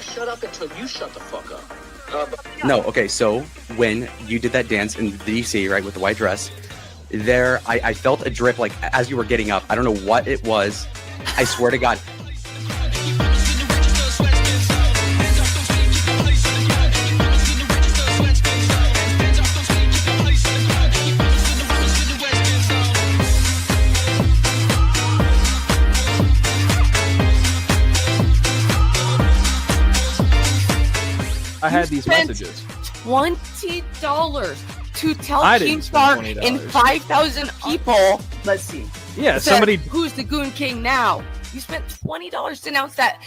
Shut up until you shut the fuck up. No, okay, so when you did that dance in the DC, right, with the white dress, there, I felt a drip, like, as you were getting up. I don't know what it was. I swear to God. I had these messages. $20 to tell Keemstar in 5,000 people. Let's see. Yeah, somebody. Who's the Goon King now? You spent $20 to announce that.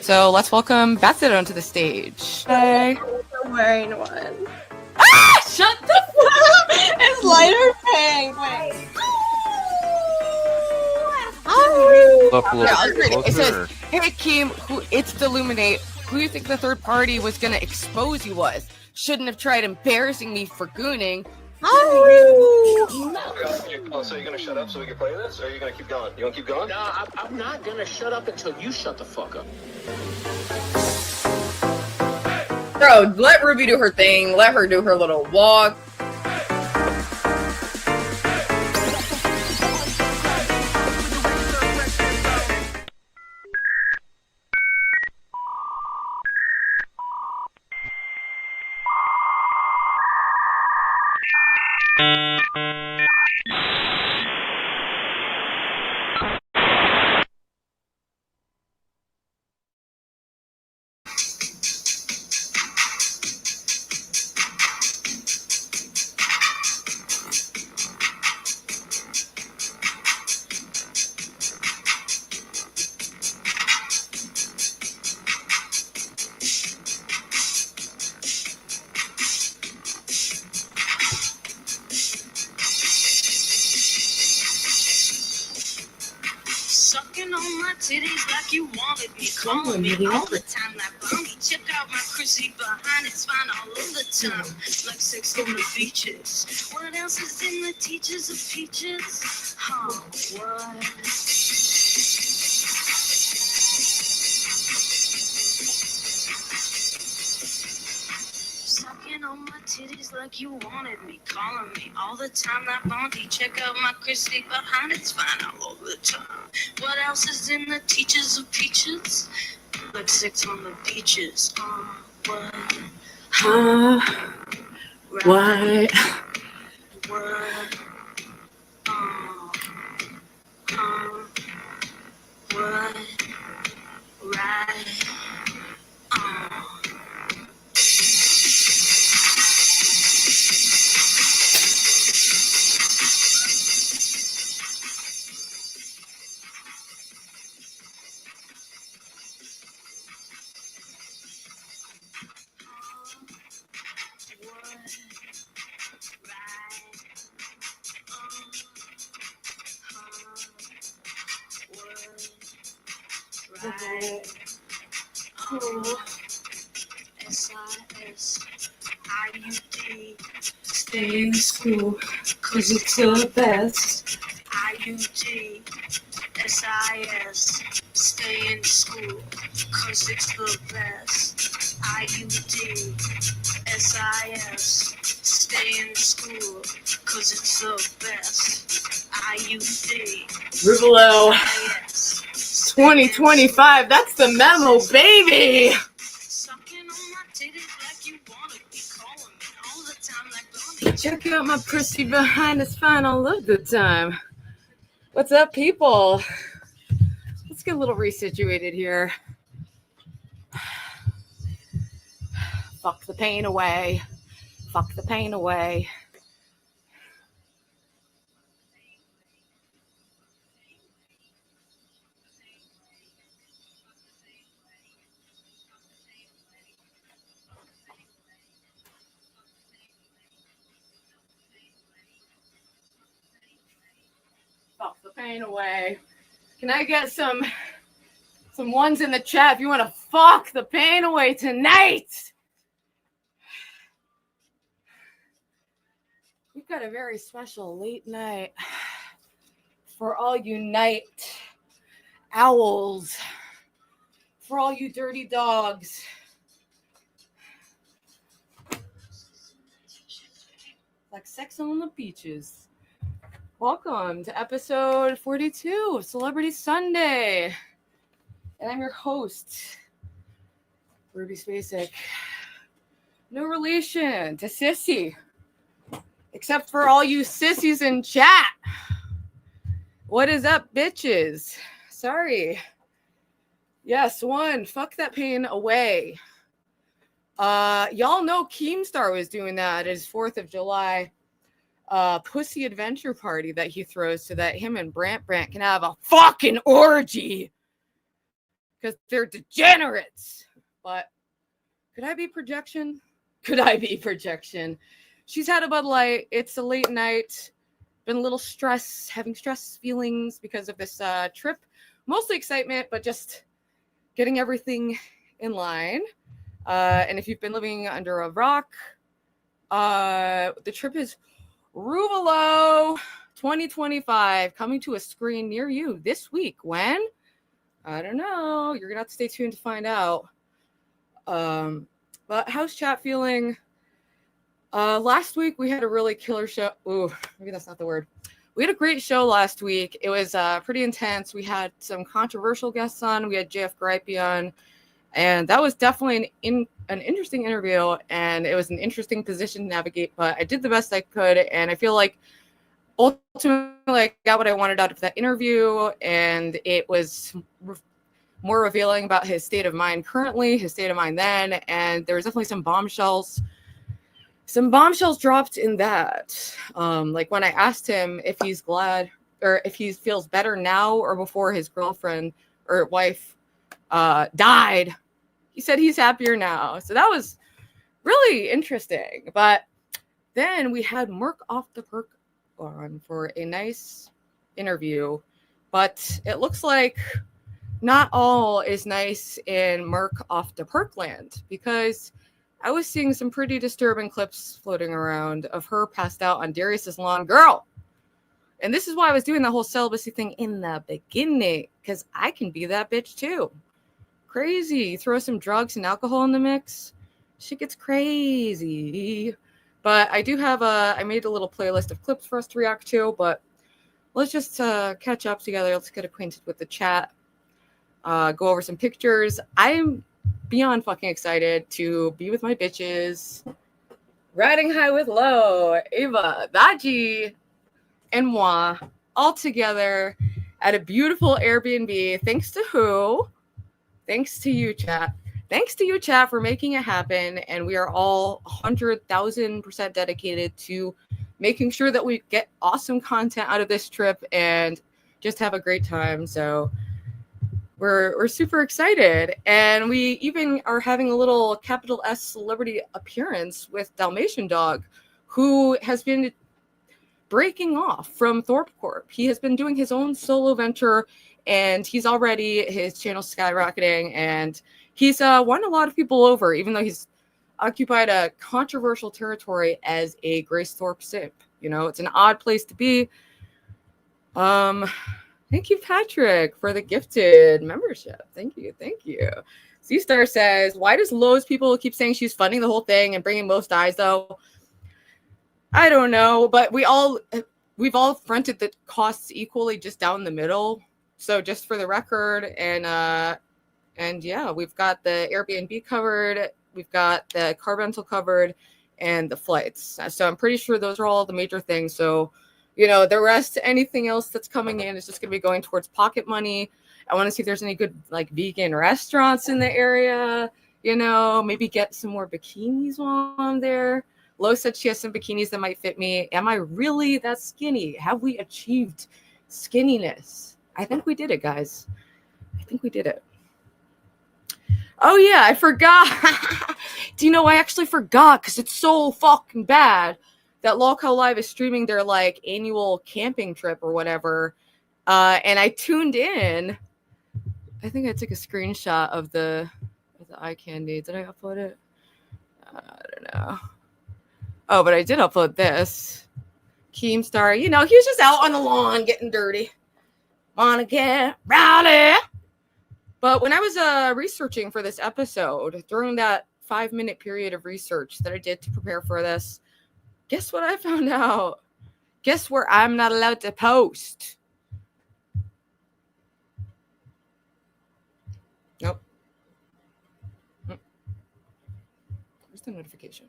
So let's welcome Bassett onto the stage. I'm wearing one. Ah! Shut the fuck up! It's lighter pink. Wait. It says, "Hey Keem, it's Deluminate. Who you think the third party was gonna expose you was? Shouldn't have tried embarrassing me for gooning." Oh, so you're gonna shut up so we can play this, or are you gonna keep going? You wanna keep going? No, I'm not gonna shut up until you shut the fuck up. Bro, let Ruby do her thing. Let her do her little walk. Sucking on my titties like you wanted me, calling me all the time like Bonnie. Check out my Chrissy behind, it's fine all of the time, like sex on the beaches. What else is in the teachers of peaches? Oh, what? Sucking on my titties like you wanted me, calling me all the time like Bonnie. Check out my Chrissy behind, it's fine all over the time. What else is in the teachers of peaches? Like sex on the beaches. What? Huh? Right. What? What? What? Right. S-I-S-I-U-D. Stay in school, cause it's the best. I-U-G. S-I-S. Stay in school, cause it's the best. I-U-D. S-I-S. Stay in school, cause it's the best. I-U-D. Rubelo 2025, that's the memo, baby! Check out my prissy behind, it's fine all of the time. What's up, people? Let's get a little resituated here. Fuck the pain away. Fuck the pain away. pain away. Can I get some ones in the chat if you want to fuck the pain away tonight? We've got a very special late night for all you night owls, for all you dirty dogs. Like sex on the beaches. Welcome to episode 42 of Celebrity Sunday. And I'm your host, Ruby Spacek. No relation to Sissy, except for all you sissies in chat. What is up, bitches? Sorry. Yes, fuck that pain away. Y'all know Keemstar was doing that at his 4th of July pussy adventure party that he throws so that him and Brant can have a fucking orgy. Because they're degenerates. But could I be projection? Could I be projection? She's had a Bud Light. It's a late night. Been a little having stress feelings because of this trip. Mostly excitement, but just getting everything in line. And if you've been living under a rock, the trip is Rubyland 2025, coming to a screen near you this week. When? I don't know. You're going to have to stay tuned to find out. But how's chat feeling? Last week, we had a really killer show. Ooh, maybe that's not the word. We had a great show last week. It was pretty intense. We had some controversial guests on. We had JF Gripey on. And that was definitely an interesting interview. And it was an interesting position to navigate. But I did the best I could. And I feel like ultimately I got what I wanted out of that interview. And it was more revealing about his state of mind currently, his state of mind then. And there was definitely some bombshells dropped in that. Like when I asked him if he's glad or if he feels better now or before his girlfriend or wife died, he said he's happier now. So that was really interesting. But then we had Merc off the perk on for a nice interview. But it looks like not all is nice in Merc off the perk land, because I was seeing some pretty disturbing clips floating around of her passed out on Darius's lawn. Girl! And this is why I was doing the whole celibacy thing in the beginning, because I can be that bitch too. Crazy. You throw some drugs and alcohol in the mix, shit gets crazy. But I do have I made a little playlist of clips for us to react to, but let's just catch up together. Let's get acquainted with the chat. Go over some pictures. I'm beyond fucking excited to be with my bitches. Riding high with low, Ava, Baji, and moi, all together at a beautiful Airbnb. Thanks to who? Thanks to you, chat. Thanks to you, chat, for making it happen. And we are all 100,000% dedicated to making sure that we get awesome content out of this trip and just have a great time. So we're super excited. And we even are having a little capital S celebrity appearance with Dalmatian Dog, who has been breaking off from Thorpe Corp. He has been doing his own solo venture, and he's already, his channel's skyrocketing, and he's won a lot of people over, even though he's occupied a controversial territory as a Grace Thorpe simp. You know, it's an odd place to be. Thank you, Patrick, for the gifted membership. Thank you. C-Star says, why does Lowe's people keep saying she's funding the whole thing and bringing most eyes, though? I don't know, but we've all fronted the costs equally, just down the middle. So just for the record, and yeah, we've got the Airbnb covered, we've got the car rental covered, and the flights. So I'm pretty sure those are all the major things. So, you know, the rest, anything else that's coming in is just going to be going towards pocket money. I want to see if there's any good, like, vegan restaurants in the area, you know, maybe get some more bikinis while I'm there. Lo said she has some bikinis that might fit me. Am I really that skinny? Have we achieved skinniness? I think we did it, guys. I think we did it. Oh, yeah, I forgot. Do you know, I actually forgot because it's so fucking bad that Lolcow Live is streaming their, like, annual camping trip or whatever And I tuned in. I think I took a screenshot of the eye candy. Did I upload it? I don't know. Oh, but I did upload this. Keemstar, he was just out on the lawn getting dirty. Wanna get rowdy. But when I was researching for this episode, during that 5-minute period of research that I did to prepare for this, guess what I found out? Guess where I'm not allowed to post? Nope. Where's the notification?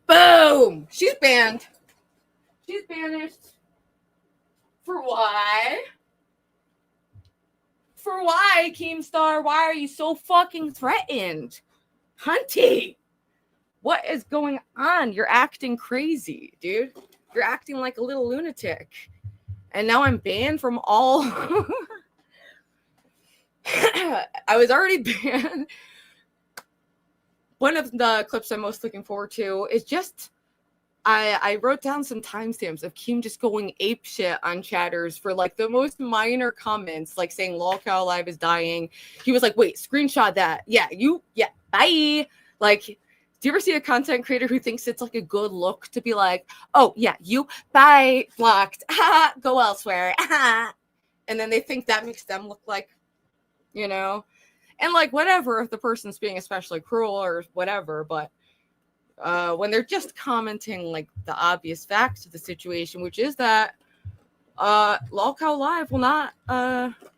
Boom! She's banned. She's banished. For why? For why, Keemstar? Why are you so fucking threatened? Hunty, what is going on? You're acting crazy, dude. You're acting like a little lunatic. And now I'm banned from all... I was already banned. One of the clips I'm most looking forward to is just... I wrote down some timestamps of Keem just going apeshit on chatters for like the most minor comments, like saying Lolcow live is dying. He was like, wait, screenshot that. Yeah, bye. Like, do you ever see a content creator who thinks it's like a good look to be like, oh yeah, bye, blocked, go elsewhere, and then they think that makes them look like, and like whatever if the person's being especially cruel or whatever, but when they're just commenting like the obvious facts of the situation, which is that Lolcow Live will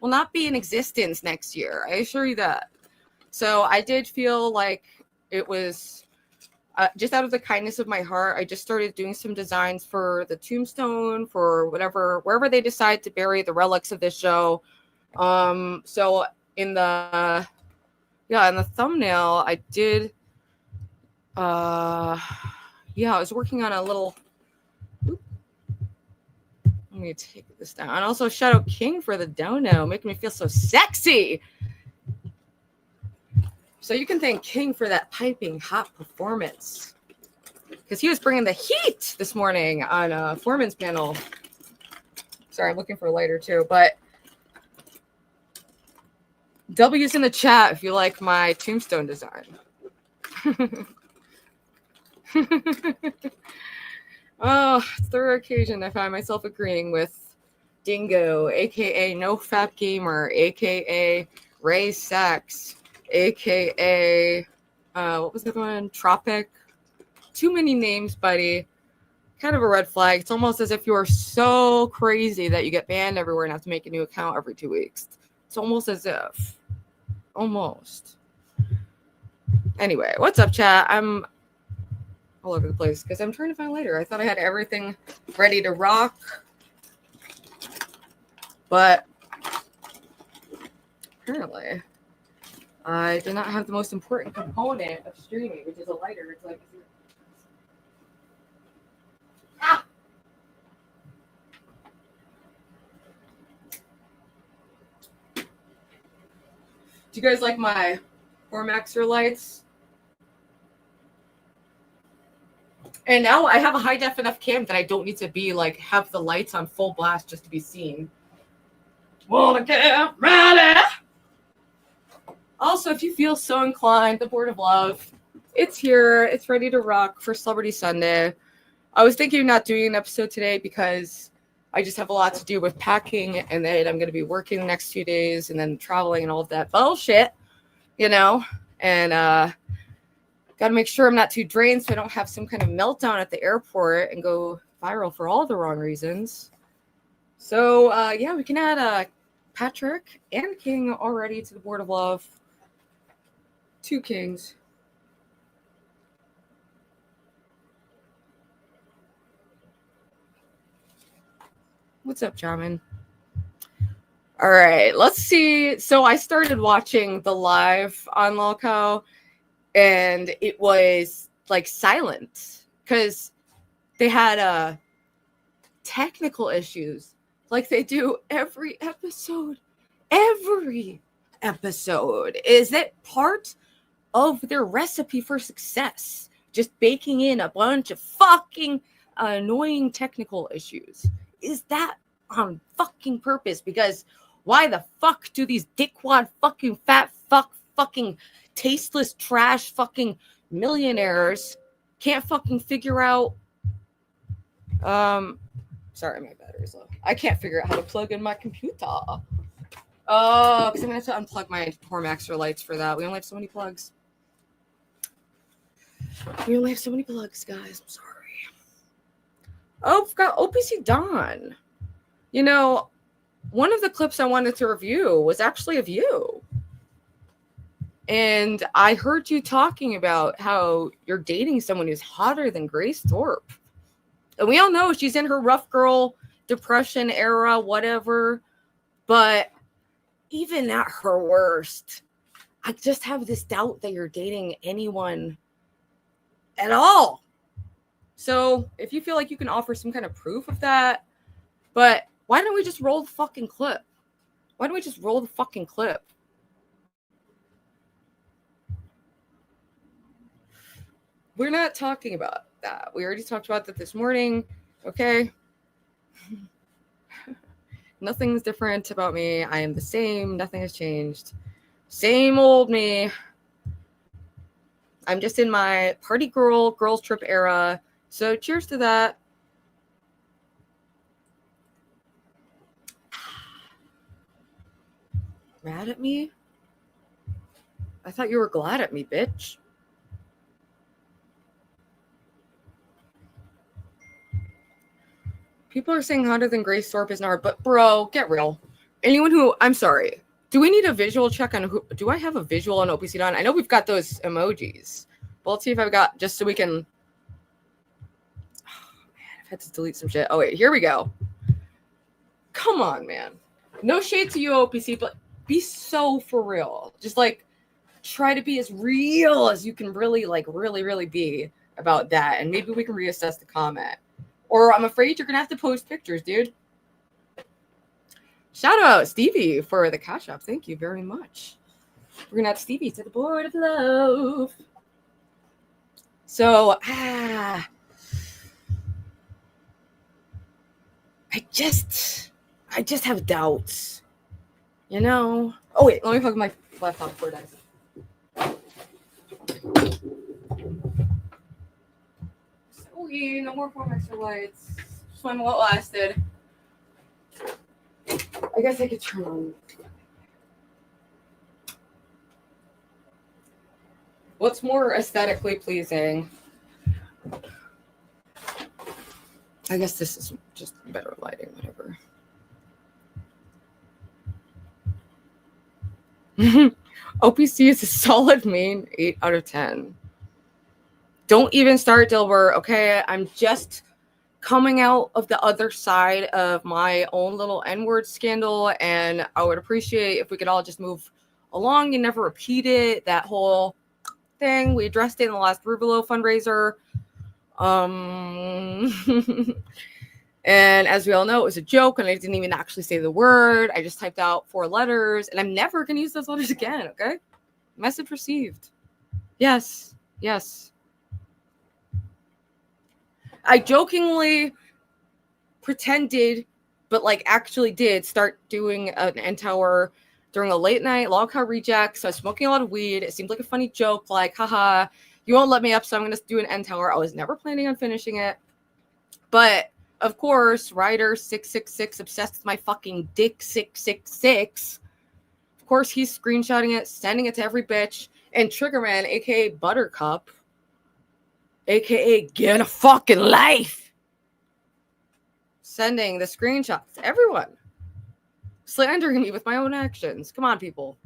not be in existence next year. I assure you that. So I did feel like it was just out of the kindness of my heart. I just started doing some designs for the tombstone, for wherever they decide to bury the relics of this show. So in the thumbnail, I did. I was working on a little. Let me take this down. And also shout out King for the dono, making me feel so sexy. So you can thank King for that piping hot performance, because he was bringing the heat this morning on a Foreman's panel. Sorry, I'm looking for a lighter too, but W's in the chat if you like my tombstone design. Oh, it's the rare occasion I find myself agreeing with Dingo, aka No Fap Gamer, aka Ray Sax, aka what was the other one? Tropic. Too many names, buddy. Kind of a red flag. It's almost as if you are so crazy that you get banned everywhere and have to make a new account every 2 weeks. It's almost as if. Almost. Anyway, what's up, chat? I'm all over the place because I'm trying to find later. I thought I had everything ready to rock, but apparently I did not have the most important component of streaming, which is a lighter. It's like, do you guys like my Formaxer lights? And now I have a high def enough cam that I don't need to be like have the lights on full blast just to be seen. Wanna get ready? Also, if you feel so inclined, the Board of Love, it's here. It's ready to rock for Celebrity Sunday. I was thinking of not doing an episode today because I just have a lot to do with packing, and then I'm going to be working the next few days and then traveling and all of that bullshit, and got to make sure I'm not too drained so I don't have some kind of meltdown at the airport and go viral for all the wrong reasons. So, we can add Patrick and King already to the Board of Love. 2 kings. What's up, Jamin? All right, let's see. So I started watching the live on Lolcow, and it was like silent because they had technical issues like they do every episode. Every episode. Is that part of their recipe for success? Just baking in a bunch of fucking annoying technical issues. Is that on fucking purpose, because why the fuck do these dickwad fucking fat fucking tasteless trash fucking millionaires can't fucking figure out sorry, my battery's low. I can't figure out how to plug in my computer. Because I'm gonna have to unplug my poor Maxter lights for that. We only have so many plugs. We only have so many plugs, guys. I'm sorry. Oh, we've got OPC Dawn. You know, one of the clips I wanted to review was actually of you. And I heard you talking about how you're dating someone who's hotter than Grace Thorpe. And we all know she's in her rough girl depression era, whatever. But even at her worst, I just have this doubt that you're dating anyone at all. So if you feel like you can offer some kind of proof of that, but why don't we just roll the fucking clip? Why don't we just roll the fucking clip? We're not talking about that. We already talked about that this morning. Okay. Nothing's different about me. I am the same. Nothing has changed. Same old me. I'm just in my party girls trip era. So cheers to that. Mad at me? I thought you were glad at me, bitch. People are saying hotter than Grace Thorpe is not, but bro, get real. Anyone who, I'm sorry. Do we need a visual check on who? Do I have a visual on OPC Dawn? I know we've got those emojis. But let's see if I've got, just so we can. Oh, man, I've had to delete some shit. Oh, wait, here we go. Come on, man. No shade to you, OPC, but be so for real. Just like try to be as real as you can really, like, really be about that. And maybe we can reassess the comment. Or I'm afraid you're going to have to post pictures, dude. Shout out Stevie for the cash app. Thank you very much. We're going to add Stevie to the board of love. So, I just have doubts. You know? Oh, wait. Let me plug my laptop before it dies. Sorry, no more form extra lights. Just one what lasted. I guess I could turn on. What's more aesthetically pleasing? I guess this is just better lighting, whatever. OPC is a solid main 8 out of 10. Don't even start, Dilbert. Okay, I'm just coming out of the other side of my own little N-word scandal, and I would appreciate if we could all just move along and never repeat it. That whole thing, we addressed it in the last Rubyland fundraiser. And as we all know, it was a joke, and I didn't even actually say the word. I just typed out 4 letters, and I'm never going to use those letters again, okay? Message received. Yes. I jokingly pretended, but like actually did start doing an end tower during a late night Lolcow reject. So I was smoking a lot of weed. It seemed like a funny joke, like, haha, you won't let me up, so I'm going to do an end tower. I was never planning on finishing it. But of course, Ryder666 obsessed with my fucking dick 666. Of course, he's screenshotting it, sending it to every bitch. And Triggerman, aka Buttercup, aka Get a Fucking Life, sending the screenshots to everyone, slandering me with my own actions. Come on, people.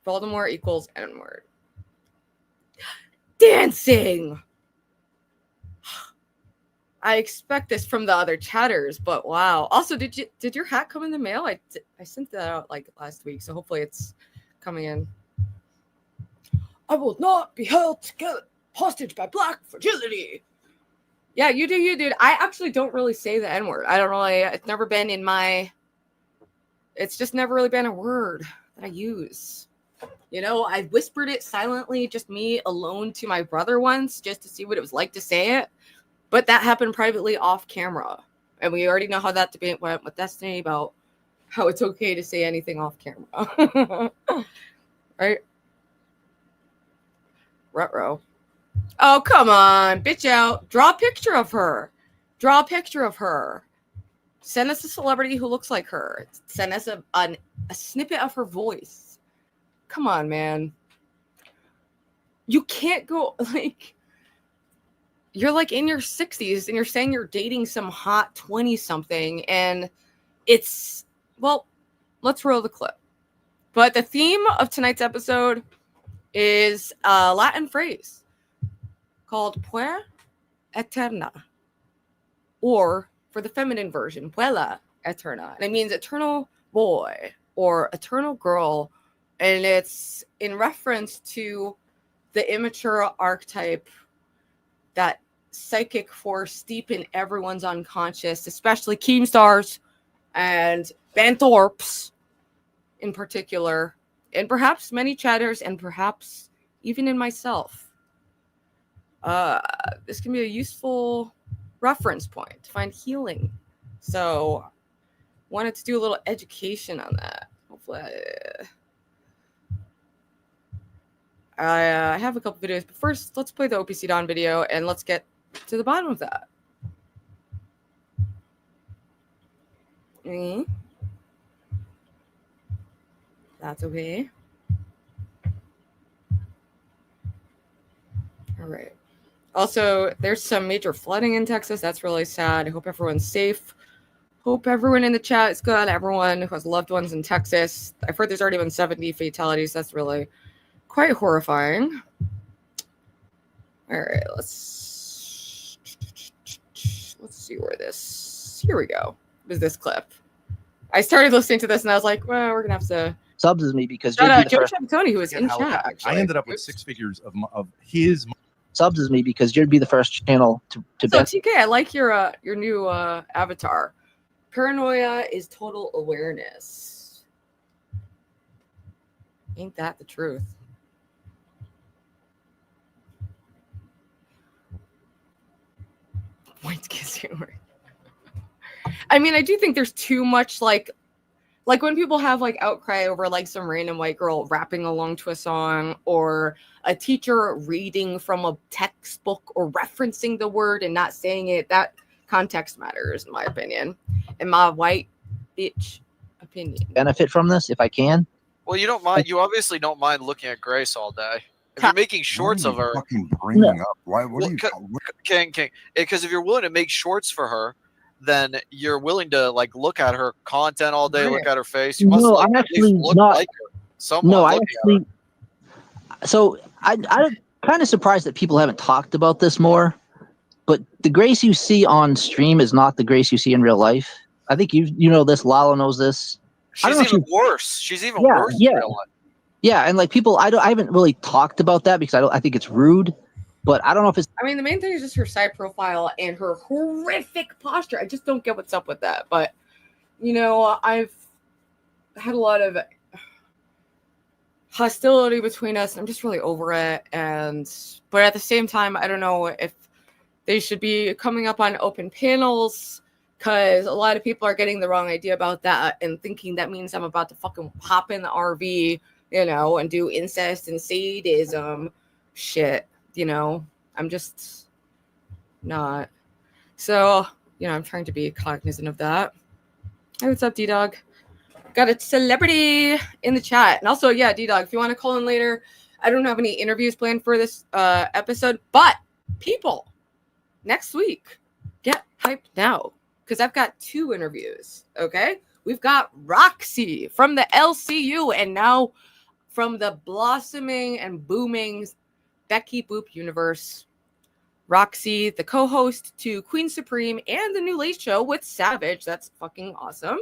Voldemort equals N-word. Dancing. I expect this from the other chatters, but wow. Also, did your hat come in the mail? I sent that out like last week, so hopefully it's coming in. I will not be held hostage by black fragility. Yeah, you do, dude. I actually don't really say the N-word. I don't really. It's never been in my. It's just never really been a word that I use. You know, I whispered it silently, just me alone to my brother once, just to see what it was like to say it. But that happened privately off camera. And we already know how that debate went with Destiny about how it's okay to say anything off camera. Right? Ruh-roh. Oh, come on. Bitch out. Draw a picture of her. Draw a picture of her. Send us a celebrity who looks like her. Send us a snippet of her voice. Come on, man. You can't go, like, you're like in your 60s and you're saying you're dating some hot 20-something, and it's, well, let's roll the clip. But the theme of tonight's episode is a Latin phrase called puer aeterna, or for the feminine version, puella aeterna. And it means eternal boy or eternal girl. And it's in reference to the immature archetype, that psychic force deep in everyone's unconscious, especially Keemstars and Banthorpes in particular, and perhaps many chatters, and perhaps even in myself. This can be a useful reference point to find healing. So wanted to do a little education on that. Hopefully I have a couple videos, but first let's play the OPC Dawn video and let's get to the bottom of that. That's okay. All right. Also, there's some major flooding in Texas. That's really sad. I hope everyone's safe. Hope everyone in the chat is good. Everyone who has loved ones in Texas. I've heard there's already been 70 fatalities. That's really quite horrifying. All right, let's see where this. Here we go. Is this clip? I started listening to this and I was like, well, we're gonna have to. Subs is me because Shout out Joe Tony, who was in chat. I ended up with 6 figures of his. Subs is me because you'd be the first channel to So bet. TK, I like your new avatar. Paranoia is total awareness. Ain't that the truth? White humor. I mean, I do think there's too much like when people have like outcry over like some random white girl rapping along to a song, or a teacher reading from a textbook or referencing the word and not saying it, that context matters, in my opinion. In my white bitch opinion. Benefit from this if I can. Well, you don't mind. You obviously don't mind looking at Grace all day. If you're making shorts of her, Fucking bringing up. Why? What well, are you? King, because if you're willing to make shorts for her, then you're willing to like look at her content all day, look at her face. You must No, like, I'm at least actually look not. like her. Someone No, I look at her. actually. So I'm kind of surprised that people haven't talked about this more. But the Grace you see on stream is not the Grace you see in real life. I think you know this. Lala knows this. She's even worse. She's even worse in real life. Yeah, and like people, I haven't really talked about that because I think it's rude. But I don't know if it's. I mean, the main thing is just her side profile and her horrific posture. I just don't get what's up with that. But, you know, I've had a lot of hostility between us. And I'm just really over it. But at the same time, I don't know if they should be coming up on open panels, because a lot of people are getting the wrong idea about that and thinking that means I'm about to fucking hop in the RV, you know, and do incest and sadism shit. You know, I'm just not. So, you know, I'm trying to be cognizant of that. Hey, what's up, D-Dog? Got a celebrity in the chat. And also, yeah, D-Dog, if you want to call in later, I don't have any interviews planned for this episode. But, people, next week, get hyped now, because I've got 2 interviews, okay? We've got Roxy from the LCU, and now from the blossoming and booming Becky Boop universe. Roxy, the co-host to Queen Supreme and the new Late Show with Savage. That's fucking awesome.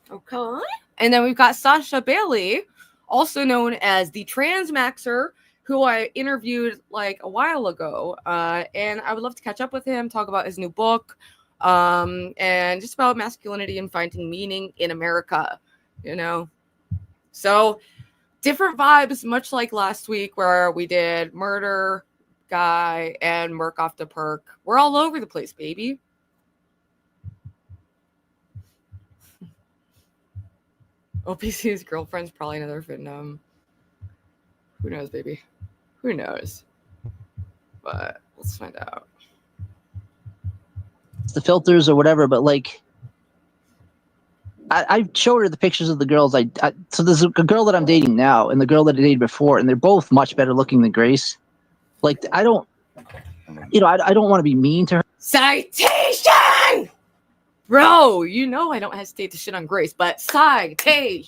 Okay. And then we've got Sasha Bailey, also known as the Trans Maxer, who I interviewed like a while ago. And I would love to catch up with him, talk about his new book, and just about masculinity and finding meaning in America, you know. So different vibes, much like last week where we did Murder Guy and Merc Off the Perk. We're all over the place, baby. OPC's girlfriend's probably another Vietnam. Who knows, baby? Who knows? But let's find out. The filters or whatever, but like I showed her the pictures of the girls. So there's a girl that I'm dating now and the girl that I dated before, and they're both much better looking than Grace. Like I don't want to be mean to her. Citation! Bro, you know I don't hesitate to shit on Grace, but citation!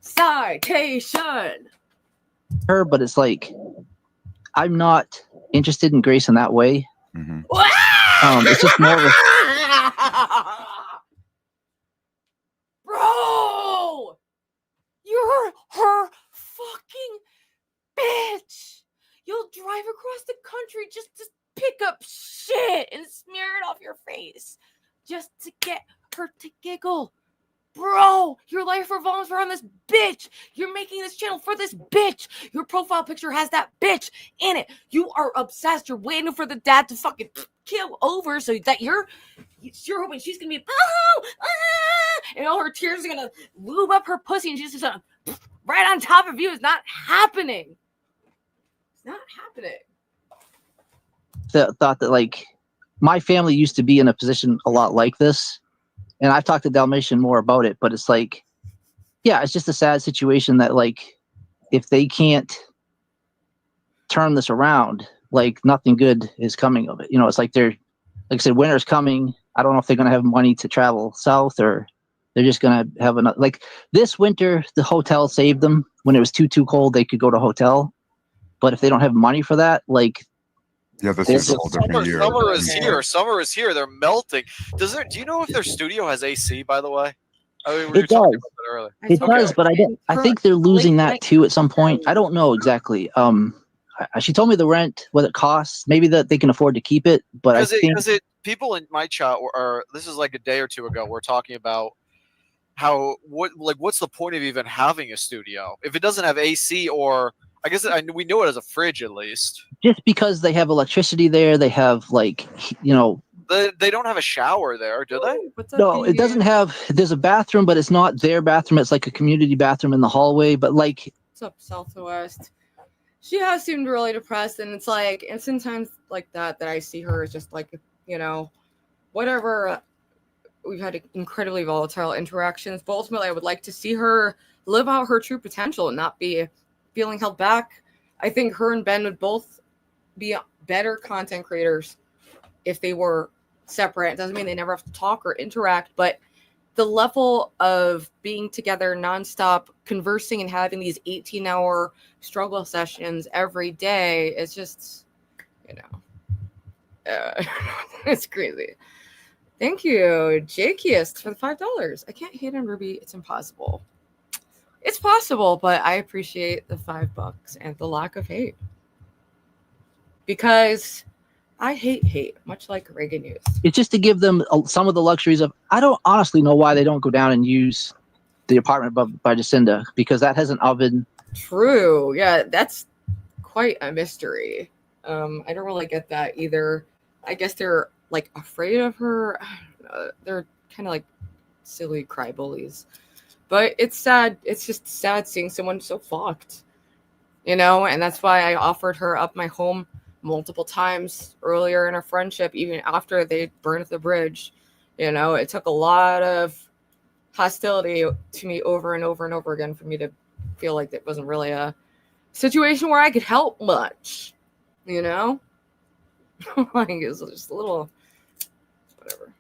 Citation! Her, but it's like I'm not interested in Grace in that way. Mm-hmm. It's just more of a bro, you're her fucking bitch. You'll drive across the country just to pick up shit and smear it off your face just to get her to giggle. Bro, your life revolves around this bitch. You're making this channel for this bitch. Your profile picture has that bitch in it. You are obsessed. You're waiting for the dad to fucking kill over so that you're hoping she's gonna be and all her tears are gonna lube up her pussy and she's just gonna right on top of you. It's not happening. It's not happening. thought that like my family used to be in a position a lot like this, and I've talked to Dalmatian more about it, but it's like, yeah, it's just a sad situation that like if they can't turn this around, like nothing good is coming of it. You know, it's like they're, like I said, winter's coming. I don't know if they're going to have money to travel south or they're just going to have another, like this winter, the hotel saved them. When it was too cold, they could go to a hotel. But if they don't have money for that, like, yeah, this is a whole different year. Summer is here. Summer is here. They're melting. Do you know if their studio has AC, by the way? I mean, we were talking about that earlier. It does, but I think they're losing that too at some point. I don't know exactly. She told me the rent, what it costs. Maybe that they can afford to keep it, but people in my chat are this is like a day or two ago. We're talking about what's the point of even having a studio if it doesn't have AC, or I guess we know it as a fridge at least. Just because they have electricity there, they have like, you know. They don't have a shower there, do they? No, it doesn't have. There's a bathroom, but it's not their bathroom. It's like a community bathroom in the hallway. But like, what's up, Southwest? She has seemed really depressed, and it's like, and sometimes like that I see her as just like, you know, whatever. We've had incredibly volatile interactions, but ultimately, I would like to see her live out her true potential and not be feeling held back. I think her and Ben would both be better content creators if they were separate. It doesn't mean they never have to talk or interact, but the level of being together nonstop, conversing and having these 18-hour struggle sessions every day is just, you know, it's crazy. Thank you, Jakeist, for the $5. I can't hate on Ruby. It's impossible. It's possible, but I appreciate the $5 and the lack of hate. Because I hate, much like Reagan used. It's just to give them some of the luxuries of, I don't honestly know why they don't go down and use the apartment above by Jacinda, because that has an oven. True. Yeah, that's quite a mystery. I don't really get that either. I guess they're like afraid of her. I don't know. They're kind of like silly cry bullies. But it's sad. It's just sad seeing someone so fucked, you know? And that's why I offered her up my home multiple times earlier in our friendship, even after they burned the bridge. You know, it took a lot of hostility to me over and over and over again for me to feel like it wasn't really a situation where I could help much, you know? Like, it was just a little whatever.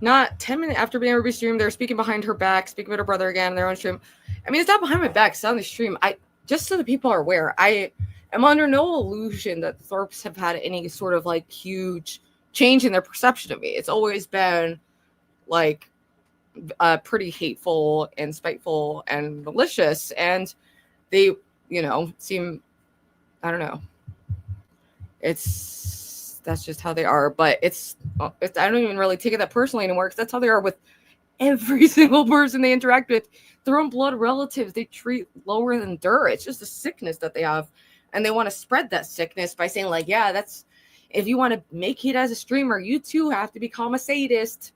Not 10 minutes after being on Ruby's stream, they're speaking behind her back, speaking about her brother again, their own stream. I mean, it's not behind my back, it's on the stream. Just so the people are aware, I am under no illusion that the Thorpes have had any sort of like huge change in their perception of me. It's always been like pretty hateful and spiteful and malicious, and they, you know, seem, I don't know. That's that's just how they are. But it's I don't even really take it that personally anymore, because that's how they are with every single person they interact with. Their own blood relatives they treat lower than dirt. It's just a sickness that they have, and they want to spread that sickness by saying like, yeah, that's, if you want to make it as a streamer, you too have to become a sadist.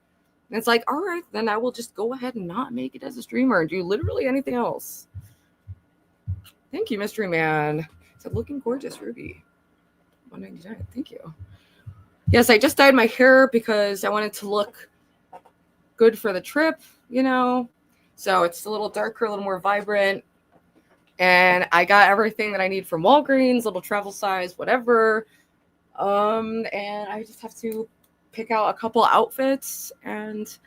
And it's like, all right, then I will just go ahead and not make it as a streamer and do literally anything else. Thank you, Mystery Man. It's looking gorgeous, Ruby. $1.99. Thank you. Yes, I just dyed my hair because I wanted to look good for the trip, you know. So it's a little darker, a little more vibrant. And I got everything that I need from Walgreens, little travel size, whatever. And I just have to pick out a couple outfits, and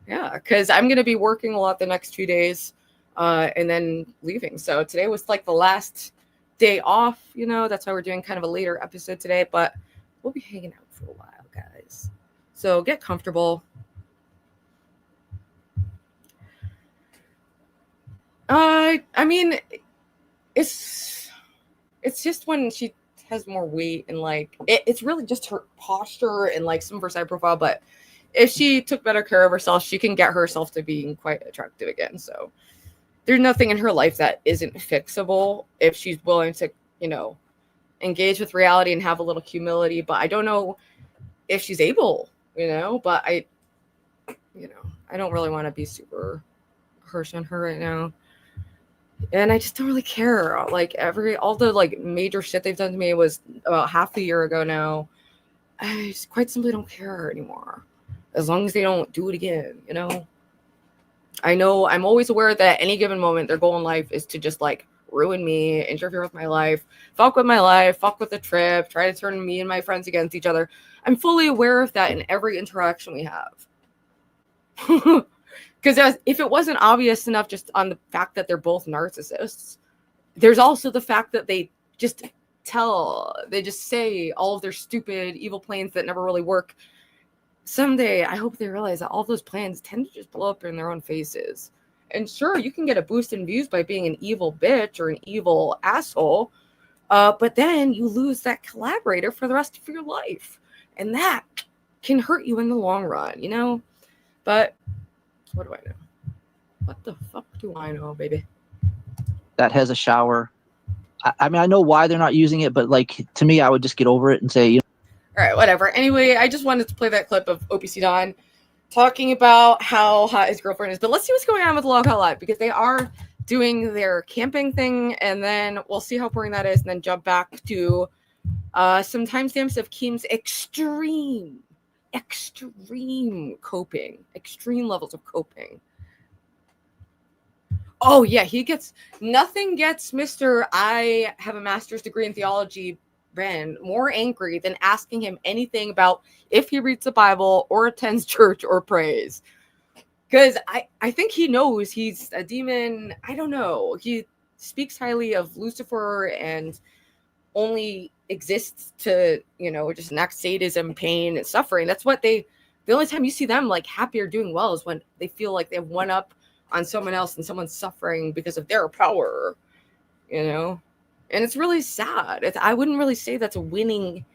yeah, because I'm gonna be working a lot the next 2 days, and then leaving. So today was like the last day off, you know. That's why we're doing kind of a later episode today, but we'll be hanging out for a while, guys. So get comfortable. I mean, it's just when she has more weight, and like it's really just her posture and like some of her side profile. But if she took better care of herself, she can get herself to being quite attractive again. So there's nothing in her life that isn't fixable if she's willing to, you know, engage with reality and have a little humility. But I don't know if she's able, you know. But I don't really want to be super harsh on her right now. And I just don't really care. Like all the like major shit they've done to me was about half a year ago now. I just quite simply don't care anymore. As long as they don't do it again, you know. I know I'm always aware that at any given moment their goal in life is to just like ruin me, interfere with my life, fuck with my life, fuck with the trip, try to turn me and my friends against each other. I'm fully aware of that in every interaction we have. Because if it wasn't obvious enough just on the fact that they're both narcissists, there's also the fact that they just say all of their stupid evil plans that never really work. Someday, I hope they realize that all those plans tend to just blow up in their own faces. And sure, you can get a boost in views by being an evil bitch or an evil asshole, but then you lose that collaborator for the rest of your life. And that can hurt you in the long run, you know? But what do I know? What the fuck do I know, baby? That has a shower. I mean, I know why they're not using it, but like to me, I would just get over it and say, you know. All right, whatever. Anyway, I just wanted to play that clip of OPC Don talking about how hot his girlfriend is. But let's see what's going on with Lolcow Live, because they are doing their camping thing, and then we'll see how boring that is, and then jump back to some timestamps of Keem's extreme coping, extreme levels of coping. Oh yeah, nothing gets Mr. I have a master's degree in theology Ben more angry than asking him anything about if he reads the Bible or attends church or prays. Because I think he knows he's a demon. I don't know. He speaks highly of Lucifer and only exists to, you know, just enact sadism, pain, and suffering. That's what the only time you see them like happy or doing well is when they feel like they have one up on someone else and someone's suffering because of their power, you know? And it's really sad. I wouldn't really say that's a winning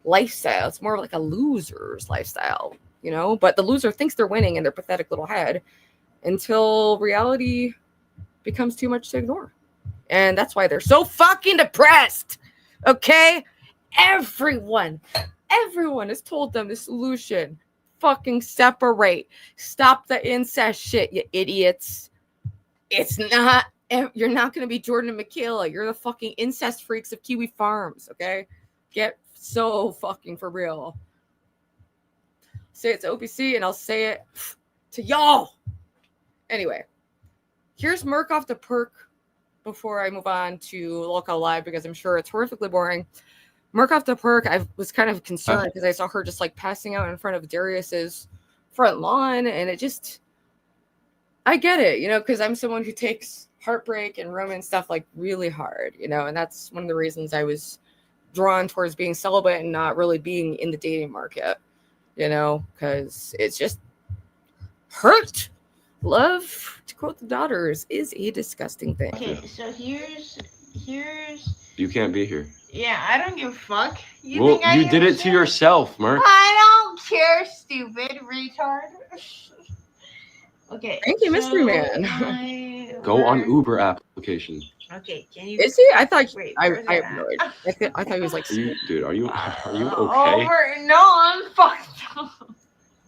lifestyle. It's more like a loser's lifestyle, you know? But the loser thinks they're winning in their pathetic little head until reality becomes too much to ignore. And that's why they're so fucking depressed. Okay? Everyone has told them the solution. Fucking separate. Stop the incest shit, you idiots. It's not. You're not going to be Jordan and Michaela. You're the fucking incest freaks of Kiwi Farms, okay? Get so fucking for real. Say it to OPC, and I'll say it to y'all. Anyway, here's Merc off the perk before I move on to Lolcow Live, because I'm sure it's horrifically boring. Merc off the perk, I was kind of concerned because I saw her just like passing out in front of Darius's front lawn, and it just, I get it, you know, because I'm someone who takes heartbreak and romance stuff like really hard, you know, and that's one of the reasons I was drawn towards being celibate and not really being in the dating market, you know, because it's just hurt. Love, to quote the daughters, is a disgusting thing. Okay, so here's You can't be here. Yeah, I don't give a fuck. You did it to yourself, Mark. I don't care, stupid retard. Okay. Thank you, Mystery Man. Go on Uber application. Okay, can you? Is he? I thought. Wait, I where's have that no at? idea. I thought he was like. Dude, are you okay? No, I'm fucked up.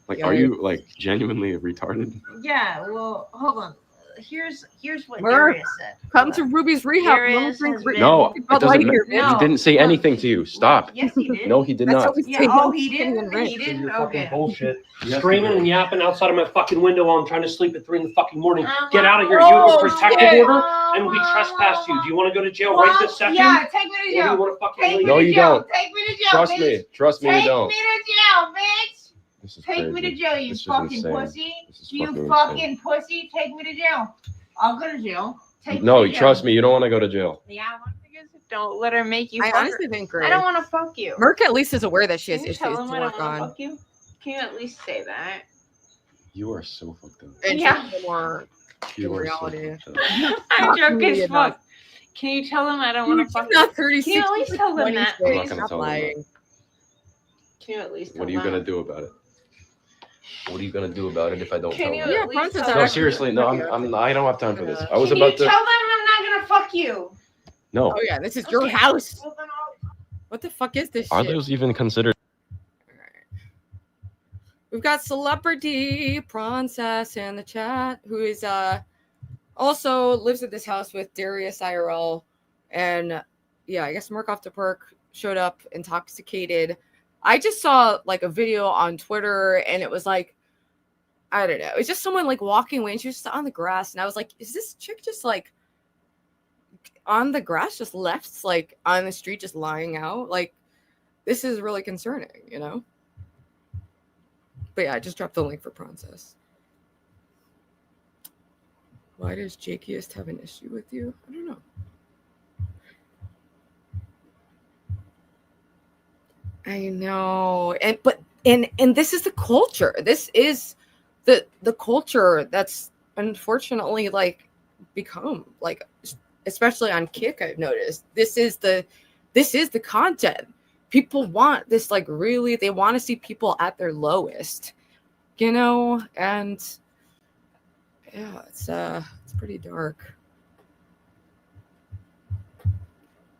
Like, are you like genuinely retarded? Yeah. Well, hold on. Here's what Mark, Darius said. Come to Ruby's rehab. Darius Drink has re- been- No, it Bud doesn't. Light here, He no. didn't say anything to you. Stop. Yes, he did. No, he did That's not. what we Yeah. say. Oh, he didn't. He Your didn't. fucking Okay. bullshit. Yes, Screaming he and yapping outside of my fucking window while I'm trying to sleep at 3 in the fucking morning. I'm Get not- out of here. You have Oh, a protective shit. order and we trespassed you. Do you want to go to jail right this second? Yeah, take me to Or do you jail. want to fucking Take leave? me No, to you jail. don't. Take me to jail, Trust bitch. me. Trust me, Take you don't. me to jail, bitch. This is Take me to crazy. jail, you This is fucking insane. pussy. This is You fucking fucking pussy. Take me to jail. I'll go to jail. Take me No, to jail. trust me. You don't want to go to jail. Yeah, I want to don't let her make you. I fuck honestly her. think I great. don't want to fuck you. Merc at least is aware that she has Can you issues tell to him I don't work want to on. fuck you? Can you at least say that? You are so fucked up. And Yeah. she's more You in are reality. so fucked up. I'm Not joking really as enough. fuck. Can you tell him I don't Dude, want to she's fuck not you? 36. Can you at least she's tell them 26. that? I'm not Please? gonna Stop tell them lying. Can you at least tell What are you them? gonna do about it? What are you gonna do about it if I don't Can tell you them? Yeah, at least Princess tell No, them? seriously, no. I don't have time for this. I was Can about you to. tell them I'm not gonna fuck you? No. Oh yeah, this is your Okay. house. Well, then I'll- What the fuck is this Are shit? those even considered? We've got Celebrity Princess in the chat, who is also lives at this house with Darius IRL, and yeah, I guess Merc off the perk showed up intoxicated. I just saw like a video on Twitter, and it was like, I don't know, it was just someone like walking away, and she was just on the grass, and I was like, is this chick just like on the grass, just left like on the street, just lying out? Like, this is really concerning, you know? But yeah, I just dropped the link for Princess. Why does Jakiest have an issue with you? I don't know. I know. And this is the culture. This is the culture that's unfortunately like become like, especially on Kick, I've noticed. This is the content. People want this, like, really, they want to see people at their lowest, you know? And yeah, it's pretty dark.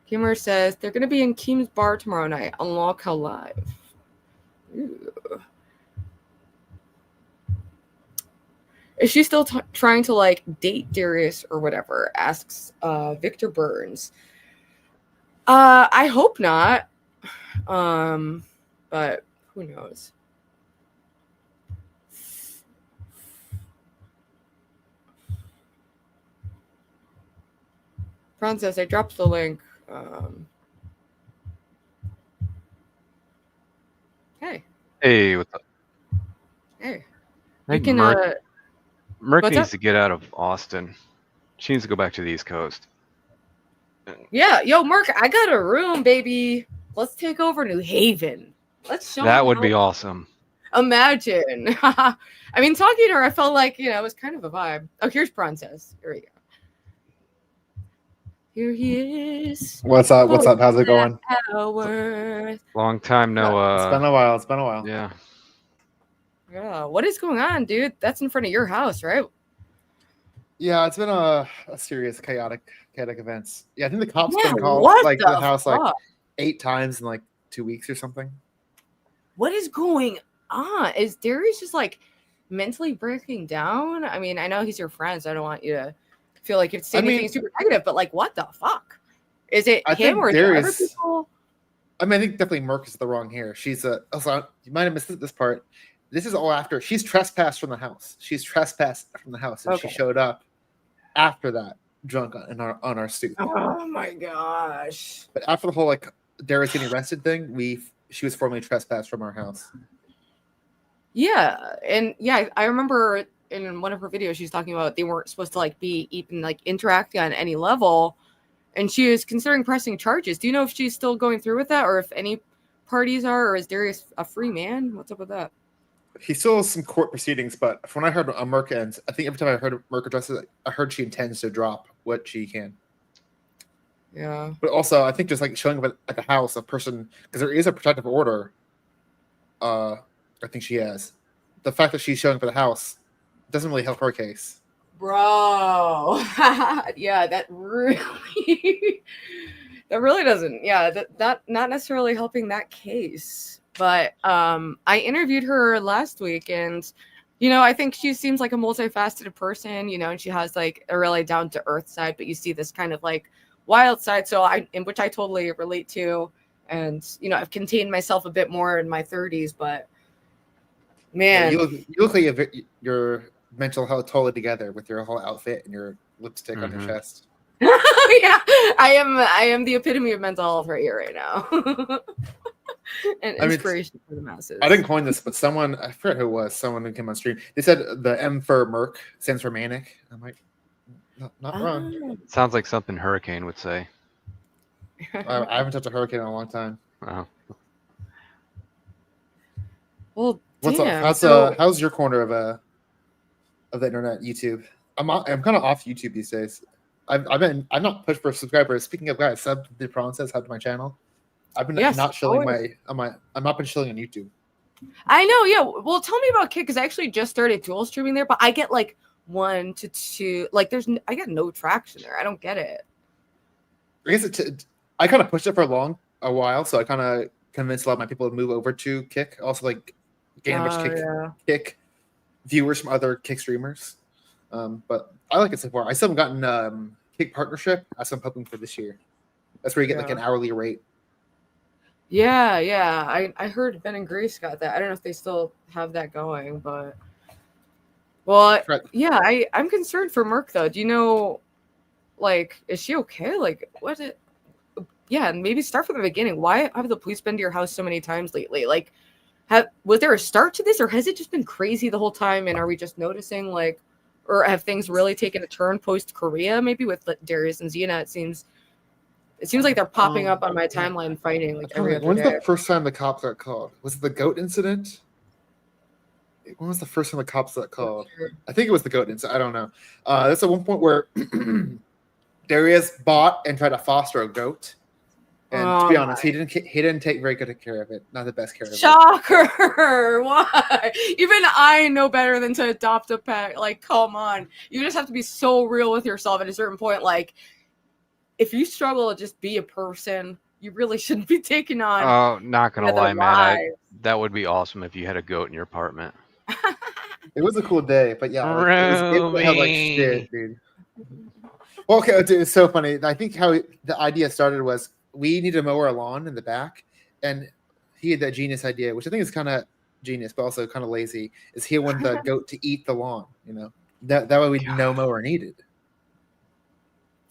Kimmer says they're gonna be in Keem's bar tomorrow night on Lolcow Live. Ooh. Is she still trying to like date Darius or whatever? Asks Victor Burns. I hope not. But who knows? Fran says I dropped the link. Hey. Hey, what's up? Hey. Hey, You can Merc what's needs up? to get out of Austin. She needs to go back to the East Coast. Yeah, yo, Mark, I got a room, baby. Let's take over New Haven. Let's show That them would how- be awesome. Imagine. I mean, talking to her, I felt like, you know, it was kind of a vibe. Oh, here's Princess. Here we go. Here he is. What's up? What's up? How's it going? Hours. Long time no. It's been a while. It's been a while. Yeah. Yeah, what is going on, dude? That's in front of your house, right? Yeah, it's been a serious chaotic events. Yeah, I think the cops Yeah, been called what like the the house like fuck? 8 times in like 2 weeks or something. What is going on? Is Darius just like mentally breaking down? I mean, I know he's your friend, so I don't want you to feel like you have to say anything super negative, but like, what the fuck? Is it I him think or the other Darius. people? I mean, I think definitely Merc is the wrong here. She's also you might have missed this part. This is all after she's trespassed from the house. She's trespassed from the house, and Okay. she showed up after that, drunk on our stoop. Oh my gosh. But after the whole like Darius getting arrested thing, she was formally trespassed from our house. Yeah, and yeah, I remember in one of her videos she was talking about they weren't supposed to like be even like interacting on any level, and she was considering pressing charges. Do you know if she's still going through with that, or if any parties are, or is Darius a free man? What's up with that? He still has some court proceedings, but from what I heard on Merc ends, I think every time I heard Merc address it, I heard she intends to drop what she can. Yeah. But also, I think just like showing up at the house, a person, because there is a protective order. I think she has. The fact that she's showing up at the house doesn't really help her case. Bro. Yeah, that really that really doesn't. Yeah, that not necessarily helping that case. But I interviewed her last week, and I think she seems like a multifaceted person, and she has like a really down to earth side, but you see this kind of like wild side, in which I totally relate to. And I've contained myself a bit more in my 30s, but man, yeah, you look like your mental health totally together with your whole outfit and your lipstick on your chest. Yeah, I am the epitome of mental health right here right now. And inspiration for the masses. I didn't coin this, but someone, I forget who it was, someone who came on stream, they said the M for Merc stands for manic. I'm like, not wrong. Sounds like something Hurricane would say. I haven't touched a hurricane in a long time. Oh. Well, what's damn, up? How's your corner of the internet, YouTube? I'm kind of off YouTube these days. I'm not pushed for subscribers. Speaking of guys, sub the prawn says sub to my channel. I've been not shilling I'm not been shilling on YouTube. I know, yeah. Well, tell me about Kick, because I actually just started dual streaming there, but I get like 1 to 2. Like, I get no traction there. I don't get it. I guess I kind of pushed it for a while, so I kind of convinced a lot of my people to move over to Kick. Also, like, gain a bunch of Kick viewers from other Kick streamers. But I like it so far. I still haven't gotten Kick partnership. That's what I'm hoping for this year. That's where you get like an hourly rate. Yeah. I heard Ben and Grace got that. I don't know if they still have that going, but yeah, I'm concerned for Merc though. Do you know, like, is she okay? Like, and maybe start from the beginning. Why have the police been to your house so many times lately? Like, was there a start to this, or has it just been crazy the whole time? And are we just noticing, like, or have things really taken a turn post Korea? Maybe with Darius and Xena, it seems like they're popping up on my timeline fighting like every other When's day. the first time the cops got called? Was it the goat incident? When was the first time the cops got called? I think it was the goat incident. I don't know. That's at one point where Darius bought and tried to foster a goat. And to be honest, he didn't take very good care of it. Not the best care of it. Shocker! Why? Even I know better than to adopt a pet. Like, come on. You just have to be so real with yourself at a certain point. Like, if you struggle to just be a person, you really shouldn't be taking on. Oh, not gonna lie, man. lives. That would be awesome if you had a goat in your apartment. It was a cool day, but yeah, it was like shit, dude. Well, okay, dude, it's so funny. I think how the idea started was we need to mow our lawn in the back, and he had that genius idea, which I think is kind of genius, but also kind of lazy. Is he wanted the goat to eat the lawn? That way we no mower needed.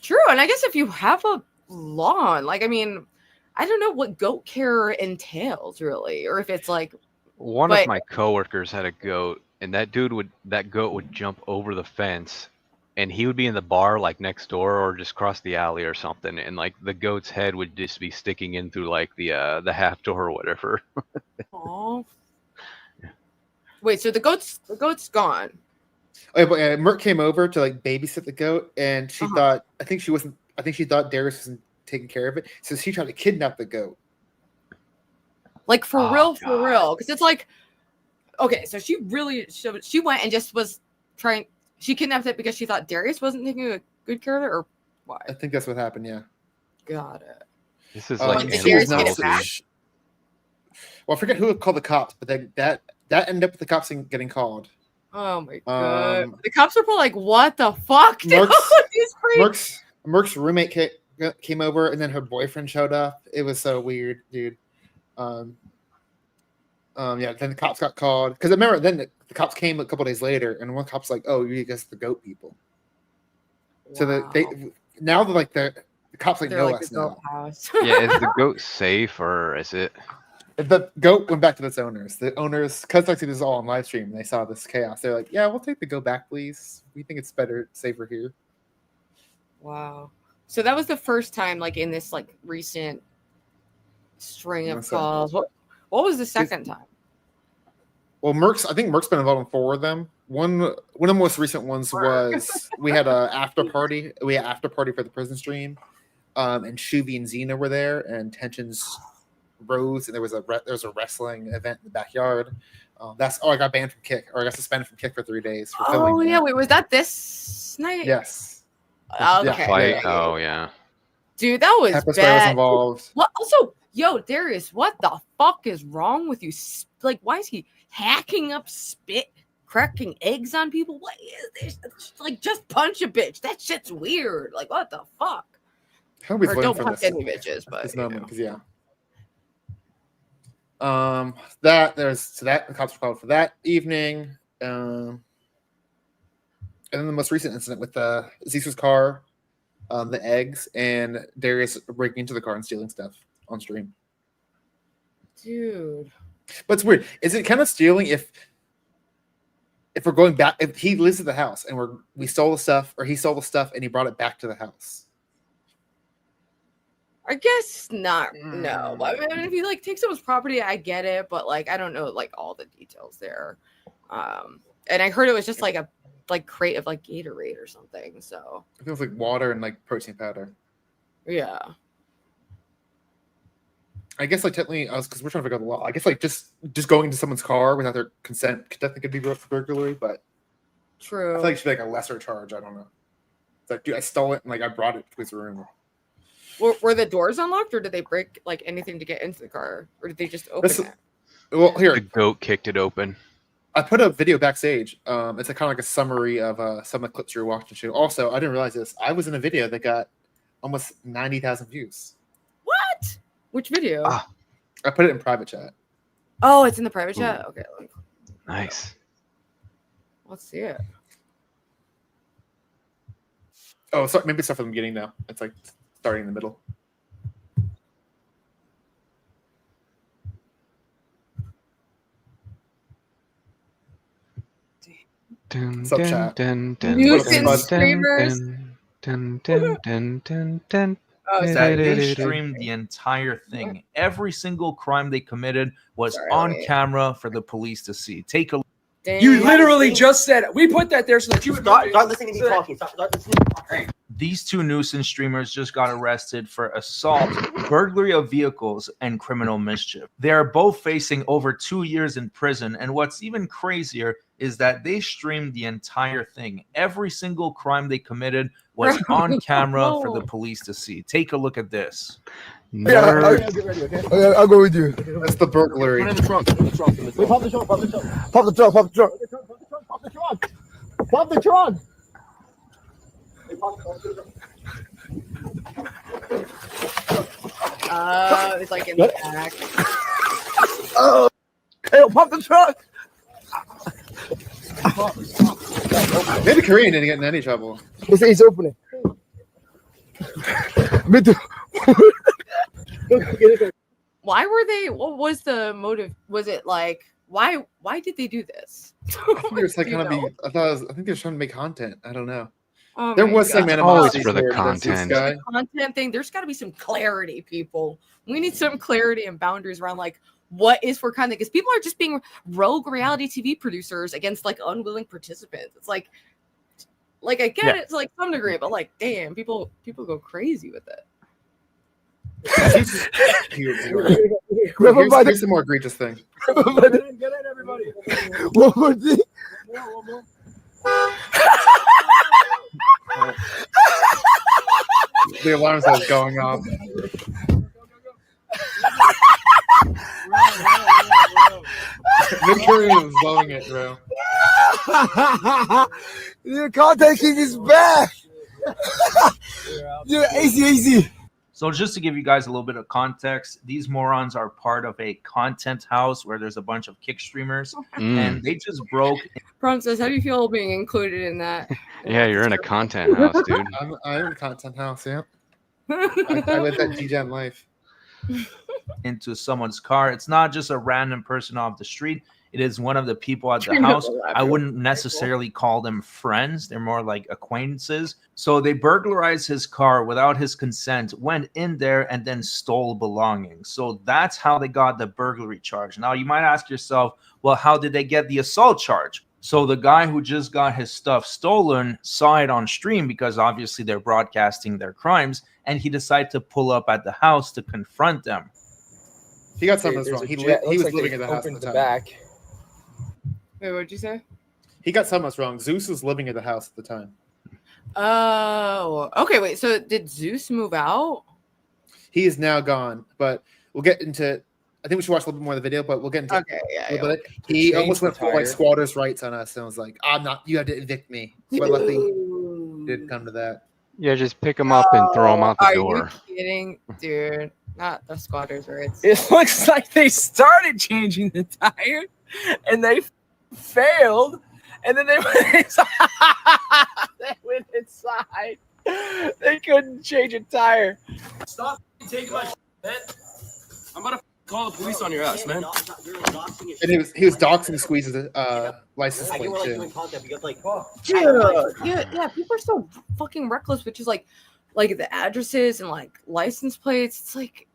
True, and I guess if you have a lawn, like, I mean, I don't know what goat care entails really, or if it's like. One of my coworkers had a goat, and that goat would jump over the fence, and he would be in the bar like next door or just across the alley or something, and like the goat's head would just be sticking in through like the half door or whatever. Oh. Wait, so the goat's gone. Oh, but Merc came over to like babysit the goat, and she thought I think she thought Darius wasn't taking care of it, so she tried to kidnap the goat. Like, for real, because it's like, okay, so she went and just was trying. She kidnapped it because she thought Darius wasn't taking a good care of it, or why? I think that's what happened. Yeah. Got it. This is like Darius get it back? Well, I forget who called the cops, but that ended up with the cops getting called. Oh my god! The cops were probably like, "What the fuck?" Merc's roommate came over, and then her boyfriend showed up. It was so weird, dude. Then the cops got called because I remember then the cops came a couple days later, and one cop's like, "Oh, you guys the goat people." Wow. So now they're like the cops like know us now. Yeah, is the goat safe or is it? The goat went back to its owners. The owners, because I see this all on live stream, and they saw this chaos. They're like, "Yeah, we'll take the goat back, please. We think it's safer here." Wow. So that was the first time, like, in this like recent string of calls. What was the second time? Well, I think Merc's been involved in 4 of them. One of the most recent ones was we had an after party. We had after party for the prison stream. and Shuvi and Xena were there, and tensions rose, and there was a wrestling event in the backyard. I got banned from Kick, or I got suspended from Kick for 3 days for filming. Oh yeah, wait, was that this night? Yes. Okay. Fight. Oh yeah. Dude, that was Pepper spray was bad. involved. What? Also, yo, Darius, what the fuck is wrong with you? Like, why is he hacking up spit, cracking eggs on people? What is this? Like, just punch a bitch. That shit's weird. Like, what the fuck? Nobody's Or waiting don't for punch this, any bitches, but this you moment, know. because that the cops were called for that evening. And then the most recent incident with Zeus's car, the eggs, and Darius breaking into the car and stealing stuff on stream. Dude. But it's weird. Is it kind of stealing if we're going back, if he lives at the house and we stole the stuff, or he stole the stuff and he brought it back to the house? I guess not. No, I mean, if you like take someone's property, I get it, but like I don't know like all the details there. And I heard it was just like a crate of like Gatorade or something. So It feels like water and like protein powder. yeah. I guess like technically, because we're trying to figure out the law. I guess like just going into someone's car without their consent technically could be burglary, but True. I feel like it should be like a lesser charge. I don't know. It's like, dude, I stole it and like I brought it to his room. Were the doors unlocked, or did they break like anything to get into the car, or did they just open it? Well, here The goat kicked it open. I put a video backstage. It's a kind of like a summary of some of the clips you're watching too. Also, I didn't realize this. I was in a video that got almost 90,000 views. What? Which video? I put it in private chat. Oh, it's in the private chat. Okay, Nice. let's see it. Oh, sorry, maybe start from the beginning now. It's like starting in the middle. Dun, What's up, dun, chat? dun, dun, Nuisance dun, streamers. dun, dun, dun, dun, dun. That they streamed the entire thing. Every single crime they committed was on camera for the police to see. Take a look. You literally just said it. We put that there so that you would Start listening to me talking. Start listening to me talking. These two nuisance streamers just got arrested for assault, burglary of vehicles, and criminal mischief. They are both facing over 2 years in prison, and what's even crazier is that they streamed the entire thing. Every single crime they committed was on camera for the police to see. Take a look at this. Yeah, I'll get ready, okay? I'll go with you. That's the burglary. Put it in the trunk. Put the trunk. Wait, pop the trunk. Pop the trunk. Pop the trunk. Pop the trunk. Pop the trunk. Pop the trunk. It's like in the back. Oh, hey, pop the trunk. Maybe Korean didn't get in any trouble. He's opening. Why were they? What was the motive? Was it like why did they do this? I think it was like Do you kind of know? be. I think they're trying to make content. I don't know. Oh There my was some God. animosity for the toward content. This guy. Content thing. There's got to be some clarity, people. We need some clarity and boundaries around like what is for content, because people are just being rogue reality TV producers against like unwilling participants. It's like I get it to like some degree, but like damn, people go crazy with it. Here's the more egregious thing. Get in, everybody. One more thing. One more. The alarm is going off. Nick Korean is blowing it, bro. The content king is back. Yeah, easy. So just to give you guys a little bit of context, these morons are part of a content house where there's a bunch of kick streamers, and they just broke. Prom says, how do you feel being included in that? Yeah, you're in a content house, dude. I'm in a content house, yeah. I live that G-Gen life. Into someone's car. It's not just a random person off the street. It is one of the people at the I know house. that. I wouldn't necessarily call them friends. They're more like acquaintances. So they burglarized his car without his consent, went in there, and then stole belongings. So that's how they got the burglary charge. Now, you might ask yourself, well, how did they get the assault charge? So the guy who just got his stuff stolen saw it on stream because obviously they're broadcasting their crimes, and he decided to pull up at the house to confront them. He got something wrong. He was living in the house at the time. Wait, what'd you say? He got something wrong. Zeus was living in the house at the time. Oh, okay. Wait, so did Zeus move out? He is now gone, but we'll get into. I think we should watch a little bit more of the video, but we'll get into. Okay, yeah. He almost went for like squatters' rights on us, and was like, "I'm not. You have to evict me." But luckily, it didn't come to that. Yeah, just pick them up and throw them out the Are door. you kidding, dude? Not the squatters' rights. It looks like they started changing the tire, and they failed, and then they went inside. They went inside. They couldn't change a tire. Stop taking my shit, man. I'm about to call the police on your ass, man. And he was doxing Squeeze's license plate too. Yeah. People are so fucking reckless, which is like the addresses and like license plates. It's like,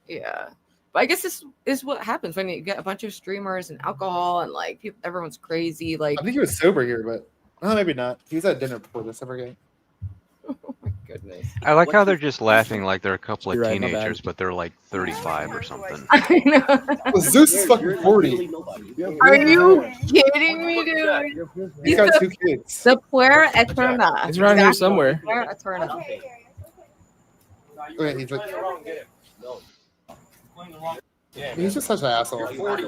yeah. But I guess this is what happens when you get a bunch of streamers and alcohol and like people, everyone's crazy. Like, I think he was sober here, but maybe not. He was at dinner before this. I forget. Oh my goodness. I like how they're just laughing like they're a couple of You're right, my teenagers, bad. but they're like 35 or something. I know. Well, Zeus is fucking 40. Are you kidding me, dude? He's got 2 kids. The puer aeternus. It's around here somewhere. Puer aeternus. Okay, he's like, he's just such an asshole. What are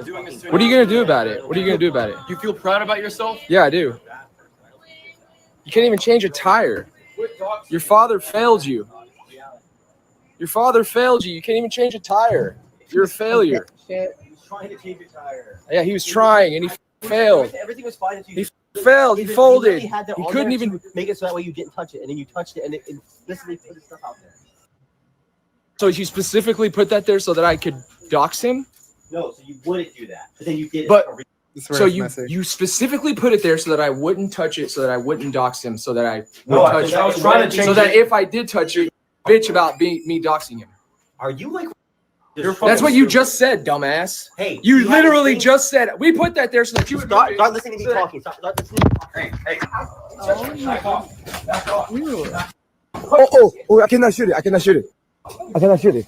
you gonna do about it? What are you gonna do about it? You feel proud about yourself? Yeah, I do. You can't even change a tire. Your father failed you. Your father failed you. You can't even change a tire. You're a failure. He was trying to change a tire. Yeah, he was trying and he failed. Everything was fine until He failed. He folded. He couldn't even make it so that way you didn't touch it, and then you touched it, and it explicitly put his stuff out there. So you specifically put that there so that I could dox him? No, so you wouldn't do that, but then you did. But so you specifically put it there so that I wouldn't touch it, so that I wouldn't dox him, so that I No, wouldn't touch I was trying to change so that it. if I did touch it, bitch about me doxing him. Are you like? That's what you just said, dumbass. Hey, you literally just said we put that there so that you would start listening to me talking. Start listening to me talking. Hey. Oh, I cannot shoot it. I cannot shoot it. I cannot shoot it.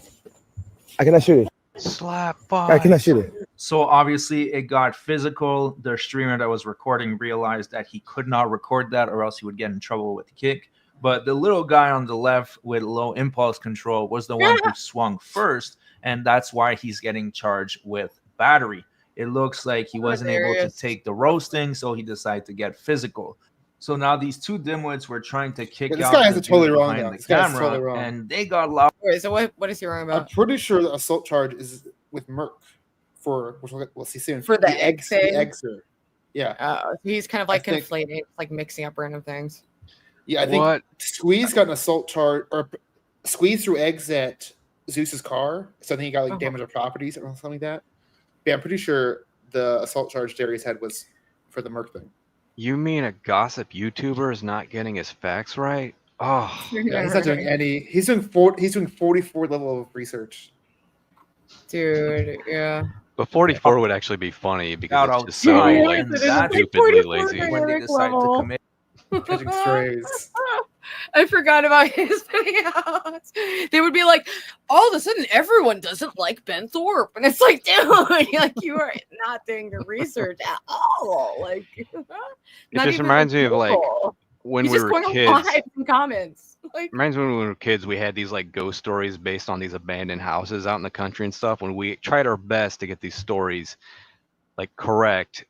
I cannot shoot it. Slap I cannot shoot it. So obviously it got physical. The streamer that was recording realized that he could not record that or else he would get in trouble with Kick. But the little guy on the left with low impulse control was the one who swung first, and that's why he's getting charged with battery. It looks like he wasn't able to take the roasting, so he decided to get physical. So now these two dimwits were trying to kick Yeah, this out guy has the it totally dude wrong, behind though. the This guy's camera, totally wrong. and they got loud. Wait, so what is he wrong I'm about? pretty sure the assault charge is with Merc for, which we'll see soon. For the egg thing? The eggs. Yeah. He's kind of like I think- conflating, like mixing up random things. Yeah, I think Squeeze got an assault charge, or Squeeze threw eggs at Zeus's car, so I think he got like damage of properties or something like that. But yeah, I'm pretty sure the assault charge Darius had was for the Merc thing. You mean a gossip YouTuber is not getting his facts right? Oh, Yeah, he's not doing any. He's doing 44 level of research. Dude, yeah. But 44 would actually be funny because Out it's just so outside, like and that's stupidly lazy. when they decide to commit. Catching strays. I forgot about his videos. They would be like, all of a sudden, everyone doesn't like Ben Thorpe, and it's like, dude, like you are not doing your research at all. Like, It just reminds me of like when we were kids. In comments. Like, Reminds me when we were kids, we had these like ghost stories based on these abandoned houses out in the country and stuff. When we tried our best to get these stories like correct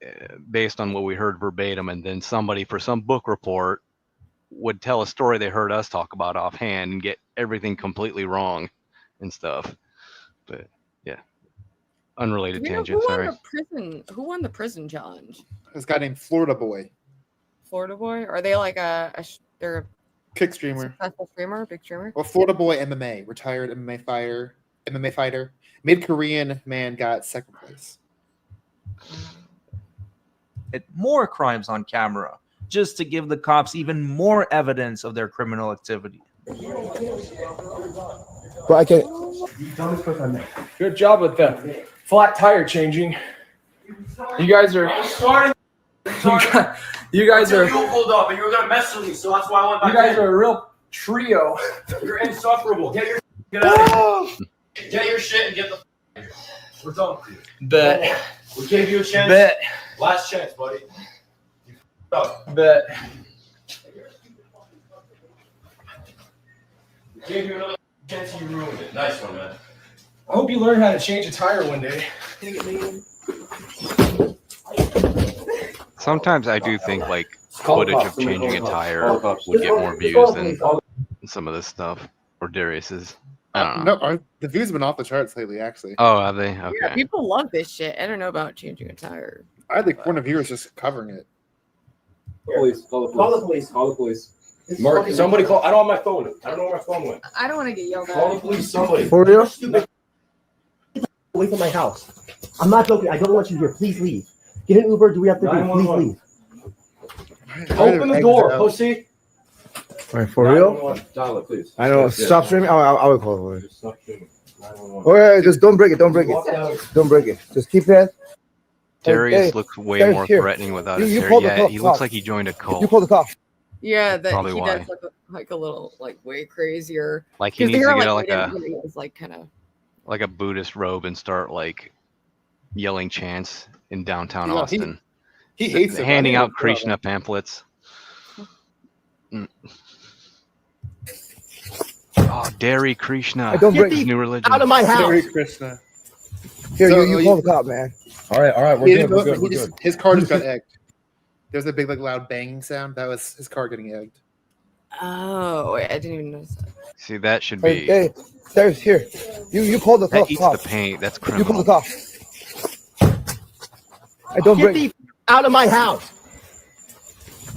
based on what we heard verbatim, and then somebody for some book report would tell a story they heard us talk about offhand and get everything completely wrong and stuff. But yeah, unrelated tangent. Sorry. Who won the prison challenge? This guy named Florida Boy. Florida Boy? Are they like they're a Kick streamer. successful streamer, big streamer? Well, Florida Boy MMA, retired MMA fighter. Mid-Korean man got second place. More crimes on camera just to give the cops even more evidence of their criminal activity. But I can. Good job with the flat tire changing. You guys are. You guys are. You pulled up, and you were gonna mess with me, so that's why I went back. You guys are real trio. You're insufferable. Get out of here. Get your shit and get the. We're done with you. Bet. We gave you a chance. Bet. Last chance, buddy. You up. Bet. We gave you another chance and you ruined it. Nice one, man. I hope you learn how to change a tire one day. Sometimes I do think like footage of changing a tire would get more views than some of this stuff. Or Darius's. I don't know. No, the views have been off the charts lately, actually. Oh, have they? Okay. Yeah, people love this shit. I don't know about changing a tire. I had like one of viewers just covering it. Police. Call the police. Call the police. Call the police. Mark, somebody call. I don't have my phone. I don't know where my phone went. I don't want to get yelled at. Call the police. Somebody. For real? Away from my house. I'm not joking. I don't want you here. Please leave. Get an Uber. Do we have to do? Please leave. Open the door, pussy. All right, for real? Dial it, please. I know. Stop streaming. I will call it. Stop streaming. 911. All right, just don't break it. Don't break it. Don't break it. Just keep that. Darius looks way Darius, more here. threatening without You his hair. pulled the Yeah, cop- he looks cop. like he joined a cult. You pull the cop. Yeah, that Probably he why. does look like a little like way crazier. Like he 'Cause needs the to hair, get like, like we didn't really, like kind of. like a Buddhist robe and start like yelling chants in downtown Yeah, Austin. He hates it. handing I out think Krishna pamphlets. Mm. Oh, Dairy Krishna. Hey, don't break his it. new religion. Out of my house. Hare Krishna. Here, So, you call the cop, man. All right, He didn't go- he just- his car just got egged. There's a big, like, loud banging sound. That was his car getting egged. Oh, wait, I didn't even notice that. See, that should Hey, be. hey, there's here. You call the That cop. eats cop. the paint. That's You call the criminal. cop. I don't Get break. the out of my house.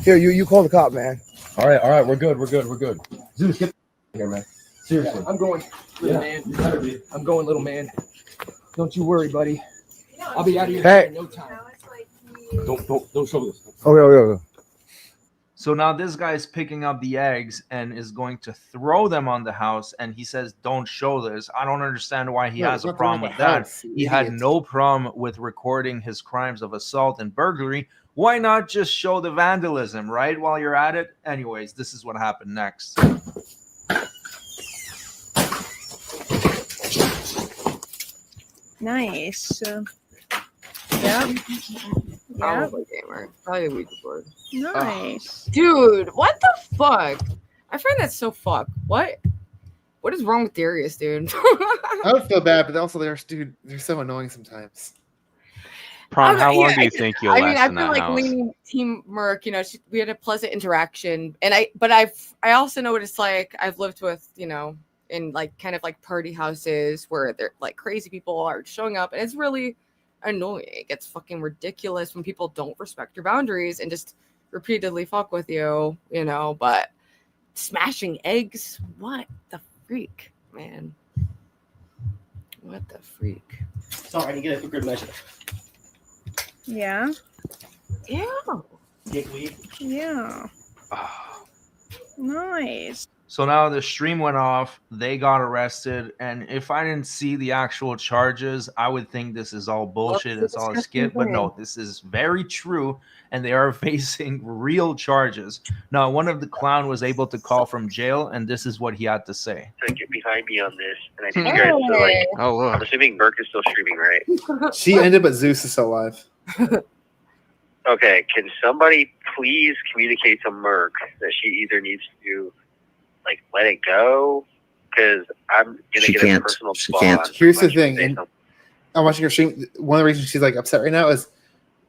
Here, you call the cop, man. All right, we're good. Zeus, get here, man. Seriously. I'm going, little man. You better be. I'm going, little man. Don't you worry, buddy. I'll be out of your Hey. hair in no time. Don't show this. Okay. So now this guy is picking up the eggs and is going to throw them on the house. And he says, don't show this. I don't understand why he No, has it's a not throwing problem the with that. house, you He had idiot. no problem with recording his crimes of assault and burglary. Why not just show the vandalism, right? While you're at it. Anyways, this is what happened next. Nice. Yeah. Probably gamer. Probably Ouija board. Nice. Dude, what the fuck? I find that so fucked. What is wrong with Darius, dude? I would feel bad, but also they're so annoying sometimes. Prom, how long Yeah, do you think you'll I mean, last I in feel that like house? leaning Team Merc. You know, we had a pleasant interaction, and I also know what it's like. I've lived with, you know, in like kind of like party houses where they're like crazy people are showing up, and it's really annoying. It gets fucking ridiculous when people don't respect your boundaries and just repeatedly fuck with you, you know. But smashing eggs, what the freak, man? What the freak? Sorry, I need to get a good measure. Yeah. Yeah. Dickweed. Yeah. Nice. So now the stream went off, they got arrested, and if I didn't see the actual charges, I would think this is all bullshit, it's all a skit, but no, this is very true, and they are facing real charges. Now, one of the clown was able to call from jail, and this is what he had to say. To get behind me on this, and I need you guys to like. Oh, look. I'm assuming Burke is still streaming, right? She ended, but Zeus is still alive. Okay, can somebody please communicate to Merc that she either needs to like let it go, because I'm gonna She get can't. a personal She bond. can't. Here's the unless you thing, say and something. I'm watching her stream. One of the reasons she's like upset right now is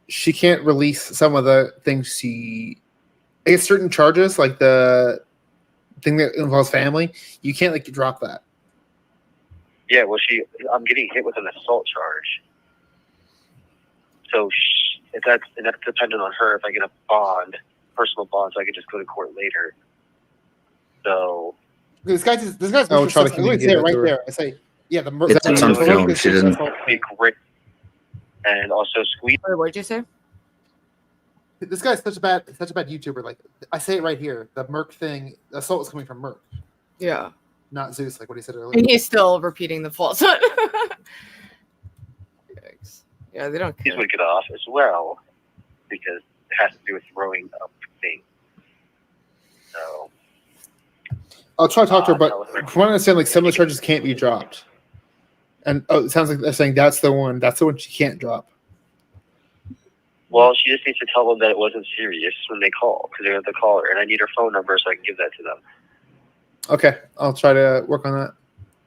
she can't release some of the things she. I guess certain charges, like the thing that involves family, you can't like drop that. Yeah, well, I'm getting hit with an assault charge. So if that's dependent on her. If I get a bond, personal bond, so I could just go to court later. So This guy's. I will try to I communicate say it that right to her. there. I say, yeah, the It's on film. She doesn't. Be great. And also squeeze. What'd you say? This guy's such a bad YouTuber. Like I say it right here. The Merc thing, the assault was coming from Merc, Yeah. not Zeus, like what he said earlier. And he's still repeating the falsehood. Yikes. Yeah, they don't These care. would get off as well because it has to do with throwing up things. So I'll try to talk to her, but from what I understand, like some of the charges can't be dropped. And it sounds like they're saying that's the one she can't drop. Well, she just needs to tell them that it wasn't serious when they call, because they're going to call her, and I need her phone number so I can give that to them. Okay, I'll try to work on that.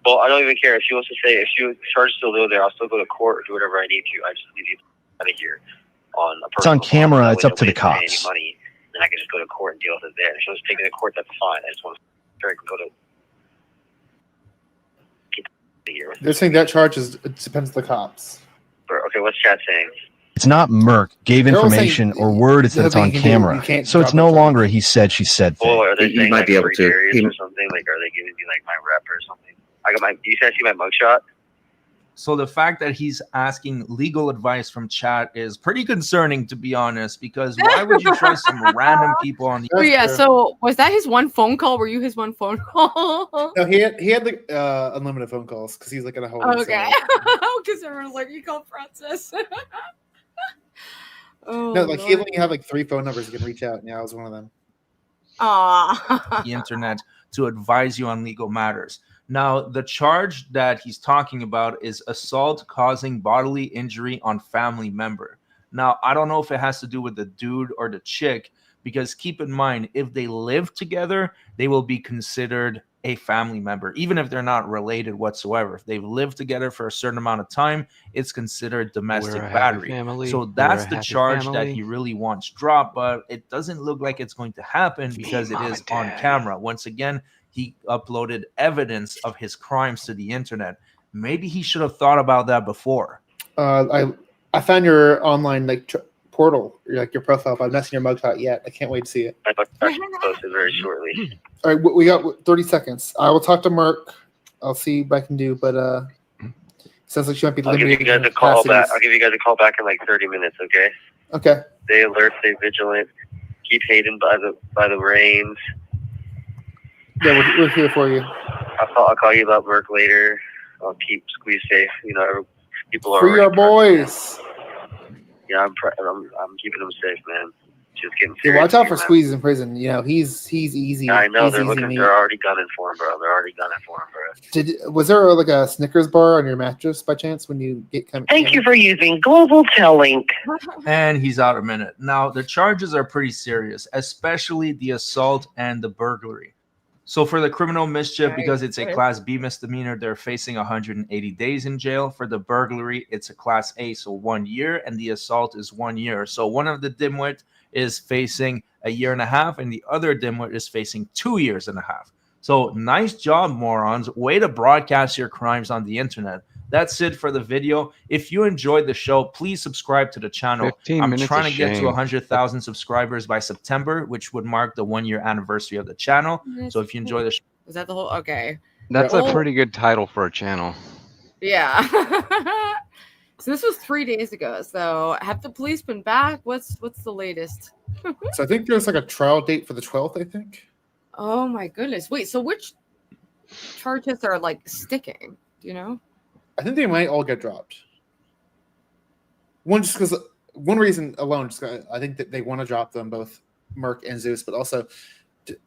Well, I don't even care if she wants to say if she charges still there. I'll still go to court or do whatever I need to. I just need to get out of here on a It's on camera. phone. It's up to the Nobody has to pay cops. Any money, and I can just go to court and deal with it there. If she wants to take it to court, that's fine. I just want to go to. They're saying that charge it depends on the cops. Okay, what's chat saying? It's not Merck gave They're all information saying or word. It's that it's on nothing you can do. camera. You can't So it's drop no it. longer a he said, she said thing. Well, are they saying might like be able free to. berries or something? Like, are they giving me like my rep or something? I got my. Do you guys see my mugshot? So the fact that he's asking legal advice from chat is pretty concerning, to be honest, because why would you trust some random people on the Oh, yeah. So was that his one phone call? Were you his one phone call? No, he had like unlimited phone calls because he's like in a whole. Okay. Because everyone's like, you call process. Oh, No, like he Lord. only had like 3 phone numbers you can reach out. And yeah, I was one of them. Aw. the internet to advise you on legal matters. Now, the charge that he's talking about is assault causing bodily injury on family member. Now, I don't know if it has to do with the dude or the chick, because keep in mind, if they live together, they will be considered a family member, even if they're not related whatsoever. If they've lived together for a certain amount of time, it's considered domestic We're a happy battery. family. So We're that's a the happy charge that family. he really wants dropped, but it doesn't look like it's going to happen because it is on camera. Once again, he uploaded evidence of his crimes to the internet. Maybe he should have thought about that before. I found your online like portal, like your profile, but I'm not seeing your mugshot yet. I can't wait to see it. My mugshot should be posted very shortly. All right, we got 30 seconds. I will talk to Mark. I'll see what I can do, but sounds like she might be I'll give limited. you guys a call back. I'll give you guys a call back in like 30 minutes. Okay. Okay. Stay alert. Stay vigilant. Keep hating by the reins. Yeah, we're here for you. I'll call you about work later. I'll keep Squeeze safe. You know, people are Free our already boys. Yeah, I'm keeping them safe, man. Just getting Yeah, serious. watch out for man. Squeeze in prison. You know, he's easy. I know He's they're easy looking. meat. They're already gunning for him, bro. They're already gunning for him, bro. Was there like a Snickers bar on your mattress by chance when you get coming? Thank you for using Global Telink. And he's out a minute. Now, the charges are pretty serious, especially the assault and the burglary. So for the criminal mischief, because it's a Class B misdemeanor, they're facing 180 days in jail. For the burglary, it's a Class A, so 1 year, and the assault is 1 year. So one of the dimwit is facing 1.5 years, and the other dimwit is facing 2.5 years. So nice job, morons. Way to broadcast your crimes on the internet. That's it for the video. If you enjoyed the show, please subscribe to the channel. 15 I'm minutes trying of to get to shame. 100,000 subscribers by September, which would mark the 1 year anniversary of the channel. So if you enjoy the show, Is that the whole? Okay. That's Oh, a pretty good title for a channel. Yeah. So this was 3 days ago. So have the police been back? What's the latest? So I think there's like a trial date for the 12th. I think. Oh my goodness. Wait. So which charges are like sticking? Do you know? I think they might all get dropped. One just because one reason alone, just I think that they want to drop them both, Merc and Zeus, but also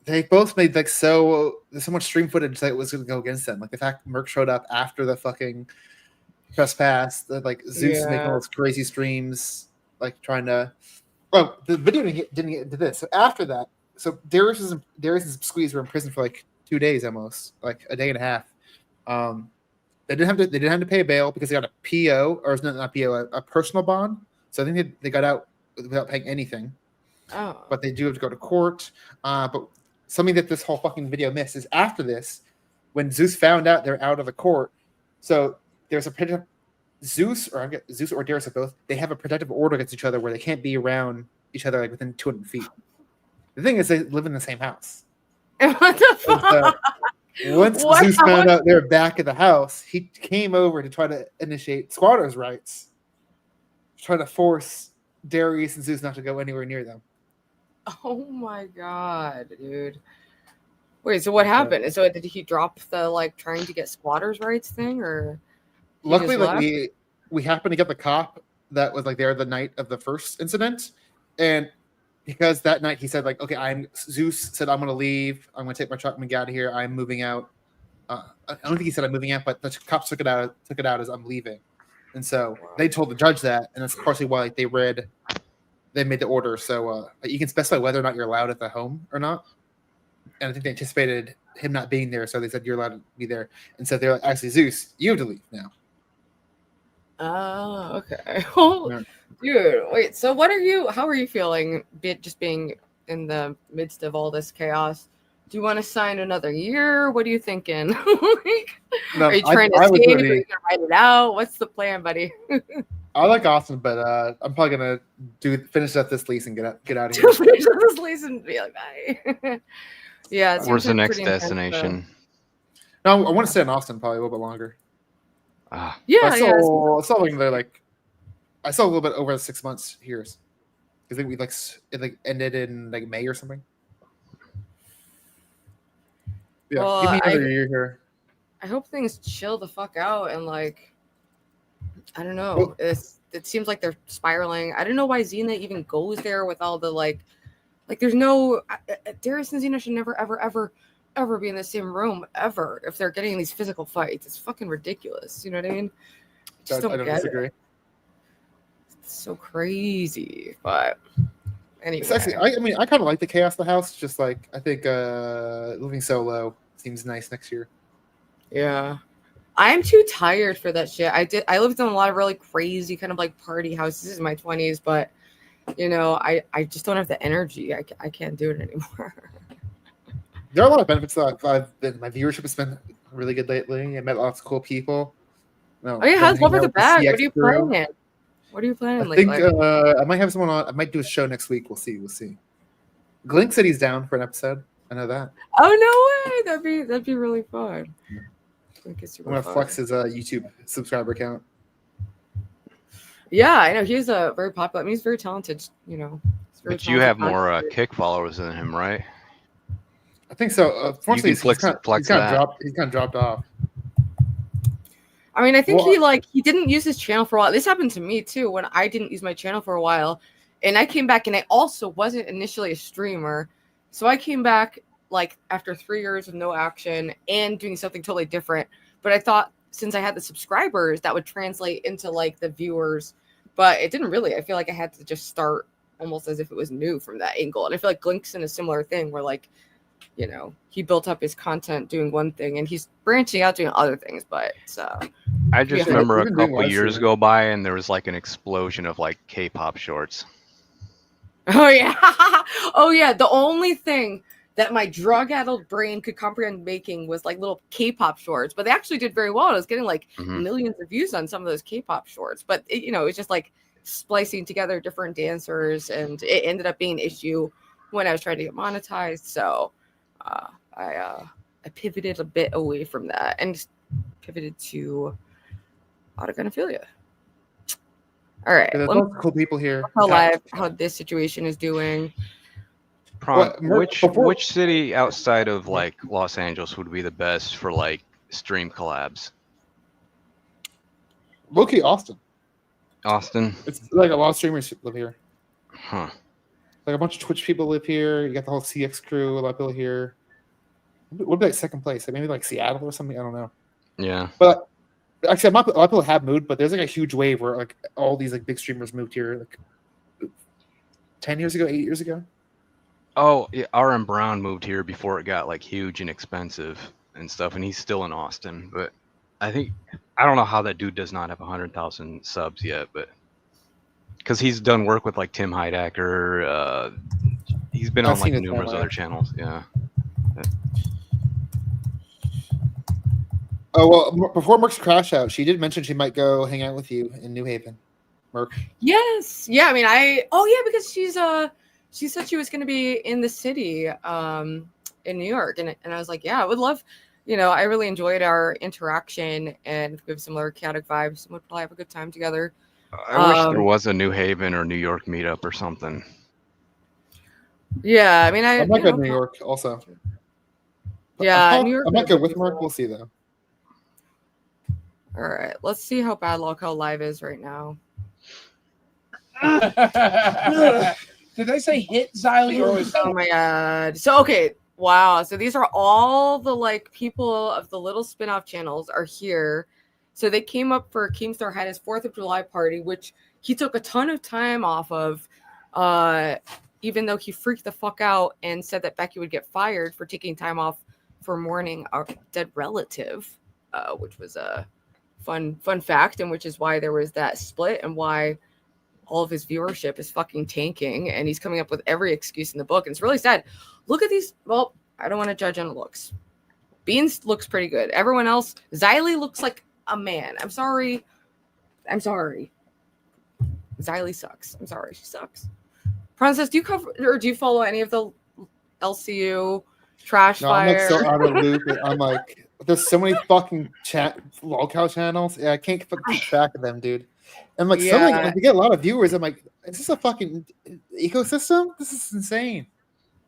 they both made like so much stream footage that was going to go against them. Like the fact Merc showed up after the fucking trespass, that like Zeus is making all those crazy streams, like trying to. Oh, the video didn't get into this. So after that, so Darius and Squeeze were in prison for like 2 days almost, like a day and a half. They didn't have to pay a bail because they got a PO, or not PO, a personal bond. So I think they got out without paying anything. Oh. But they do have to go to court. But something that this whole fucking video missed is after this, when Zeus found out they're out of the court, so there's a protective Zeus or Darius or both. They have a protective order against each other where they can't be around each other like within 200 feet. The thing is, they live in the same house. What the fuck? Once Zeus found out they were back at the house, he came over to try to initiate squatters' rights, trying to force Darius and Zeus not to go anywhere near them. Oh my god, dude. Wait, so what happened? So did he drop the like trying to get squatters' rights thing, or he Luckily, just like left? we happened to get the cop that was like there the night of the first incident, and because that night he said like, okay, Zeus said I'm gonna leave. I'm gonna take my truck. I'm gonna get out of here. I'm moving out. I don't think he said I'm moving out, but the cops took it out as I'm leaving, and so they told the judge that, and that's partially why they made the order. So you can specify whether or not you're allowed at the home or not. And I think they anticipated him not being there, so they said you're allowed to be there. And so they're like, actually, Zeus, you have to leave now. Oh, okay. Well, dude, wait. So, how are you feeling? Just being in the midst of all this chaos. Do you want to sign another year? What are you thinking? No, are you trying to escape? Are you gonna write it out? What's the plan, buddy? I like Austin, but I'm probably gonna finish up this lease and get out of here. Finish up this lease and be like, bye. Yeah. Where's the next destination? No, I want to stay in Austin probably a little bit longer. Yeah, I saw something there like I saw a little bit over 6 months here. I think it ended in like May or something. Yeah, Well, give me another year here. I hope things chill the fuck out and like I don't know. It seems like they're spiraling. I don't know why Xena even goes there with all the like there's no Darius and Xena should never ever be in the same room ever if they're getting these physical fights. It's fucking ridiculous. You know what I mean? I don't disagree. It's so crazy, but anyway. It's actually, I kind of like the chaos of the house. Just like I think living solo seems nice next year. Yeah, I'm too tired for that shit. I lived in a lot of really crazy kind of like party houses in my 20s, but you know, I just don't have the energy. I can't do it anymore. There are a lot of benefits that my viewership has been really good lately. I met lots of cool people. Oh yeah, how's Love at the Bag? What are you planning? What are you planning? I think I might have someone on. I might do a show next week. We'll see. Glink said he's down for an episode. I know that. Oh no way! That'd be really fun. I'm gonna flex his YouTube subscriber count. Yeah, I know he's very popular. I mean, he's very talented. You know, but you have more kick followers than him, right? I think so. Fortunately, he's kind of dropped off. I mean, I think he didn't use his channel for a while. This happened to me too when I didn't use my channel for a while, and I came back and I also wasn't initially a streamer, so I came back like after 3 years of no action and doing something totally different. But I thought since I had the subscribers, that would translate into like the viewers, but it didn't really. I feel like I had to just start almost as if it was new from that angle, and I feel like Glink's in a similar thing where like, you know, he built up his content doing one thing and he's branching out doing other things, but I just remember a couple years go by and there was like an explosion of like K-pop shorts. Oh yeah. Oh yeah, the only thing that my drug-addled brain could comprehend making was like little K-pop shorts, but they actually did very well. I was getting like millions of views on some of those K-pop shorts, but it was just like splicing together different dancers, and it ended up being an issue when I was trying to get monetized. So I pivoted a bit away from that and just pivoted to autogonophilia. All right, there's lots of cool people here. How this situation is doing. Which city outside of like Los Angeles would be the best for like stream collabs? Low-key Austin. Austin. It's like a lot of streamers live here. Huh. Like a bunch of Twitch people live here. You got the whole CX crew, a lot of people here. What would be like second place? Like maybe like Seattle or something. I don't know. Yeah. But actually, a lot of people have moved, but there's like a huge wave where like all these like big streamers moved here like 10 years ago, 8 years ago. Oh, yeah, RM Brown moved here before it got like huge and expensive and stuff, and he's still in Austin. But I don't know how that dude does not have 100,000 subs yet, but because he's done work with like Tim Heidecker, he's been on like numerous other channels. Yeah. Oh well, before Merck's crash out, she did mention she might go hang out with you in New Haven, Merck. Yes, yeah. I mean, because she said she was going to be in the city, in New York, and I was like, yeah, I would love. You know, I really enjoyed our interaction, and we have similar chaotic vibes, and we'd probably have a good time together. I wish there was a New Haven or New York meetup or something. Yeah, I mean, I might go to New York also. Yeah, New York. I might go with Merck. We'll see though. All right, let's see how bad Lolcow Live is right now. Did they say hit Xylee? Oh my god. So okay, wow. So these are all the like people of the little spin-off channels are here. So they came up for Keemstar had his 4th of July party, which he took a ton of time off of, even though he freaked the fuck out and said that Becky would get fired for taking time off for mourning our dead relative, which was a fun fact, and which is why there was that split and why all of his viewership is fucking tanking, and he's coming up with every excuse in the book, and it's really sad. Look at these. Well, I don't want to judge on looks. Beans looks pretty good. Everyone else, Xylee looks like a man. I'm sorry. Xylee sucks. I'm sorry, she sucks. Princess, do you cover or do you follow any of the LCU trash fire? I'm like so out of the loop. I'm like, there's so many fucking Lolcow channels. Yeah, I can't keep track of them, dude. And like, something like they get a lot of viewers. I'm like, is this a fucking ecosystem? This is insane.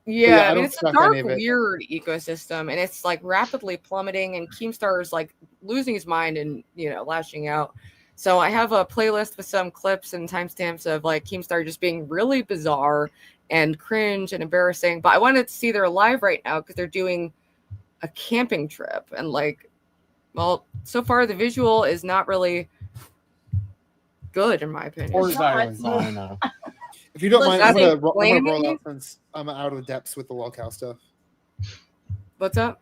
Yeah, I mean, it's a dark, weird ecosystem, and it's like rapidly plummeting. And Keemstar is like losing his mind and lashing out. So I have a playlist with some clips and timestamps of like Keemstar just being really bizarre and cringe and embarrassing. But I wanted to see their live right now because they're doing a camping trip, and like, well, so far the visual is not really good in my opinion. If you don't mind, I'm gonna roll out since I'm out of the depths with the Lolcow stuff. What's up?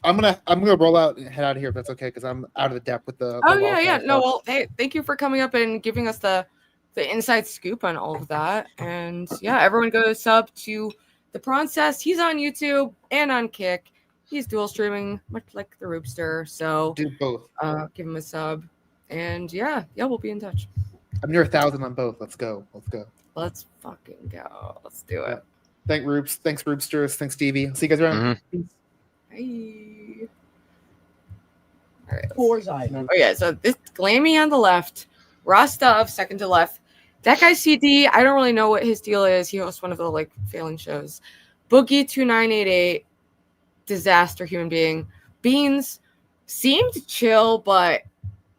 I'm gonna roll out and head out of here if that's okay, because I'm out of the depth with the. Oh yeah. No, well, hey, thank you for coming up and giving us the inside scoop on all of that. And yeah, everyone go sub to the Princess. He's on YouTube and on Kick. He's dual streaming, much like the Roopster. So do both. Give him a sub. And yeah, we'll be in touch. I'm near 1,000 on both. Let's go. Let's fucking go. Let's do it. Thanks, Roopsters. Thanks, Stevie. I'll see you guys around. Hey. All right. Oh yeah, so this Glammy on the left, Rostov second to left. That guy CD, I don't really know what his deal is. He hosts one of the like failing shows. Boogie 2988, disaster human being. Beans seemed chill, but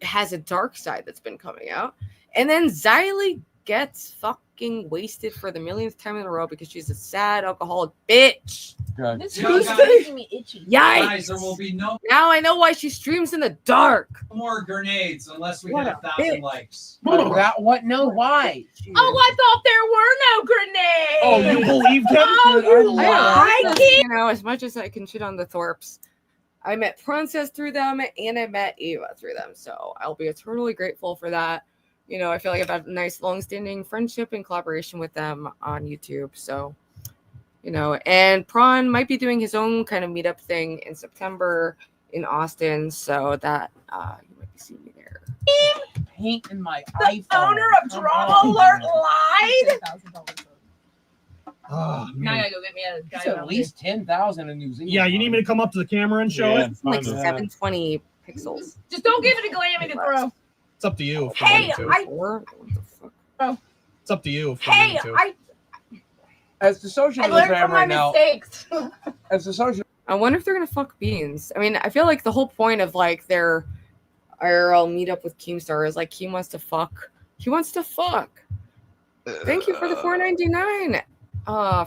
has a dark side that's been coming out. And then Xylee gets fucking wasted for the millionth time in a row because she's a sad alcoholic bitch. This is making me itchy. Yikes! Guys, there will be no Now I know why she streams in the dark. more grenades unless we What hit a 1,000 bitch. likes. What? No, why? Oh, I thought there were no grenades. Oh, you believed him? Oh, you I like as much as I can shit on the Thorpes, I met Princess through them and I met Ava through them. So I'll be eternally grateful for that. I feel like I've had a nice long-standing friendship and collaboration with them on YouTube. So, and Prawn might be doing his own kind of meetup thing in September in Austin. So that you might be seeing me there. Paint in my The iPhone. owner of Drama Alert lied. Oh, Now I man. gotta go get me a It's guy. at least 10,000 in New Zealand. Yeah, you need me to come up to the camera and show it? Like 720 pixels. Just don't give it a Glammy to throw. It's up to you. If you Hey, want me to. It's up to you. If you Hey, want me to. As the social I learned fan from my right now, mistakes. as the social. I wonder if they're gonna fuck Beans. I mean, I feel like the whole point of like their IRL meetup with Keemstar is like he wants to fuck. He wants to fuck. Thank you for the $4.99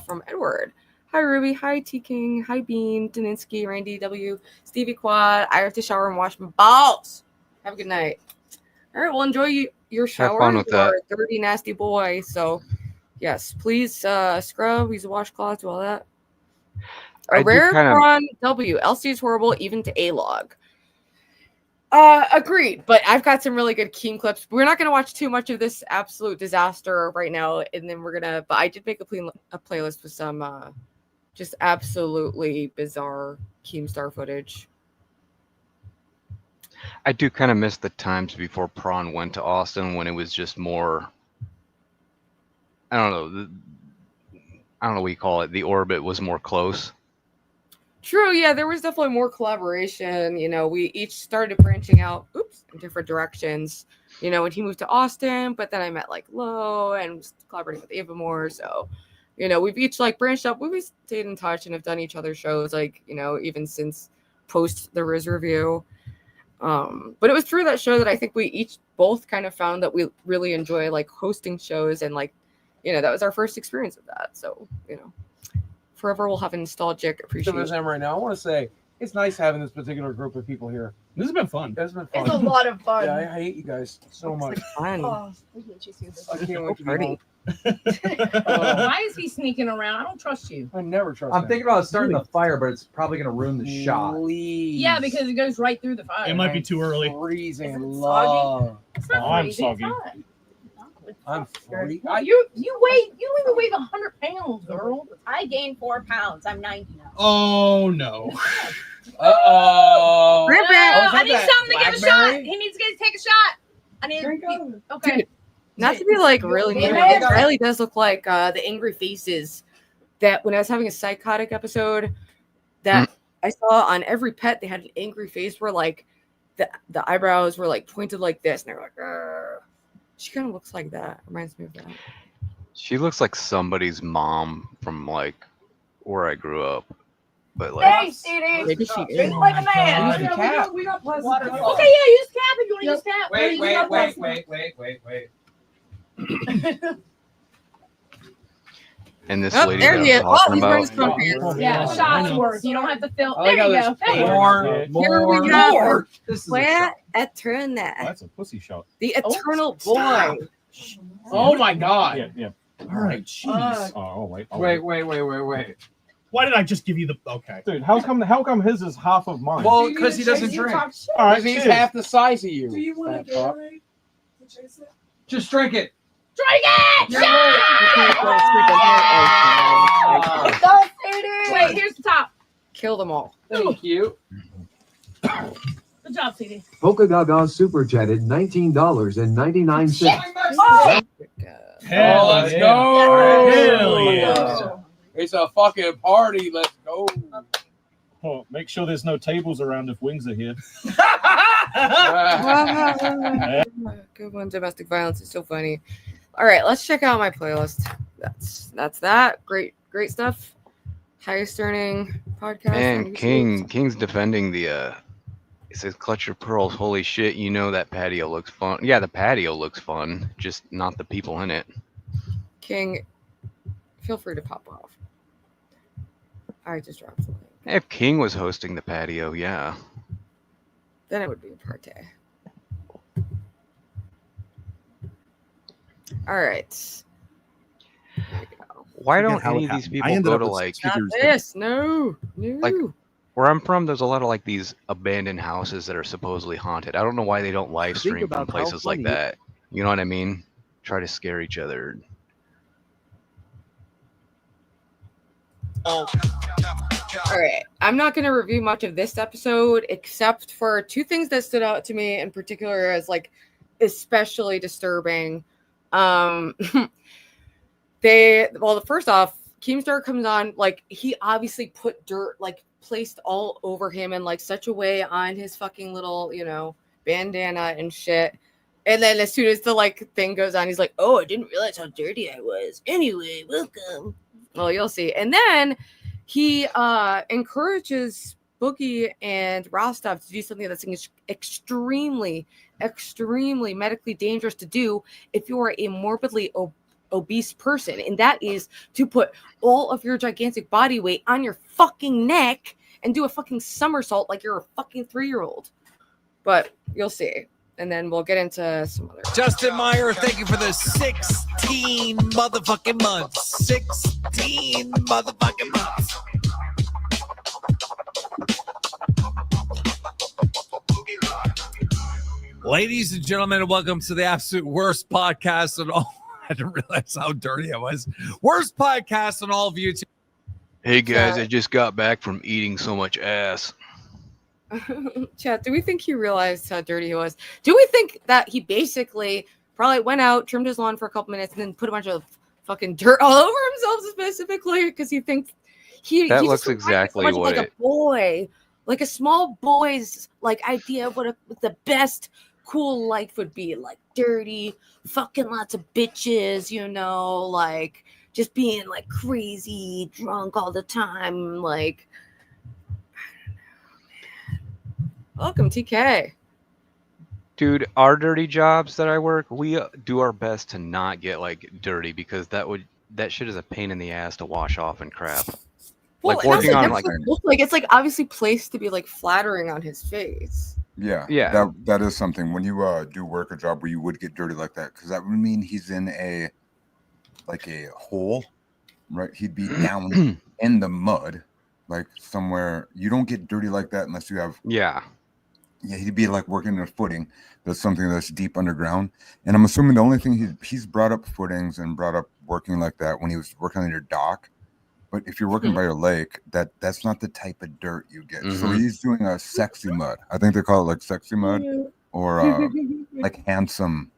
from Edward. Hi Ruby. Hi T King. Hi Bean. Daninsky. Randy W. Stevie Quad. I have to shower and wash my balls. Have a good night. All right. Well, enjoy your shower. fun with You are that. a dirty, nasty boy. So, yes, please scrub. Use a washcloth. Do all that. I A do rare kind of- prawn W. LC is horrible, even to A log. Agreed. But I've got some really good Keem clips. We're not going to watch too much of this absolute disaster right now, and then we're gonna. But I did make a playlist with some just absolutely bizarre Keemstar footage. I do kind of miss the times before Prawn went to Austin when it was just more. I don't know. I don't know what you call it. The orbit was more close. True, yeah, there was definitely more collaboration. We each started branching out, in different directions. When he moved to Austin, but then I met like Lo and was collaborating with Ava more. So, we've each like branched up. We've stayed in touch and have done each other's shows, like even since post the Riz review. But it was through that show that I think we each both kind of found that we really enjoy like hosting shows and like you know, that was our first experience of that. So, you know, forever we'll have a nostalgic appreciation. Right now, I want to say it's nice having this particular group of people here. This has been fun. It's been fun. It's a lot of fun. Yeah, I hate you guys so much. Fun. Oh, we hate you too. I can't wait to be Party. home. Why is he sneaking around? I don't trust you. I never trust I'm him. thinking about starting the fire, but it's probably going to ruin the shot. Please. Yeah, because it goes right through the fire. It might be too early. Freezing Is it love. It's not I'm crazy, soggy. it's fine. I'm free. You even weigh 100 pounds, girl. I gained 4 pounds. I'm 90 now. Oh no. Uh-oh. No, Oh, is I that need that something to give a shot. blackberry? He needs to take a shot. I need. Okay. Dude, not to be like really mean, Yeah. but Riley does look like the angry faces that when I was having a psychotic episode that I saw on every pet, they had an angry face where like the eyebrows were like pointed like this, and they're like, "Arr." She kind of looks like that. Reminds me of that. She looks like somebody's mom from like where I grew up, but like Hey, CD. Maybe she Drink is. like a man. Use the cap. We got water. Okay, yeah, use cap if you want to use cap. Wait. and this Oh, lady there that he I'm is. Oh, talking he's wearing about. his pants. Yeah, shots worth. You don't have to fill. I like There how you go. there's Hey. Here we go. This is a Where shot. Aeternus, That's a pussy shot. the eternal boy. Oh my god. Yeah. All right. Jeez. Oh wait. Wait. Why did I just give you the? Okay. Dude, how come his is half of mine? Well, because he doesn't drink. All right. He's cheers. half the size of you. Do you want to fuck. get Just drink it. Drink it! You're Don't CD. Wait, here's the top. Kill them all. Thank you. Good job, CD. Polka Gaga super chatted $19.99. Oh! Hell let's yeah. go. Hell yeah. It's a fucking party. Let's go. Oh, make sure there's no tables around if wings are here. Good one. Domestic violence is so funny. All right, let's check out my playlist. That's that. Great stuff. Highest earning podcast. And King's defending the he says clutch your pearls, holy shit, you know that patio looks fun. Yeah, the patio looks fun, just not the people in it. King, feel free to pop off. I just dropped the link. If King was hosting the patio, yeah. Then it would be a party. All right. There we go. Why Forget don't how it any of these happened. people I ended go up to with like six figures. Not this. No. like where I'm from, there's a lot of like these abandoned houses that are supposedly haunted. I don't know why they don't live stream about from how places like funny it- that. You know what I mean? Try to scare each other. All right. I'm not going to review much of this episode except for two things that stood out to me in particular as like especially disturbing. First off, Keemstar comes on, like he obviously put dirt like placed all over him in like such a way on his fucking little, you know, bandana and shit. And then as soon as the like thing goes on, he's like, "Oh, I didn't realize how dirty I was. Anyway, welcome." Well, you'll see. And then he encourages Boogie and Rostov to do something that's extremely medically dangerous to do if you are a morbidly obese person, and that is to put all of your gigantic body weight on your fucking neck and do a fucking somersault like you're a fucking 3-year-old. But you'll see. And then we'll get into some other. Justin Meyer, thank you for the 16 motherfucking months. 16 motherfucking months. Ladies and gentlemen, welcome to the absolute worst podcast on all. I didn't realize how dirty I was. Worst podcast on all of YouTube. Hey guys, I just got back from eating so much ass. Chat, do we think he realized how dirty he was? Do we think that he basically probably went out, trimmed his lawn for a couple minutes, and then put a bunch of fucking dirt all over himself specifically because he thinks he Looks just exactly reminds so much what like a boy, like a small boy's like idea of what the best cool life would be, like dirty, fucking lots of bitches, you know, like just being like crazy, drunk all the time, like. Welcome, TK. Dude, our dirty jobs that I work, we do our best to not get like dirty because that shit is a pain in the ass to wash off and crap. Well, Like and working also on that's like like it's like obviously placed to be like flattering on his face. Yeah, Yeah. That is something. When you do work a job where you would get dirty like that, because that would mean he's in a hole, right? He'd be down in the mud, like somewhere. You don't get dirty like that unless you have. Yeah, he'd be like working in a footing. That's something that's deep underground. And I'm assuming the only thing he's brought up footings and brought up working like that when he was working on your dock. But if you're working by your lake, that's not the type of dirt you get. So he's doing a sexy mud. I think they call it like sexy mud or like handsome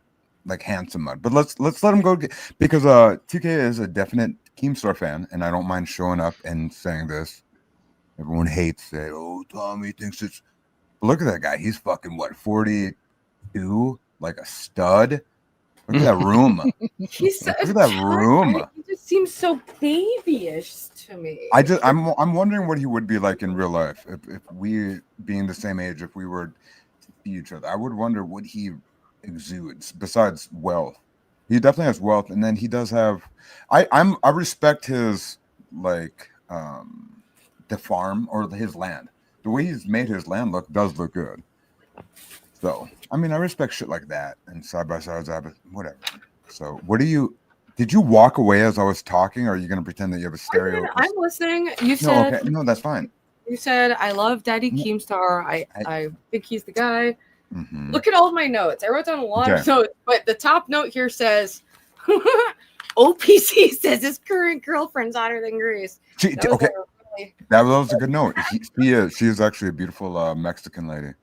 mud. But let's let him go because TK is a definite Keemstar fan, and I don't mind showing up and saying this. Everyone hates it. Oh, Tommy thinks it's. But look at that guy. He's fucking what, 42? Like a stud. Look at that room. He's Look at that room. He just seems so babyish to me. I'm wondering what he would be like in real life if we, being the same age, if we were to see each other. I would wonder what he exudes besides wealth. He definitely has wealth, and then he does have. I respect his like the farm or his land. The way he's made his land does look good. So I mean, I respect shit like that and side by sides, whatever. So did you walk away as I was talking, or are you going to pretend that you have a stereo? I'm listening. You said no, that's fine. You said I love Daddy Keemstar. I think he's the guy. Look at all of my notes. I wrote down a lot of notes, but the top note here says OPC says his current girlfriend's hotter than Grace. That was a good note. She is actually a beautiful Mexican lady.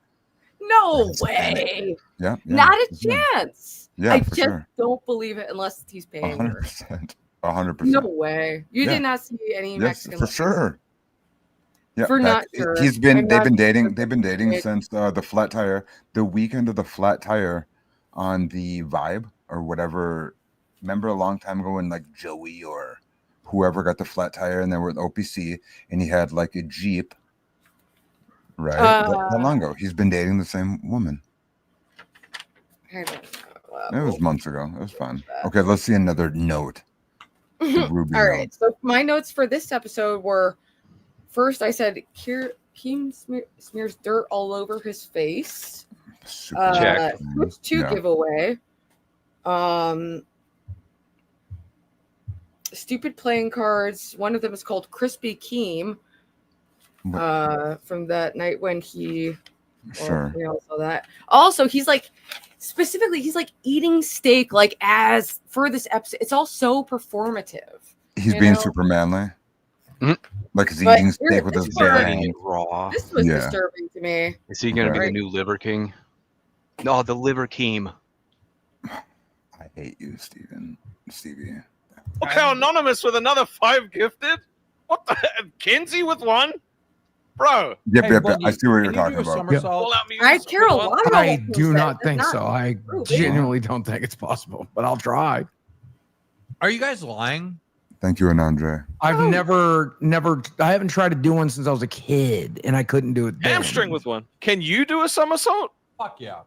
No way. Yeah. Not a chance. Yeah, I for just sure. don't believe it unless he's paying her. 100%. No way. You Yeah. did not see any Yes, Mexican for sure. Yeah, For not sure. they've been dating since the flat tire, the weekend of the flat tire on the Vibe or whatever. Remember a long time ago when like Joey or whoever got the flat tire and they were with OPC and he had like a Jeep. Right. That long ago. He's been dating the same woman. I don't It was months ago. It was fun. Okay, let's see another note. Ruby All right. So my notes for this episode were first I said Keem smears dirt all over his face. Check. Switch 2 giveaway. Stupid playing cards. One of them is called Crispy Keem. From that night when he we all saw that. Also, he's like specifically he's like eating steak like as for this episode. It's all so performative. He's being super manly. Like he's eating steak with his bare hand. Raw. This was disturbing to me. Is he gonna be the new Liver King? No, the Liver Keem. I hate you, Stevie. Okay, Anonymous with another 5 gifted. What the Kinsey with 1? Bro. Yep. I see what you're talking about. I care a lot about I do not think so. I genuinely don't think it's possible, but I'll try. Are you guys lying? Thank you, Anandre. I've never, I haven't tried to do one since I was a kid, and I couldn't do it then. Hamstring with 1. Can you do a somersault? Fuck yeah.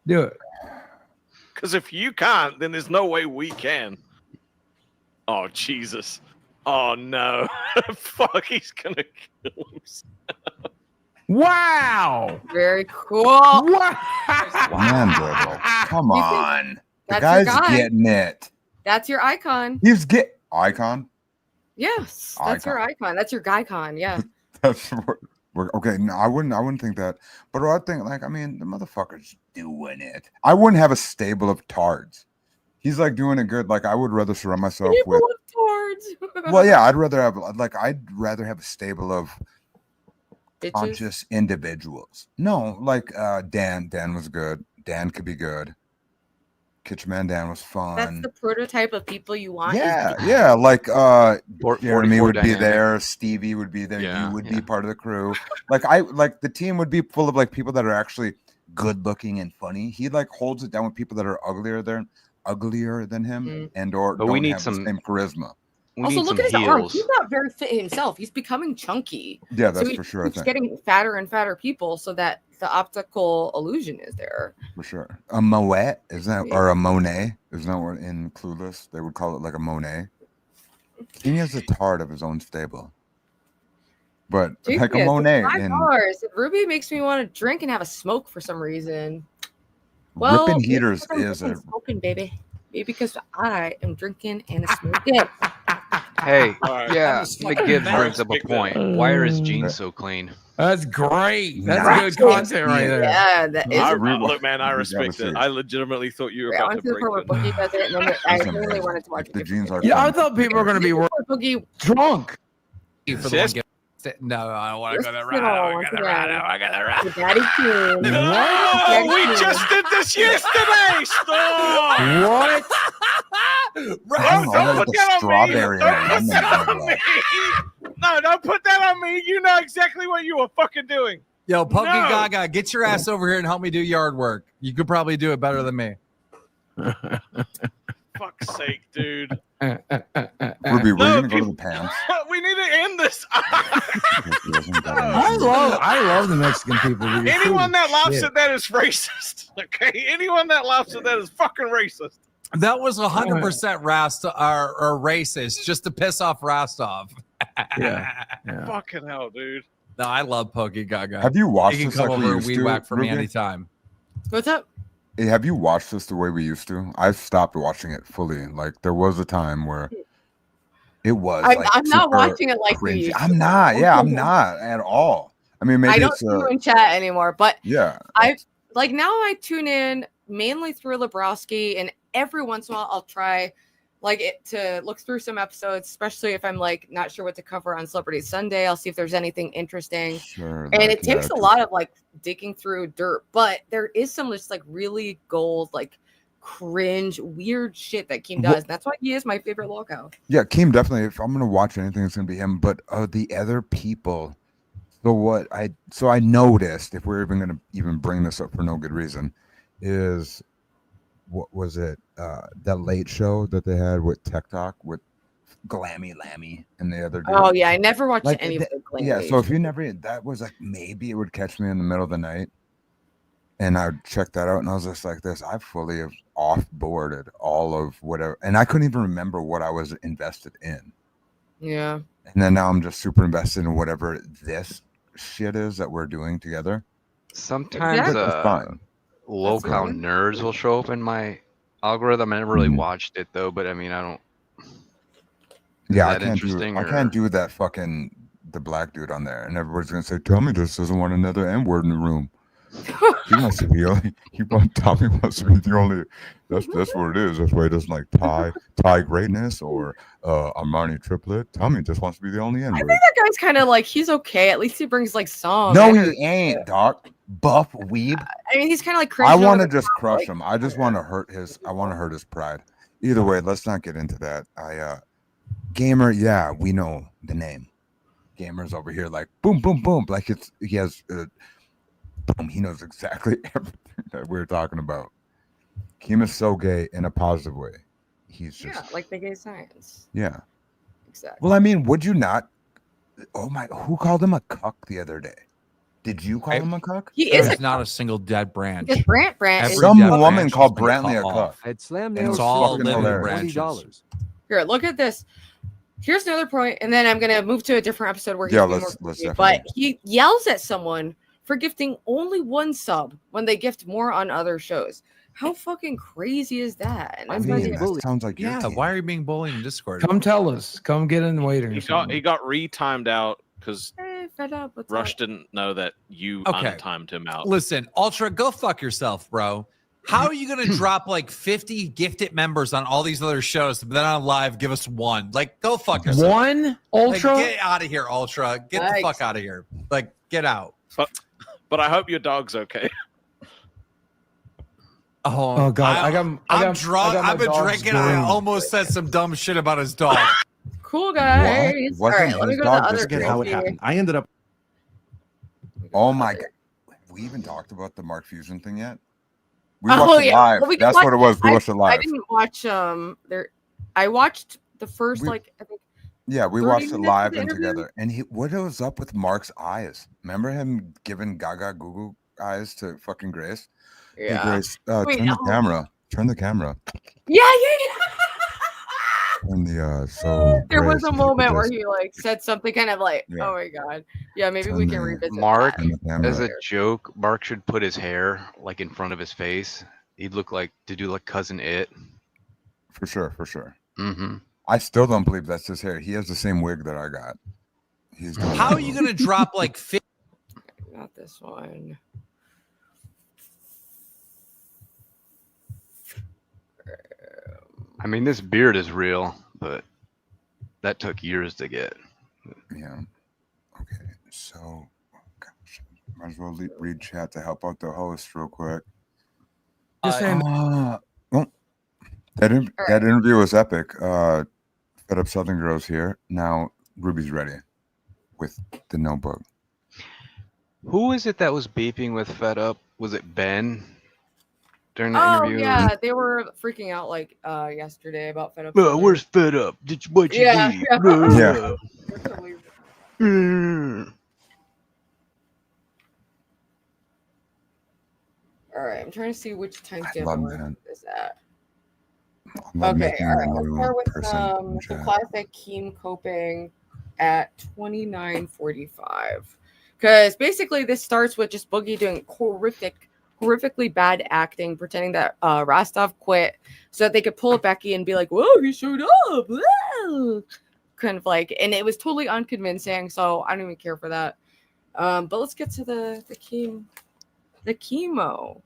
Do it. Because if you can't, then there's no way we can. Oh, Jesus. Oh, no. Fuck, he's going to kill himself. Wow. Very cool. Anandre, come on. The guy's getting it. That's your icon. He's icon? Yes. That's your icon. That's your guycon. Yeah. That's what okay. No, I wouldn't think that. But I think the motherfucker's doing it. I wouldn't have a stable of tards. He's like doing it good. Like I would rather surround myself with tards. Well, yeah, I'd rather have a stable of bitches? Conscious individuals. No, like Dan. Dan was good. Dan could be good. Kitchen Dan was fun. That's the prototype of people you want. Yeah, like Jeremy would be dynamic. there, Stevie would be there, you would be part of the crew. Like the team would be full of like people that are actually good looking and funny. He like holds it down with people that are uglier than him and or but don't we need have the same charisma. We Also, need look some at his arms. heels. He's not very fit himself. He's becoming chunky. Yeah, that's he for sure, I keeps think. getting fatter and fatter people so that the optical illusion is there. For sure. A Moet, isn't that, or a Monet? Isn't that what in Clueless they would call it, like a Monet? He has a tard of his own stable. But like a Monet in $5. Ruby makes me want to drink and have a smoke for some reason. Well, Ripping Heaters maybe is because I'm a smoking, baby. Maybe because I am drinking and smoking. Hey, All right. yeah, I'm just fucking McGibb mad. brings up a point. Why are his jeans so clean? That's great. That's Nice. good content right there. Yeah, that is. Look, man, I You respect gotta it. see. I legitimately thought you were I about went to to the break part where it. Boogie does it, and then I It's really amazing. wanted to watch The it. jeans are Yeah, I fun. thought people were going to be Boogie. drunk. For the Yes. one gift. No, I don't want to go Let's that sit route. all I got together. the route. I got the route. The Daddy King. No, we just did this yesterday. Stop. What? Don't like put the that on me. strawberry Don't and put that lemon on me. No, don't put that on me. You know exactly what you were fucking doing. Yo, Pokey No. Gaga, get your ass over here and help me do yard work. You could probably do it better than me. Fuck's sake, dude. Ruby, we're No, gonna go to the pants. We need to end this. I love the Mexican people. Dude. Anyone that laughs Shit. at that is racist. Okay, anyone that laughs at that is fucking racist. That was 100% or racist just to piss off Rostov. Yeah. Fucking hell, dude. No, I love Pokey Gaga. Have you watched He can this come like we over and used weed to, whack for me Ruby? anytime. What's up? Hey, have you watched this the way we used to? I've stopped watching it fully. Like there was a time where it was. I'm not super watching it like we cringy. used to. I'm not. Yeah, I'm not at all. I mean, maybe I don't it's see you in chat anymore, but yeah. I like now I tune in mainly through Lebrowski, and every once in a while I'll try like it to look through some episodes, especially if I'm like not sure what to cover on Celebrity Sunday. I'll see if there's anything interesting. Sure, And like, it takes a lot of like digging through dirt, but there is some just like really gold, like cringe, weird shit that Keem does. That's why he is my favorite Lolcow. Yeah, Keem definitely. If I'm gonna watch anything, it's gonna be him. But the other people. So I noticed, if we're even gonna even bring this up for no good reason, is what was it? That late show that they had with Tech Talk with Glammy Lammy and the other dude. Oh yeah, I never watched Like, any of the yeah, so if you never, that was like maybe it would catch me in the middle of the night, and I would check that out, and I was just like this. I fully have off-boarded all of whatever, and I couldn't even remember what I was invested in. Yeah. And then now I'm just super invested in whatever this shit is that we're doing together. Sometimes It's fine. Lolcow nerds will show up in my algorithm. I never really watched it though, but I mean, I don't. Yeah, I that can't do. interesting, I or- can't do that fucking the black dude on there, and everybody's gonna say, "Tommy just doesn't want another N word in the room." He wants to be only. Tommy wants to be the only. That's what it is. That's why he doesn't like Thai greatness or Armani triplet. Tommy just wants to be the only N I word. think that guy's kind of like he's okay. At least he brings like songs. No, he ain't, Doc. Buff weeb. I mean, he's kind of like cringe. I want to just crush him. I just want to hurt his. I want to hurt his pride. Either way, let's not get into that. Gamer. Yeah, we know the name. Gamer's over here like boom, boom, boom. Like he has. Boom. He knows exactly everything that we're talking about. Keem is so gay in a positive way. He's just like the gay science. yeah. Exactly. Well, I mean, would you not? Oh my! Who called him a cuck the other day? Did you call him a cuck? He is There's not a single dead branch. Because Brant is Some dead woman branch called has been Brantley a cut cuck. off. I'd slam And nails it's all fucking living hilarious. branches. Here, look at this. Here's another point, and then I'm gonna move to a different episode where he's Yeah, being let's more definitely. but he yells at someone for gifting only one sub when they gift more on other shows. How fucking crazy is that? And I that's mean, why that sounds like your Yeah, team. why are you being bullied in Discord? Come tell us. Come get in the waiting. He got re-timed out because fed up with Rush didn't know that you Okay. untimed him out. Listen, Ultra, go fuck yourself, bro. How are you gonna drop like 50 gifted members on all these other shows, but then on live give us one? Like, go fuck yourself. One Ultra. Like, get out of here, Ultra. Get the fuck out of here. Like, get out. But I hope your dog's okay. Oh God, I'm drunk. I've been drinking. I almost said some dumb shit about his dog. Cool guys. All Wasn't right, let me his go to the dog other just Forget how it crazy- happened. I ended up. Oh my god! We even talked about the Mark Fusion thing yet? We Oh, watched it yeah. live. Well, we can That's watch- what it was. We watched it I live. didn't watch there. I watched the first We- like I think Yeah, we 30 watched it minutes of live the and interview? together. And what was up with Mark's eyes? Remember him giving Gaga Goo eyes to fucking Grace? Hey, Yeah. Grace, Wait, turn the oh. camera. Turn the camera. Yeah. Turn the so. There was Grace, a if you could moment where just he like said something kind of like, Yeah. oh my god. Yeah, maybe turn we can the- revisit Mark, that. as a joke, Mark should put his hair like in front of his face. He'd look like to do like Cousin It. For sure, for sure. Mm-hmm. I still don't believe that's his hair. He has the same wig that I got. He's doing How that are you move. gonna drop like 50? Not this one. I mean, this beard is real, but that took years to get. Yeah. Okay. So, gosh, might as well read chat to help out the host real quick. Just saying. Well, that interview was epic. Fed Up Southern Girls here. Now Ruby's ready with the notebook. Who is it that was beeping with Fed Up? Was it Ben during the Oh interview? yeah, they were freaking out like yesterday about Fed Up. Where's Fed Up? Did what you Yeah, need? yeah. All right, I'm trying to see which timestamp love order is at. I love Okay, making all right. a Let's new start with person in the chat. classic Keem coping at 29:45. Because basically this starts with just Boogie doing horrifically bad acting, pretending that Rostov quit so that they could pull Becky and be like, whoa, he showed up. Whoa. Kind of like, and it was totally unconvincing, so I don't even care for that. But let's get to the chemo. The chemo.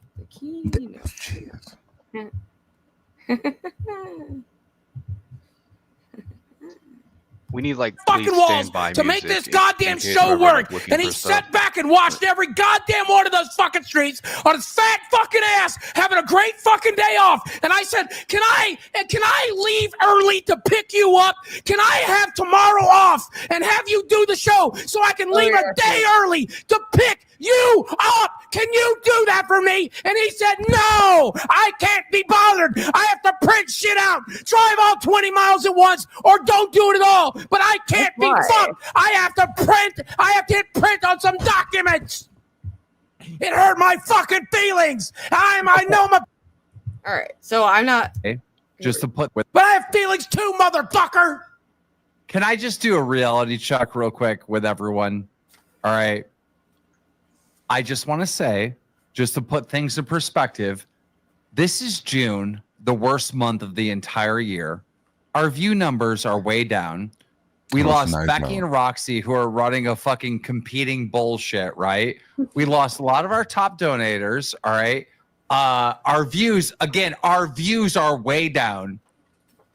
We need like Fucking please walls stand by to make music this goddamn in case show we're ever, work. like, And he looking for stuff. sat back and watched every goddamn one of those fucking streets on his fat fucking ass having a great fucking day off. And I said, can I leave early to pick you up? Can I have tomorrow off and have you do the show so I can leave a day early to pick you up? Can you do that for me? And he said, no, I can't be bothered. I have to print shit out, drive all 20 miles at once, or don't do it at all. But I can't be fucked. I have to hit print on some documents. It hurt my fucking feelings. I know my. All right, so I'm not. Okay. Just to put with. But I have feelings too, motherfucker. Can I just do a reality check real quick with everyone? All right. I just want to say, just to put things in perspective, this is June, the worst month of the entire year. Our view numbers are way down. We lost Becky and Roxy, who are running a fucking competing bullshit, right? We lost a lot of our top donators, all right? Our views are way down.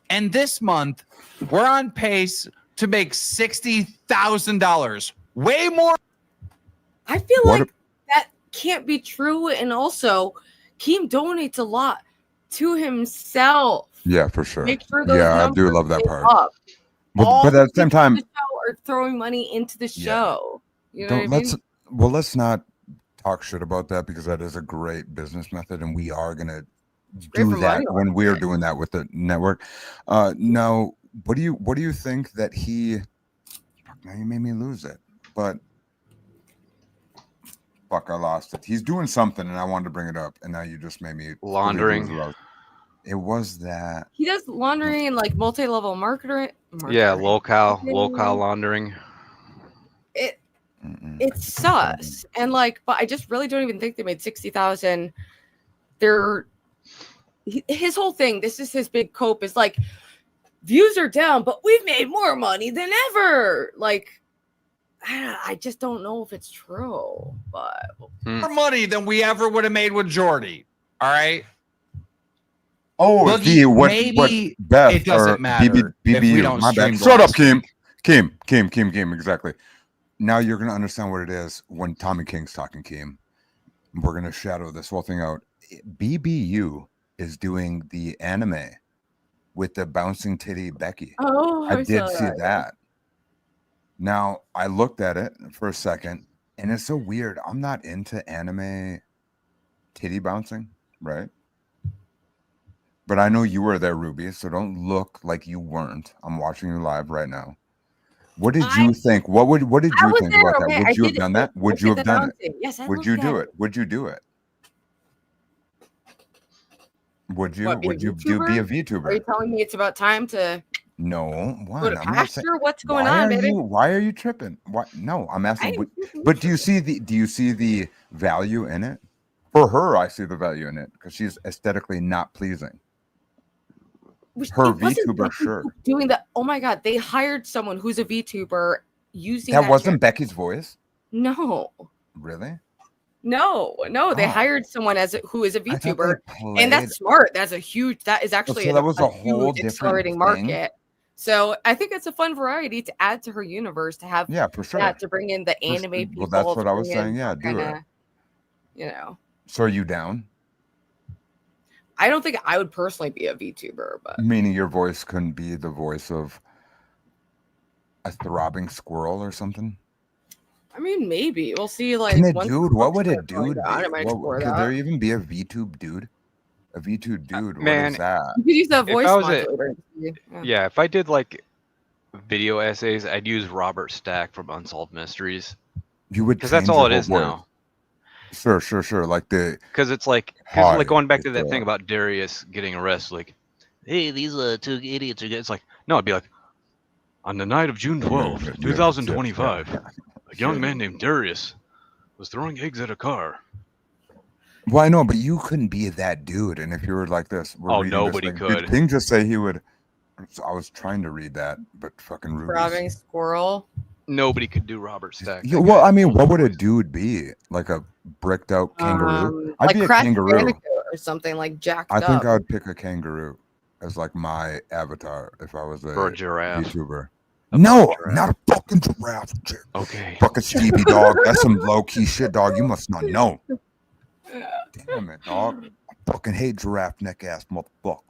And this month, we're on pace to make $60,000. Way more. I feel like that can't be true. And also, Keem donates a lot to himself. Yeah, for sure. Make sure those Yeah, I do numbers love that stay part. up. But at the same time, Are throwing money into the show. You know don't what I mean? let's not talk shit about that, because that is a great business method, and we are gonna great do for that money when we are doing that with the network. Now, what do you think that he? Now you made me lose it, but fuck, I lost it. He's doing something, and I wanted to bring it up, and now you just made me Laundering. It was that. He does laundering and like multi-level marketing. Yeah, Lolcow laundering. It's sus. And like, but I just really don't even think they made 60,000. His whole thing, this is his big cope, is like, views are down, but we've made more money than ever. Like, I just don't know if it's true, but more money than we ever would have made with Jordy. All right. Oh, Boogie, what maybe Beth it doesn't or matter if we don't my bad. stream Shut up, live. Keem. Exactly. Now you're gonna understand what it is when Tommy King's talking Keem. We're gonna shadow this whole thing out. BBU is doing the anime with the bouncing titty Becky. Oh, I did saw see that. that. Now I looked at it for a second, and it's so weird. I'm not into anime titty bouncing, right? But I know you were there, Ruby, so don't look like you weren't. I'm watching you live right now. What did you think? What did I you was think there, about okay? that? I Would you have did done it. that? I Would you did have the done it? dancing. Yes, I Would looked you at do it. it? Would you do it? Would you? What, be a Would you be a VTuber? Are you VTuber? telling me it's about time to No, go one. to I'm not saying. pasture? What's going Why on, are baby? you? Why are you tripping? Why? No, I'm I asking. ain't But do you see the value in it? For her, I see the value in it because she's aesthetically not pleasing. Her It wasn't VTuber, Becky sure. doing that. Oh my god, they hired someone who's a VTuber using That wasn't trans- Becky's voice. No, Really? no. They Oh. hired someone who is a I thought they VTuber, and played- that's smart. That is actually so that was a whole huge different accelerating thing? market. So I think it's a fun variety to add to her universe to have. Yeah, for sure. Yeah, to bring in the For anime sure. people. Well, that's what to I was bring in saying. Yeah, some do it. kinda, You know, So are you down? I don't think I would personally be a VTuber, but Meaning your voice couldn't be the voice of a throbbing squirrel or something? I mean, maybe we'll see. Like, Can a once dude? the What books would a start going dude down, be? I might explore Could that. there even be a VTube dude? A VTube dude? What man, is that? You could use that If voice I was modulator. Yeah, if I did like video essays, I'd use Robert Stack from Unsolved Mysteries. You would Because that's change all your it is whole now. voice. Sure. Like the Because it's like, Hi, like going back to it's, that thing about Darius getting arrested. Like, hey, these two idiots are. It's like, no, I'd be like, on the night of June 12th, 2025, a young man named Darius was throwing eggs at a car. Well, I know, but you couldn't be that dude. And if you were like this, we're Oh, reading nobody this, like, could. Did King just say he would? I was trying to read that, but fucking Ruby's. Robbing squirrel. Nobody could do Robert Stack. Yeah, well, I mean, what would a dude be? Like a bricked out kangaroo? I'd Like be a Crash kangaroo. Bandicoot or something like jacked I think up. I would pick a kangaroo as like my avatar if I was Or a giraffe. YouTuber. No, not a fucking giraffe. Okay. Fucking Stevie dog. That's some low key shit, dog. You must not know. Damn it, dog. I fucking hate giraffe neck ass motherfucker.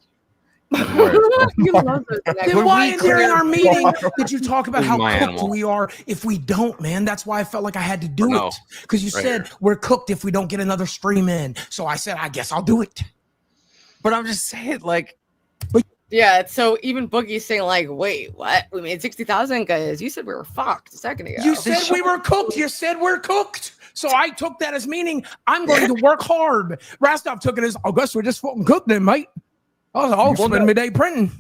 Then why during our meeting did you talk about This is how my cooked animal. we are if we don't, man? That's why I felt like I had to do No. it. Because you Right said we're cooked if we don't get another stream in. So I said, I guess I'll do it. But I'm just saying, like, Yeah, so even Boogie's saying like, wait, what? We made 60,000 because you said we were fucked a second ago. You said we were cooked. You said we're cooked. So I took that as meaning I'm going to work hard. Rastov took it as, I guess we're just fucking cooked then, mate. I'll spend my day printing.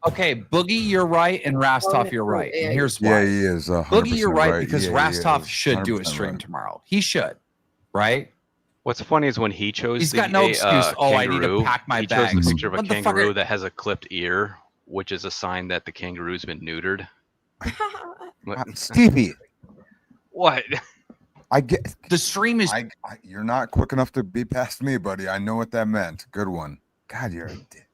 okay, Boogie, you're right, and Rastov, you're right. And here's why. Yeah, he is. Boogie, you're 100% right because Yeah, he Rastov is. should do a 100% stream right. tomorrow. He should, right? What's funny is when he chose He's the, got no excuse. Oh, I need to kangaroo, pack my he chose bags. the picture of a Motherfucker. kangaroo that has a clipped ear, which is a sign that the kangaroo's been neutered. Stevie, What? I get the stream is. You're not quick enough to be past me, buddy. I know what that meant. Good one. God, you're a dick.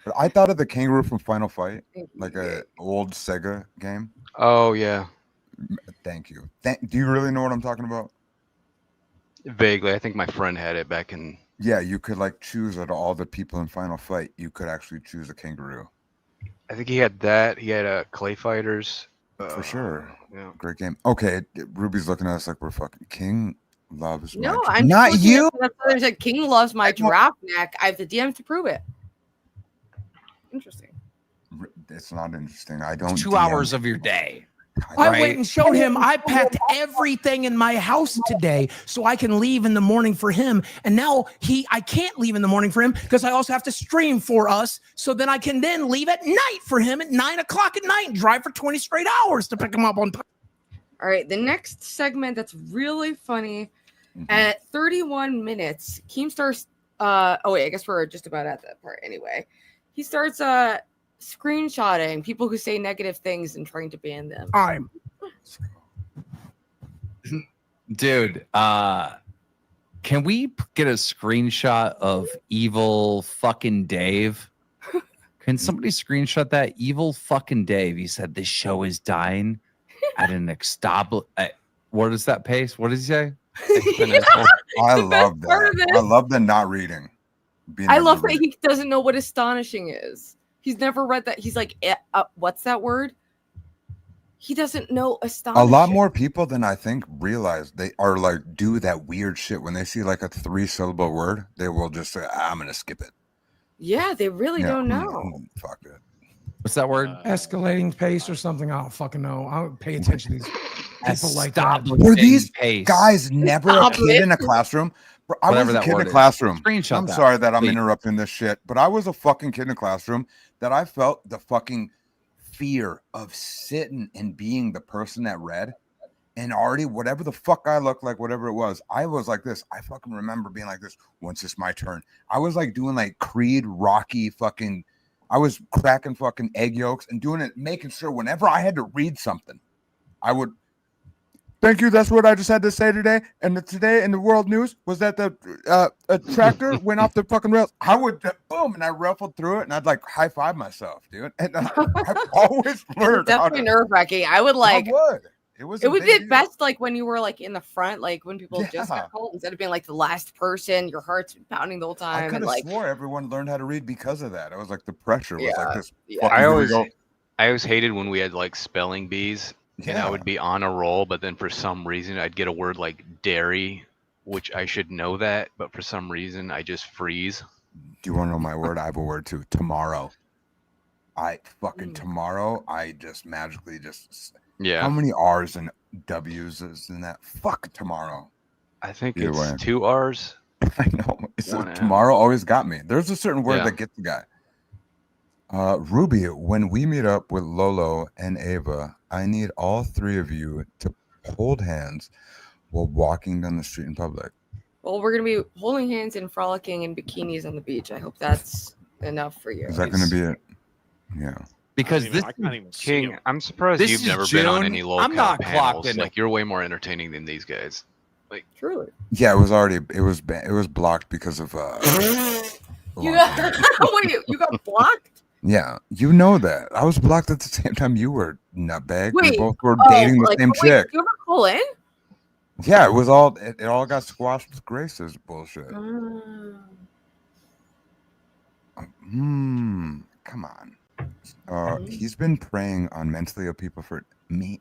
But I thought of the kangaroo from Final Fight, like a old Sega game. Oh yeah, Thank you. Do you really know what I'm talking about? vaguely. I think my friend had it back in. Yeah, you could like choose out of all the people in Final Fight. You could actually choose a kangaroo. I think he had that. He had Clay Fighters. For sure. Yeah. Great game. Okay, Ruby's looking at us like we're fucking King loves No, my I'm not just looking you. at the episode that said King loves my giraffe neck. I have the DMs to prove it. Interesting. It's not interesting. I don't. 2 DM. hours of your day. I Right. went and showed him I packed everything in my house today so I can leave in the morning for him. And now I can't leave in the morning for him because I also have to stream for us. So then I can then leave at night for him at 9 o'clock at night and drive for 20 straight hours to pick him up on time. All right, the next segment that's really funny Mm-hmm. at 31 minutes, Keemstar. Oh wait, I guess we're just about at that part anyway. He starts screenshotting people who say negative things and trying to ban them. Dude, can we get a screenshot of evil fucking Dave? Can somebody screenshot that? Evil fucking Dave. He said this show is dying at an what is that pace? What did he say? I love that. I love the not reading. I love that he doesn't know what astonishing is. He's never read that. He's like, what's that word? He doesn't know astonishing. A lot more people than I think realize they are like do that weird shit when they see like a 3-syllable word. They will just say, "I'm gonna skip it." Yeah, they really don't know. Fuck it. What's that word? Escalating pace or something. I don't fucking know. I don't pay attention to these people like that. Were these pace. guys never a kid in a classroom? Bro, I Whatever was a that kid in word a is. classroom. Screenshot I'm that, sorry that I'm please. interrupting this shit, but I was a fucking kid in a classroom that I felt the fucking fear of sitting and being the person that read. And already, whatever the fuck I looked like, whatever it was, I was like this. I fucking remember being like this. Once it's my turn, I was like doing like Creed, Rocky, fucking. I was cracking fucking egg yolks and doing it, making sure whenever I had to read something, I would. Thank you. That's what I just had to say today. And today in the world news was that the a tractor went off the fucking rails. I would boom, and I ruffled through it, and I'd like high five myself, dude. And I've always learned. Definitely nerve wracking. I would like. I would. It was. It would be best like when you were like in the front, like when people just got called, instead of being like the last person, your heart's pounding the whole I time. could And have like, swore everyone learned how to read because of that. It was like the pressure was like this. Yeah. fucking, I here we always, go. I always hated when we had like spelling bees, and I Yeah. would be on a roll, but then for some reason I'd get a word like dairy, which I should know that, but for some reason I just freeze. Do you want to know my word? I have a word too. Tomorrow. Tomorrow. I just magically just. Yeah. How many R's and W's is in that? Fuck tomorrow. I think Either it's way. 2 R's. I know. It's One M. tomorrow always got me. There's a certain word Yeah. that gets the guy. Ruby, when we meet up with Lolo and Ava, I need all three of you to hold hands while walking down the street in public. well, we're gonna be holding hands and frolicking in bikinis on the beach. I hope that's enough for you. Is that going to be it? Yeah. Because this I can't even see King, him. I'm surprised This you've is never been on June. any Lolcow I'm not panels. clocked in. Like you're way more entertaining than these guys. Like Truly. Yeah, it was already it was blocked because of You got, wait, you got blocked? yeah, you know that. I was blocked at the same time you were, nutbag. We Wait, both were dating the same wait, chick. did you ever call in? Yeah, it all got squashed with Grace's bullshit. Come on. He's been preying on mentally ill people for me.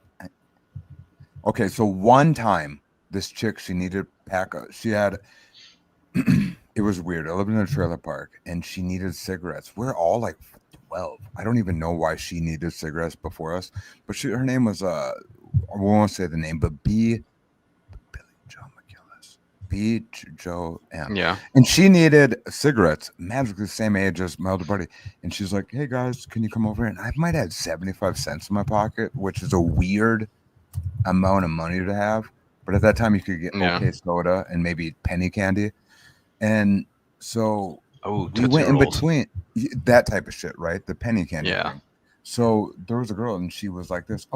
Okay, so one time, this chick, she needed she had, it was weird. I lived in a trailer park, and she needed cigarettes. We're all like 12. I don't even know why she needed cigarettes before us, but her name was, I won't say the name, but Billy Joe McGillis. Joe M. Yeah. And she needed cigarettes, magically the same age as my older buddy. And she's like, hey guys, can you come over? And I might have 75 cents in my pocket, which is a weird amount of money to have. But at that time, you could get OK soda and maybe penny candy. And so we went in between that type of shit, right? The penny candy. Yeah. Thing. So there was a girl, and she was like this,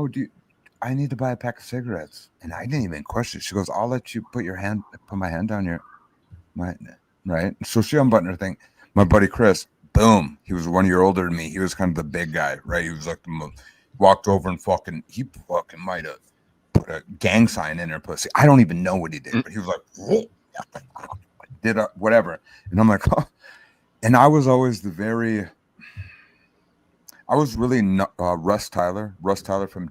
I need to buy a pack of cigarettes. And I didn't even question. She goes, I'll let you put my hand down right? So she unbuttoned her thing. My buddy Chris, boom. He was 1 year older than me. He was kind of the big guy, right? He was like walked over and he fucking might have put a gang sign in her pussy. I don't even know what he did, but he was like, did whatever. And I'm like, oh. And I was always I was really Russ Tyler from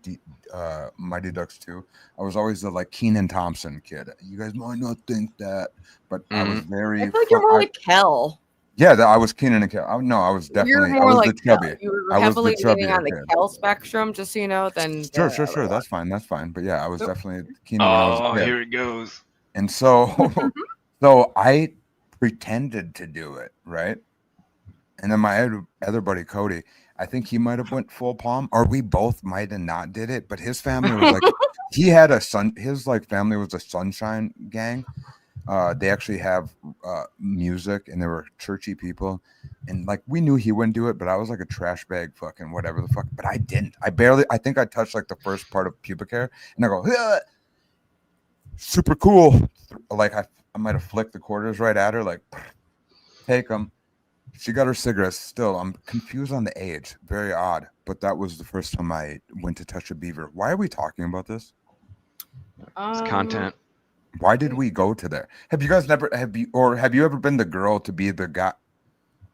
Mighty Ducks 2. I was always the like Keenan Thompson kid. You guys might not think that, but I was very. I feel like you're more like Kel. Yeah, I was Keenan and Kel. I was definitely. You're more I was like the chubby. You were I was heavily the chubby leaning on the kid. Kel spectrum, just so you know. Then Sure. That's fine. But yeah, I was definitely Keenan. when I was a kid. Here it goes. And so, so I pretended to do it, right? And then my other buddy Cody, I think he might have went full palm, or we both might have not did it. But his family was like, he had a son. His like family was a Sunshine Gang. They actually have music, and they were churchy people. And like we knew he wouldn't do it, but I was like a trash bag, fucking whatever the fuck. But I didn't. I think I touched like the first part of pubic hair, and I go, "Ugh." Super cool. Like I might have flicked the quarters right at her, like take them. She got her cigarettes. Still, I'm confused on the age. Very odd. But that was the first time I went to touch a beaver. Why are we talking about this? It's content. Why did we go to there? Have you guys have you ever been the girl to be the guy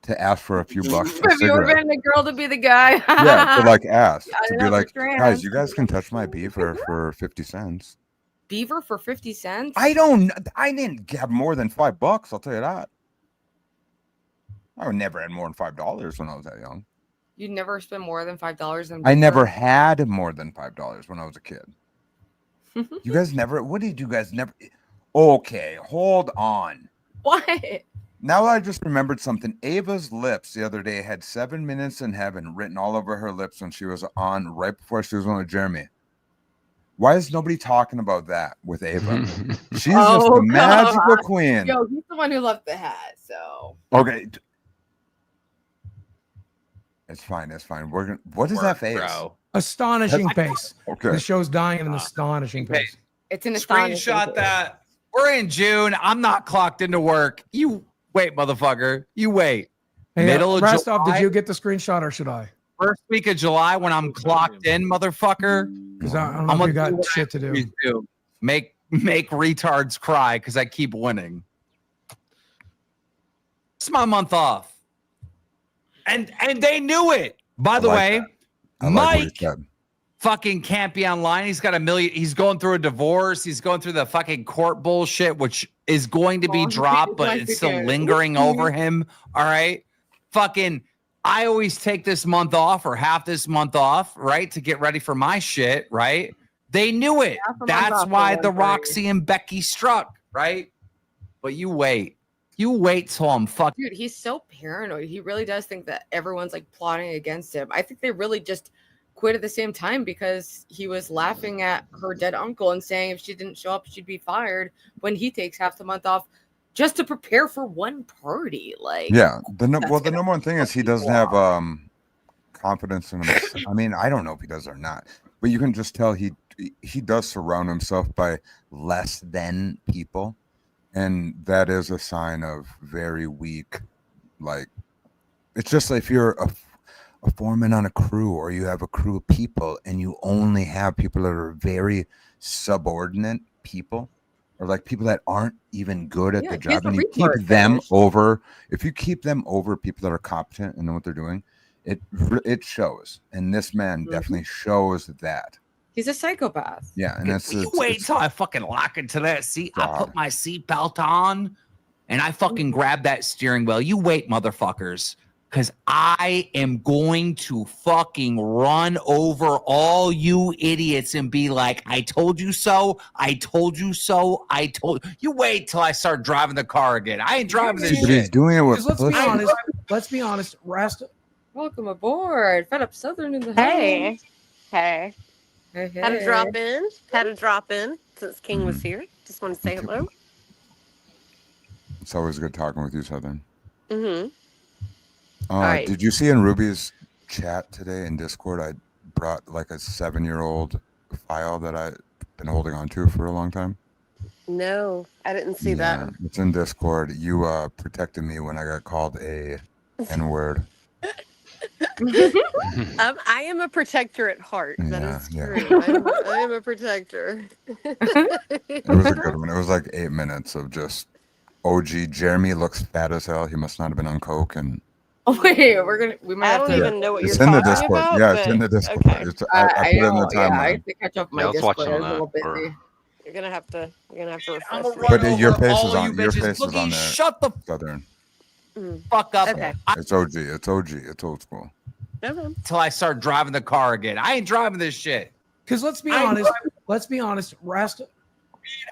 to ask for a few bucks? For Have you ever been the girl to be the guy? Yeah, to like ask Yeah, to be like, guys, you guys can touch my beaver for 50 cents. Beaver for 50 cents? I didn't have more than $5. I'll tell you that. I never had more than $5 when I was that young. You never spend more than $5 on. I never had more than $5 when I was a kid. You guys never? What did you guys never? Okay, hold on. What? Now I just remembered something. Ava's lips the other day had 7 minutes in heaven written all over her lips when she was on right before she was on with Jeremy. Why is nobody talking about that with Ava? She's just the magical queen. Yo, he's the one who left the hat, so. Okay. It's fine. It's fine. We're gonna. What is that face? Astonishing pace. Okay. The show's dying at an astonishing pace. It's an Screenshot that. We're in June. I'm not clocked into work. You wait, motherfucker. You wait. Hey, Middle of Rostov, July. did you get the screenshot or should I? First week of July when I'm clocked in, motherfucker. Because I don't know if you got shit to do. Make retards cry because I keep winning. It's my month off. And they knew it. By the way, Mike fucking can't be online. He's got $1 million. He's going through a divorce. He's going through the fucking court bullshit, which is going to be dropped, but it's still lingering over him. All right. Fucking, I always take this month off or half this month off, right? To get ready for my shit, right? They knew it. That's why the Roxy and Becky struck, right? But you wait. You wait till I'm fucking. Dude, he's so paranoid. He really does think that everyone's like plotting against him. I think they really just quit at the same time because he was laughing at her dead uncle and saying if she didn't show up, she'd be fired when he takes half the month off just to prepare for one party. Like, yeah. The number one thing is he doesn't have confidence in himself. I mean, I don't know if he does or not, but you can just tell he does surround himself by less than people. And that is a sign of very weak, like, it's just like if you're a foreman on a crew or you have a crew of people and you only have people that are very subordinate people or like people that aren't even good at the job and you keep them over, if you keep them over people that are competent and know what they're doing, it shows. And this man definitely shows that. He's a psychopath. Yeah, and that's you wait till I fucking lock into that seat. I put my seatbelt on and I fucking grab that steering wheel. You wait, motherfuckers, because I am going to fucking run over all you idiots and be like, I told you so. I told you so. I told you. Wait till I start driving the car again. I ain't driving this but shit. he's doing it with Let's be honest. Rasta. Welcome aboard. Fed Up Southern in the Hey. house. Hey. Hey, Had to drop in. Had to drop in since King was here. Just want to say hello. It's always good talking with you, Southern. Mm-hmm. All right. Did you see in Ruby's chat today in Discord, I brought like a 7-year-old file that I've been holding on to for a long time? No, I didn't see that. It's in Discord. You protected me when I got called a N-word. I am a protector at heart. That is true. I am a protector. It was a good one. It was like 8 minutes of just OG. Jeremy looks fat as hell. He must not have been on coke. And oh wait, we might have to. I don't even know what it's you're in the talking Discord. about. Yeah, it's in the Discord. Okay. I put it in the timeline. I have to catch up my Discord. I was a little busy. You're gonna have to refresh. But your face is on. Your bitches. face is on there. Shut the Southern. fuck up. Okay. It's OG. It's OG. It's old school. Until I start driving the car again. I ain't driving this shit. Because let's be honest. Rasta.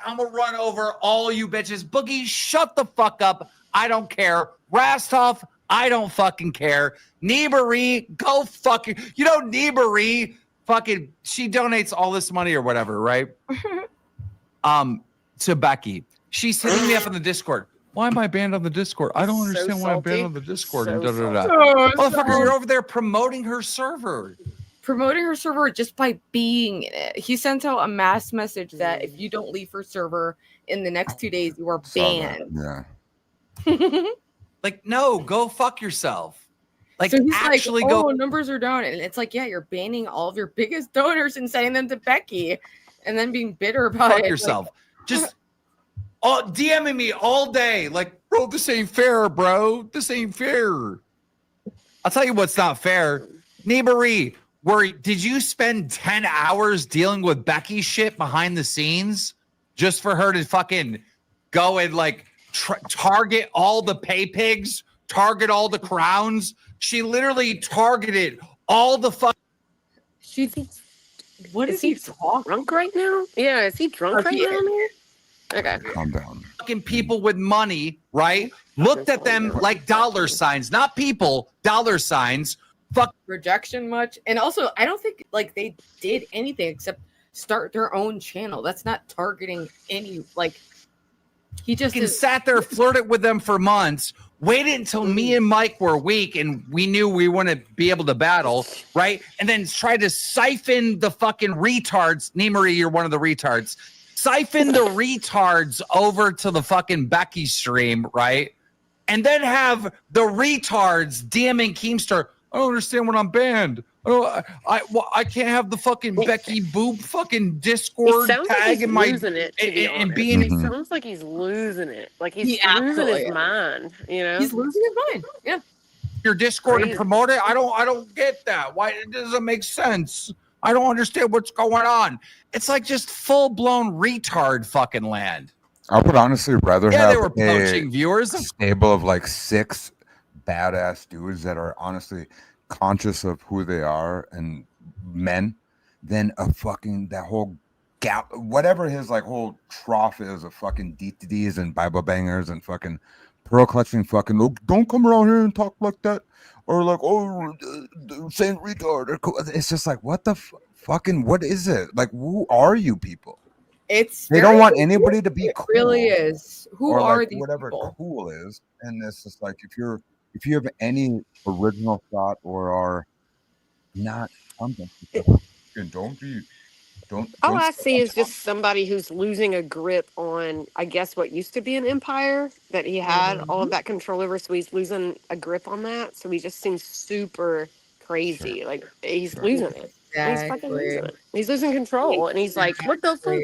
I'm gonna run over all you bitches. Boogie, shut the fuck up. I don't care. Rastov, I don't fucking care. Nebery, go fucking. You know Nebery, fucking. She donates all this money or whatever, right? To Becky. She's hitting me up in the Discord. Why am I banned on the Discord? I don't understand why I'm banned on the Discord. And Motherfucker, you're over there promoting her server. Promoting her server just by being in it. He sent out a mass message that if you don't leave her server in the next 2 days, you are banned. Yeah. Like, no, go fuck yourself. Like, so he's actually like, go. Numbers are down. And it's like, yeah, you're banning all of your biggest donors and sending them to Becky and then being bitter about Fuck it. yourself. Just DMing me all day. Like, bro, this ain't fair, bro. This ain't fair. I'll tell you what's not fair. Nebery, did you spend 10 hours dealing with Becky shit behind the scenes just for her to fucking go and like target all the pay pigs, target all the crowns, She literally targeted all the fuck. She's what is he drunk right now? Yeah, is he drunk right now, man? Okay. Calm down. Fucking people with money, right? Looked at them like dollar signs, not people, dollar signs. Fuck rejection much. And also, I don't think like they did anything except start their own channel. That's not targeting any like he just sat there, flirted with them for months, waited until me and Mike were weak and we knew we wouldn't be able to battle, right? And then tried to siphon the fucking retards. Nemery, you're one of the retards. Siphon the retards over to the fucking Becky stream, right? And then have the retards DMing Keemstar. I don't understand when I'm banned. I can't have the fucking Becky Boop fucking Discord tag in my and being. It sounds like he's losing it. Like he's losing his mind. You know, he's losing his mind. Yeah. Your Discord and promote it. I don't get that. Why it doesn't make sense? I don't understand what's going on. It's like just full blown retard fucking land. I would honestly rather have they were poaching viewers. A stable of like 6 badass dudes that are honestly conscious of who they are and men than a fucking that whole gap, whatever his like whole trough is of fucking DTDs and Bible bangers and fucking pearl clutching fucking don't come around here and talk like that or like Saint retard. It's just like what the fucking what is it like? Who are you people? They don't want anybody to be cool. It really is. Who are like these whatever people? Cool is, and it's just like if you have any original thought or are not something, All I see is just somebody who's losing a grip on, I guess, what used to be an empire that he had all of that control over. So he's losing a grip on that. So he just seems super crazy. Like he's losing it. He's fucking losing it. He's losing control, and he's like, "What the fuck?"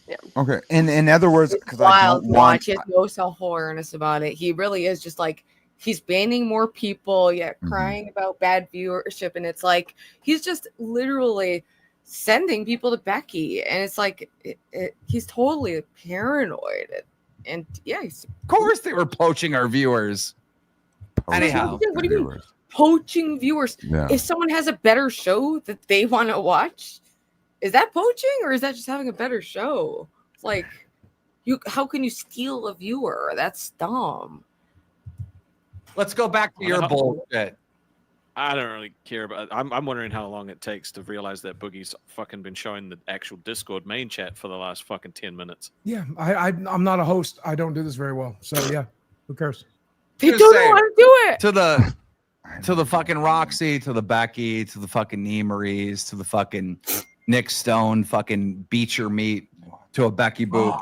Yeah. Okay, and in other words, because I Wild don't want. watch. He has no self-awareness about it. He really is just like he's banning more people, yet crying about bad viewership, and it's like he's just literally sending people to Becky, and it's like he's totally paranoid, and yeah, of course they were poaching our viewers. Anyhow, what do you mean poaching viewers? Yeah. If someone has a better show that they want to watch, is that poaching or is that just having a better show? It's like how can you steal a viewer? That's dumb. Let's go back to your bullshit. I don't really care about. I'm wondering how long it takes to realize that Boogie's fucking been showing the actual Discord main chat for the last fucking 10 minutes. Yeah, I'm not a host. I don't do this very well. So yeah, who cares? They don't know how to do it. To the fucking Roxy, to the Becky, to the fucking Nemerys, to the fucking Nick Stone, fucking beat your meat, to a Becky Boop.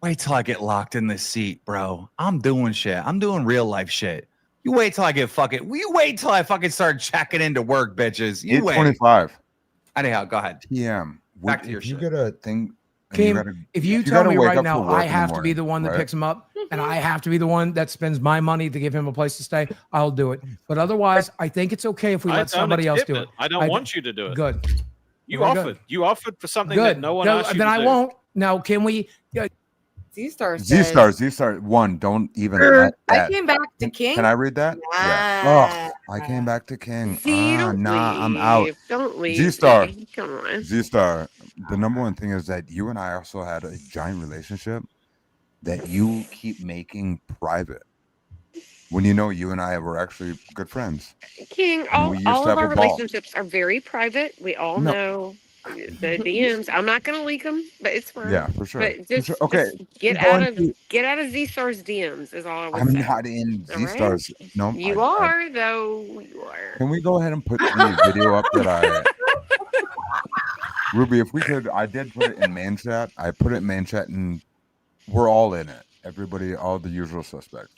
Wait till I get locked in this seat, bro. I'm doing shit. I'm doing real life shit. You wait till I get fucking. You wait till I fucking start checking into work, bitches. You wait. 8:25. Anyhow, go ahead. PM. Back to your you shit. get a thing. Kim, if you tell me right now I have to be the one that picks him up and I have to be the one that spends my money to give him a place to stay, I'll do it. But otherwise, I think it's okay if we let somebody else do it. I don't want you to do it. Good. You offered. You offered for something that no one asked you then to I do. won't. Now, can we? Z-Star. One, don't even let that. I came back to King. Can I read that? Yeah. Oh, I came back to King. I'm out. Don't leave. Z-Star. Come on. Z-Star. The number one thing is that you and I also had a giant relationship that you keep making private. When you know you and I were actually good friends. King, all of our relationships are very private. We all know the DMs. I'm not going to leak them, but it's fine. Yeah, for sure. But just, okay. just get out of Z-Star's DMs is all I would say. I'm not in Z-Star's. Right? No. You are, though. You are. Can we go ahead and put the video up that I... Ruby, if we could, I did put it in main chat. I put it in main chat, and we're all in it. Everybody, all the usual suspects.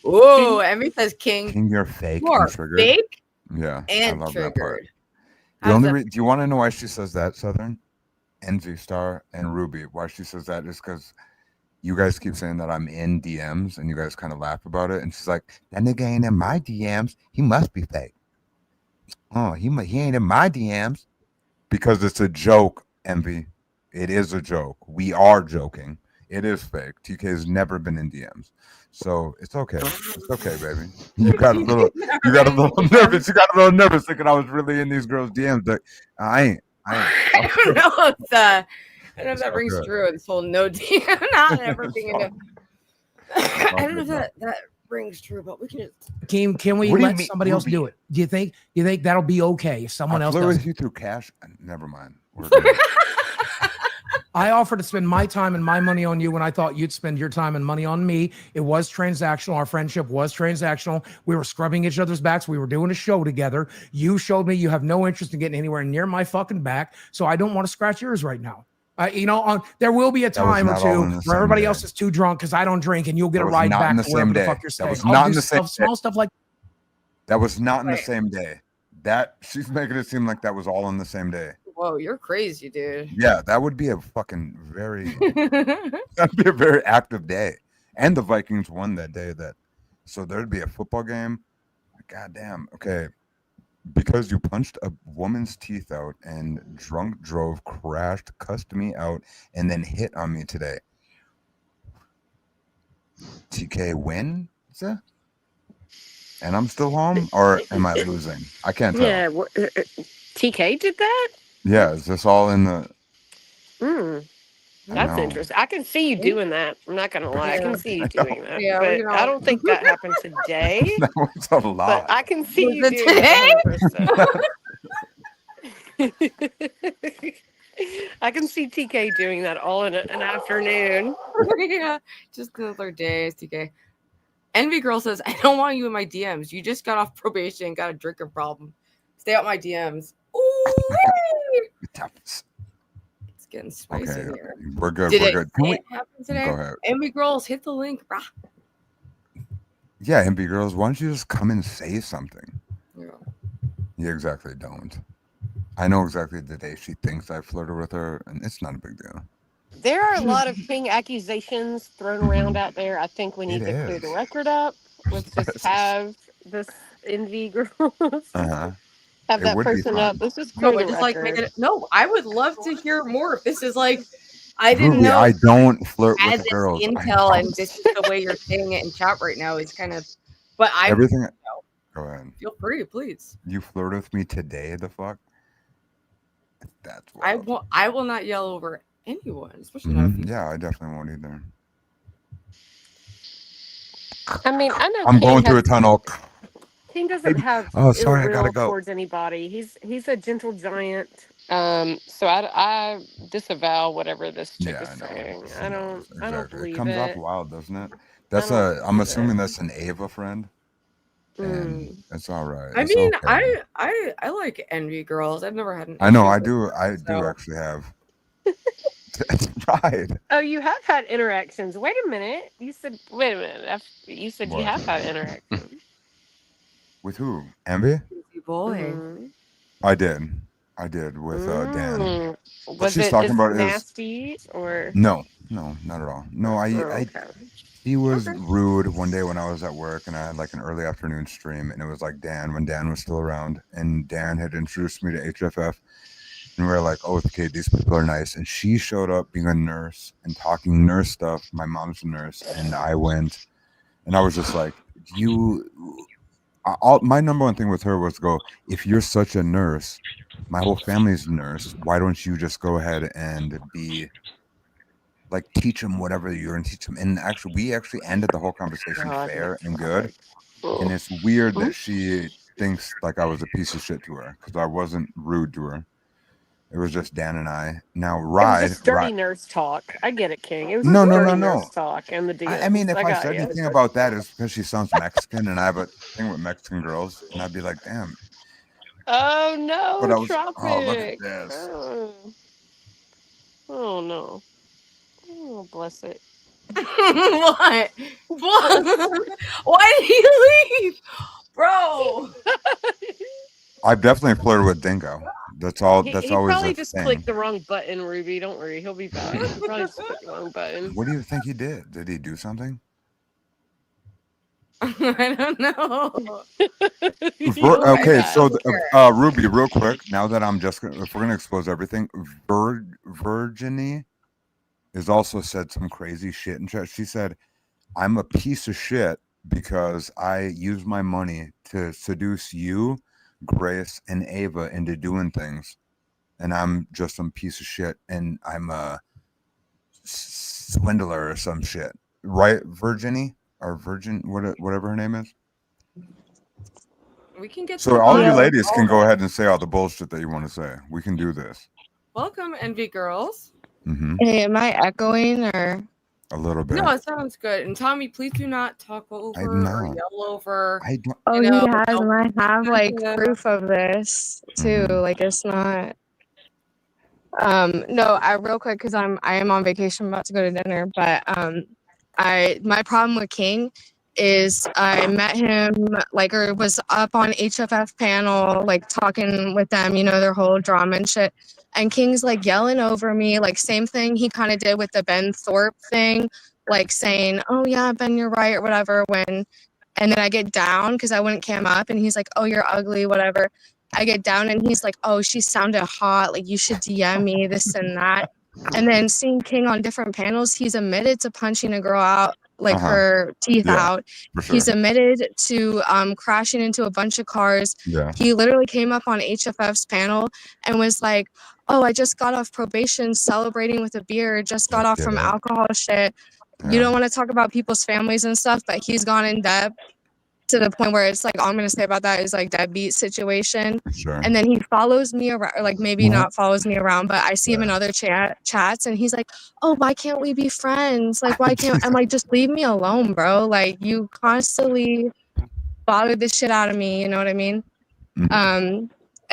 Oh, Emmy says King. King, you're fake. You are fake. Yeah, and I love triggered. that part. The only do you want to know why she says that, Southern? And Z-Star and Ruby. Why she says that is because you guys keep saying that I'm in DMs, and you guys kind of laugh about it. And she's like, "That nigga ain't in my DMs. He must be fake." Oh, he ain't in my DMs because it's a joke, Envy. It is a joke. We are joking. It is fake. TK has never been in DMs. So it's okay. It's okay, baby. You got a little nervous. You got a little nervous thinking I was really in these girls' DMs. But I ain't. I don't know if that. I don't know if that rings good. true. This whole no DM, not ever being into. I don't know if good, that rings true, but we can just. Can we What do you let mean, somebody else Ruby? do it? Do you think that'll be okay if someone I else flirt does with it? you through cash. Never mind. We're good. I offered to spend my time and my money on you when I thought you'd spend your time and money on me. It was transactional. Our friendship was transactional. We were scrubbing each other's backs. We were doing a show together. You showed me you have no interest in getting anywhere near my fucking back, so I don't want to scratch yours right now. There will be a That was time or not all two in the where same everybody day. else is too drunk because I don't drink, and you'll get That a was ride not back in the to wherever same the day. fuck you're That staying. was I'll not do in the same small stuff like. That was not in the same day. That she's making it seem like that was all in the same day. Whoa, you're crazy, dude. Yeah, that would be a fucking that'd be a very active day. And the Vikings won that day. So there'd be a football game. God damn. Okay. Because you punched a woman's teeth out and drunk drove, crashed, cussed me out, and then hit on me today. TK win? Is that? And I'm still home, or am I losing? I can't tell. Yeah, TK did that. Yeah, is this all in the? That's know. interesting. I can see you doing that. I'm not gonna lie. I can see you doing that. Yeah, but you know. I don't think that happened today. That was a lot. But I can see Was you it doing today? it 100%. I can see TK doing that all in an afternoon. Yeah, just another day, TK. Envy Girl says, I don't want you in my DMs. You just got off probation and got a drinking problem. Stay out my DMs. Ooh, it's getting spicy Okay, here. we're good. Did We're it good. Can we? happen today? Go ahead. Envy Girls, hit the link. Rah. Yeah, MB girls, why don't you just come and say something? Yeah. You exactly don't. I know exactly the day she thinks I flirted with her, and it's not a big deal. There are a lot of King accusations thrown around out there. I think we need to clear the record up. Let's just have this envy girls Uh-huh. have It that would be person fun. up. Let's just No, clear but the just like make record. it. No, I would love to hear more. If this is like, I didn't Ruby, know. I don't flirt Add with this girls. I intel, and don't. this is the way you're saying it in chat right now is kind of. But I Everything. Go ahead. feel free, please. You flirt with me today, the fuck? That's I will not yell over anyone, especially not. Mhm. Yeah, I definitely won't either. I mean, I know I'm King going through a has- tunnel. King doesn't have Oh, sorry, I ill gotta will go. towards anybody. He's a gentle giant. So I disavow whatever this chick Yeah, is I know. saying. She I knows. don't Exactly. believe It comes off it. wild, doesn't it? That's don't I'm believe assuming it. that's an Ava friend. And it's all right. I It's mean, okay. I like envy girls. I've never had an. I know. issue with I do so. actually have. That's right. Oh, you have had interactions. Wait a minute. You said, wait a minute. You said you What? have had interactions. With who? Envy? Boy. Mm-hmm. I did with Dan. What Was she's it talking about is nasty or? no, not at all. No, Oh, okay. he was rude one day when I was at work and I had like an early afternoon stream and it was like Dan when Dan was still around and Dan had introduced me to HFF and we were like, oh, okay, these people are nice. And she showed up being a nurse and talking nurse stuff. My mom's a nurse and I went and I was just like, my number one thing with her was to go, if you're such a nurse, my whole family's a nurse, why don't you just go ahead and be like teach them whatever you're going to teach them? And actually, we actually ended the whole conversation fair and good. And it's weird that she thinks like I was a piece of shit to her because I wasn't rude to her. It was just Dan and I. Now, It was just dirty Ride. nurse talk. I get it, King. It was No, just no, dirty no, no. nurse talk and the DMs. I mean, if I got said you. anything about that, it's because she sounds Mexican, and I have a thing with Mexican girls, and I'd be like, damn. Oh no, But I was, Tropic. oh, look at this. Oh no. Oh, bless it. What? Why did you leave, bro? I've definitely flirted with Dingo. That's all. He That's always probably the just thing. clicked the wrong button, Ruby. Don't worry, he'll be back. He probably just clicked the wrong button. What do you think he did? Did he do something? I don't know. Okay, so Ruby, real quick. Now that I'm just, if we're gonna expose everything, Virginie has also said some crazy shit in chat. She said, I'm a piece of shit because I use my money to seduce you, Grace, and Ava into doing things, and I'm just some piece of shit, and I'm a swindler or some shit, right, Virginie or Virgin, whatever her name is. We can get So to all the you bottom. ladies can go ahead and say all the bullshit that you want to say. We can do this. Welcome, Envy Girls. Hey, am I echoing or? A little bit. No, it sounds good. And Tommy, please do not talk over or not. yell over. I don't. Oh, You know, he has, and I have like Yeah. proof of this too. Like it's not. No, I real quick because I am on vacation. I'm about to go to dinner, but my problem with King is I met him like or was up on HFF panel like talking with them, you know, their whole drama and shit. And King's like yelling over me, like same thing he kind of did with the Ben Thorpe thing, like saying, "Oh yeah, Ben, you're right" or whatever. And then I get down because I wouldn't cam up, and he's like, "Oh, you're ugly," whatever. I get down and he's like, "Oh, she sounded hot. Like you should DM me this and that." And then seeing King on different panels, he's admitted to punching a girl out, like her teeth out. For sure. He's admitted to crashing into a bunch of cars. Yeah. He literally came up on HFF's panel and was like, "Oh, I just got off probation, celebrating with a beer. Just got off get from it. alcohol shit." You don't want to talk about people's families and stuff, but he's gone in depth to the point where it's like all I'm gonna say about that is like deadbeat situation. Sure. And then he follows me around, or like maybe Mhm. not follows me around, but I see him in other chats, and he's like, "Oh, why can't we be friends? Like, why can't?" I'm like, "Just leave me alone, bro. Like, you constantly bother the shit out of me. You know what I mean?"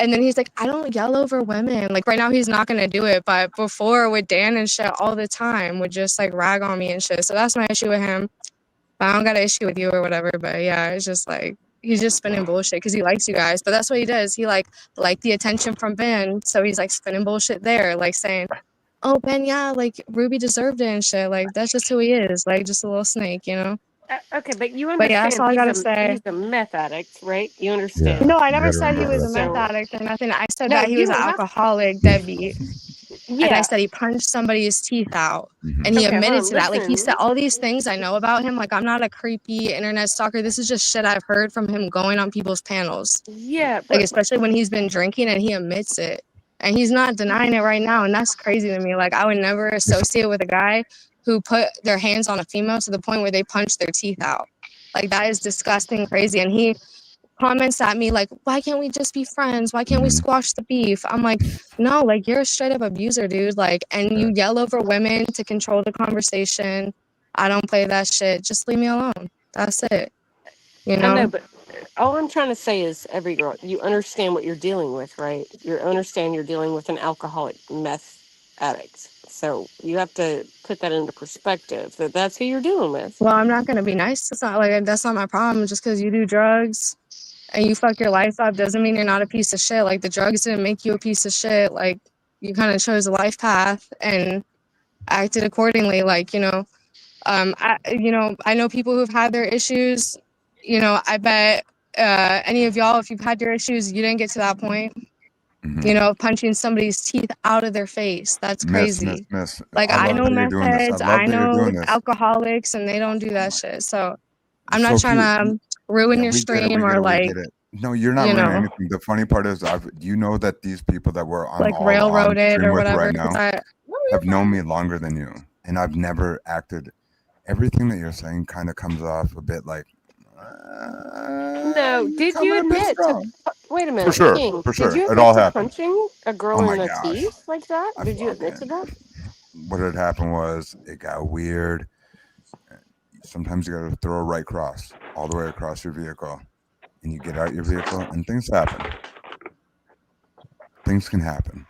And then he's like, "I don't yell over women." Like right now, he's not gonna do it, but before with Dan and shit, all the time would just like rag on me and shit. So that's my issue with him. I don't got an issue with you or whatever, but yeah, it's just like he's just spinning bullshit because he likes you guys. But that's what he does. He like the attention from Ben, so he's like spinning bullshit there, like saying, "Oh, Ben, yeah, like Ruby deserved it and shit." Like that's just who he is, like just a little snake, you know. Okay, but you But yeah, that's understand all I gotta say. he's a meth addict, right? You understand? No, I never said he was a So- meth addict or nothing. I said No, that he you was an don't have- alcoholic deadbeat. And I Yeah. said he punched somebody's teeth out. And he Okay, hold admitted on, to that. Like he listen. said all these things I know about him. Like I'm not a creepy internet stalker. This is just shit I've heard from him going on people's panels. Yeah, Like but especially when he's been drinking and he admits it. And he's not denying it right now. And that's crazy to me. Like I would never associate with a guy who put their hands on a female to the point where they punch their teeth out. Like that is disgusting, crazy. And he comments at me like, "Why can't we just be friends? Why can't we squash the beef?" I'm like, "No, like you're a straight up abuser, dude. Like, and you yell over women to control the conversation. I don't play that shit. Just leave me alone. That's it." You I know? know, but all I'm trying to say is, every girl, you understand what you're dealing with, right? You understand you're dealing with an alcoholic meth addict. So you have to put that into perspective that that's who you're dealing with. Well, I'm not gonna be nice. It's not like that's not my problem. Just because you do drugs and you fuck your life up doesn't mean you're not a piece of shit. Like the drugs didn't make you a piece of shit. Like you kind of chose a life path and acted accordingly. Like, you know, I know people who've had their issues. You know, I bet any of y'all, if you've had your issues, you didn't get to that point. You know, punching somebody's teeth out of their face. That's crazy. Miss. Like I I love know that you're meth doing this. heads, I love I that you're know doing this. alcoholics, and they don't do that shit. So I'm not So trying to ruin your we get it, stream or like get it. No, you're not you ruining know. anything. The funny part is, you know that these people that were on like all on railroaded stream or with whatever. right now 'cause I, have known me longer than you, and I've never acted. Everything that you're saying kind of comes off a bit like. No, did you admit to? Wait a minute, sure, King. for sure. Did you It admit all to happened. punching a girl Oh my in the gosh. teeth like that? Did you admit to that? What had happened was it got weird. Sometimes you got to throw a right cross all the way across your vehicle, and you get out your vehicle, and things happen. Things can happen.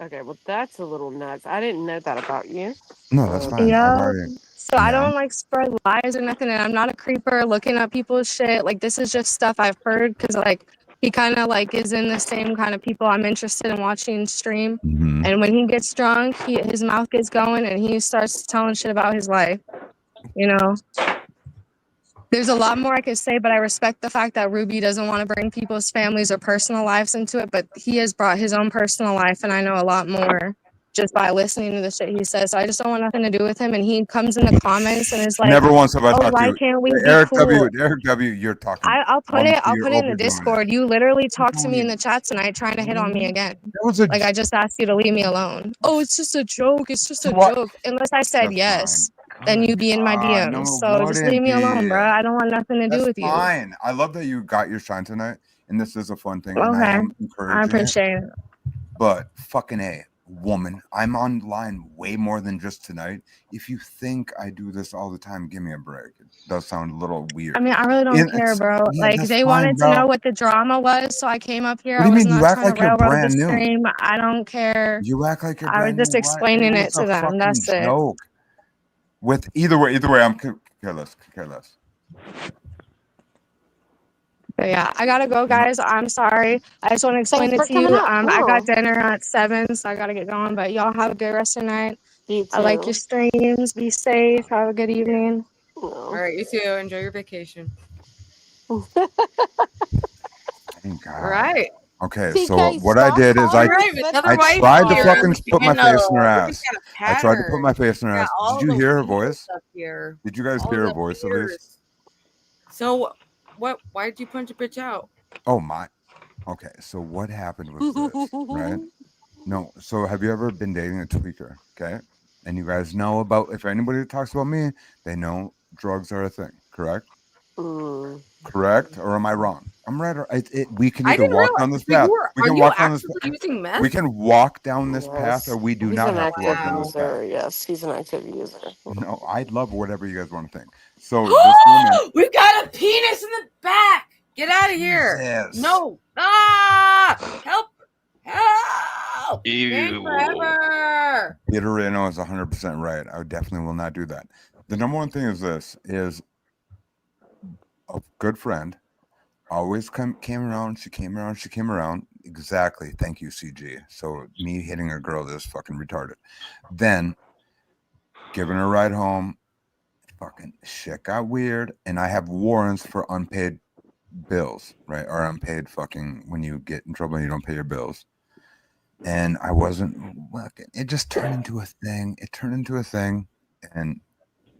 Okay, well that's a little nuts. I didn't know that about you. No, that's fine. I've yeah. already. So I don't like spread lies or nothing, and I'm not a creeper looking at people's shit. Like this is just stuff I've heard because like he kind of like is in the same kind of people I'm interested in watching stream. And when he gets drunk, his mouth gets going and he starts telling shit about his life. You know, there's a lot more I could say, but I respect the fact that Ruby doesn't want to bring people's families or personal lives into it. But he has brought his own personal life, and I know a lot more just by listening to the shit he says. So I just don't want nothing to do with him. And he comes in the comments and is like, Never once have I "Oh, talked to why you. can't we be Eric cool?" W. Eric W. You're talking. I'll put one it. to I'll your put it in the overdoing it. Discord. You literally talked to me in the chat tonight, trying to hit on me again. Like I just asked you to leave me alone. Oh, it's just a joke. It's just a What? joke. Unless I said That's yes, then you'd be in my DMs. No, So just leave me alone, bro. I don't want nothing to do That's with you. fine. I love that you got your shine tonight, and this is a fun thing, and I Okay, am I encouraging it. appreciate it. But fucking A, woman, I'm online way more than just tonight. If you think I do this all the time, give me a break. It does sound a little weird. I mean, I really don't care, bro. Yeah, Like that's they fine, wanted to bro. know what the drama was, so I came up here. What do I you was mean? You not act trying like to you're railroad the brand new. stream. I don't care. You act like you're I was brand just new. explaining it was to a them. fucking That's it. joke. With either way, I'm careless. But yeah, I gotta go, guys. I'm sorry. I just want to explain Thanks it for to coming you. up. I Oh, got dinner at 7, so I gotta get going. But y'all have a good rest of the night. you I like your too. streams. Be safe. Have a good evening. All right, you too. Enjoy your vacation. Thank God. All right. Okay, TK, so what I stop did is calling I us another wife tried to here. fucking put my face in her We're ass. just got a I tried to put my pattern. face in her Got ass. all Did you the hear her weird voice? stuff here. Did you guys All hear her the voice at weird- least? So what? Why did you punch a bitch out? Oh my. Okay, so what happened was this, right? No, so have you ever been dating a tweaker? Okay, and you guys know about, if anybody talks about me, they know drugs are a thing, correct? Correct, or am I wrong? I'm right. We can I either didn't walk realize. down this So path. are you Walk down this. actively using meth? We can walk down this path, Yes. or we do He's not an have to walk active down this path. user. Yes, he's an active user. No, I'd love whatever you guys want to think. So this woman, We've got a penis in the back. Get out of here. Jesus. No. Ah! Help! Help! Stay Ew. forever. Peter Reno is 100% right. I definitely will not do that. The number one thing is this: is a good friend always came around. She came around. Exactly. Thank you, CG. So me hitting a girl is fucking retarded. Then giving her a ride home. Fucking shit got weird, and I have warrants for unpaid bills, right? Or unpaid fucking, when you get in trouble and you don't pay your bills. And I wasn't working. It just turned into a thing. And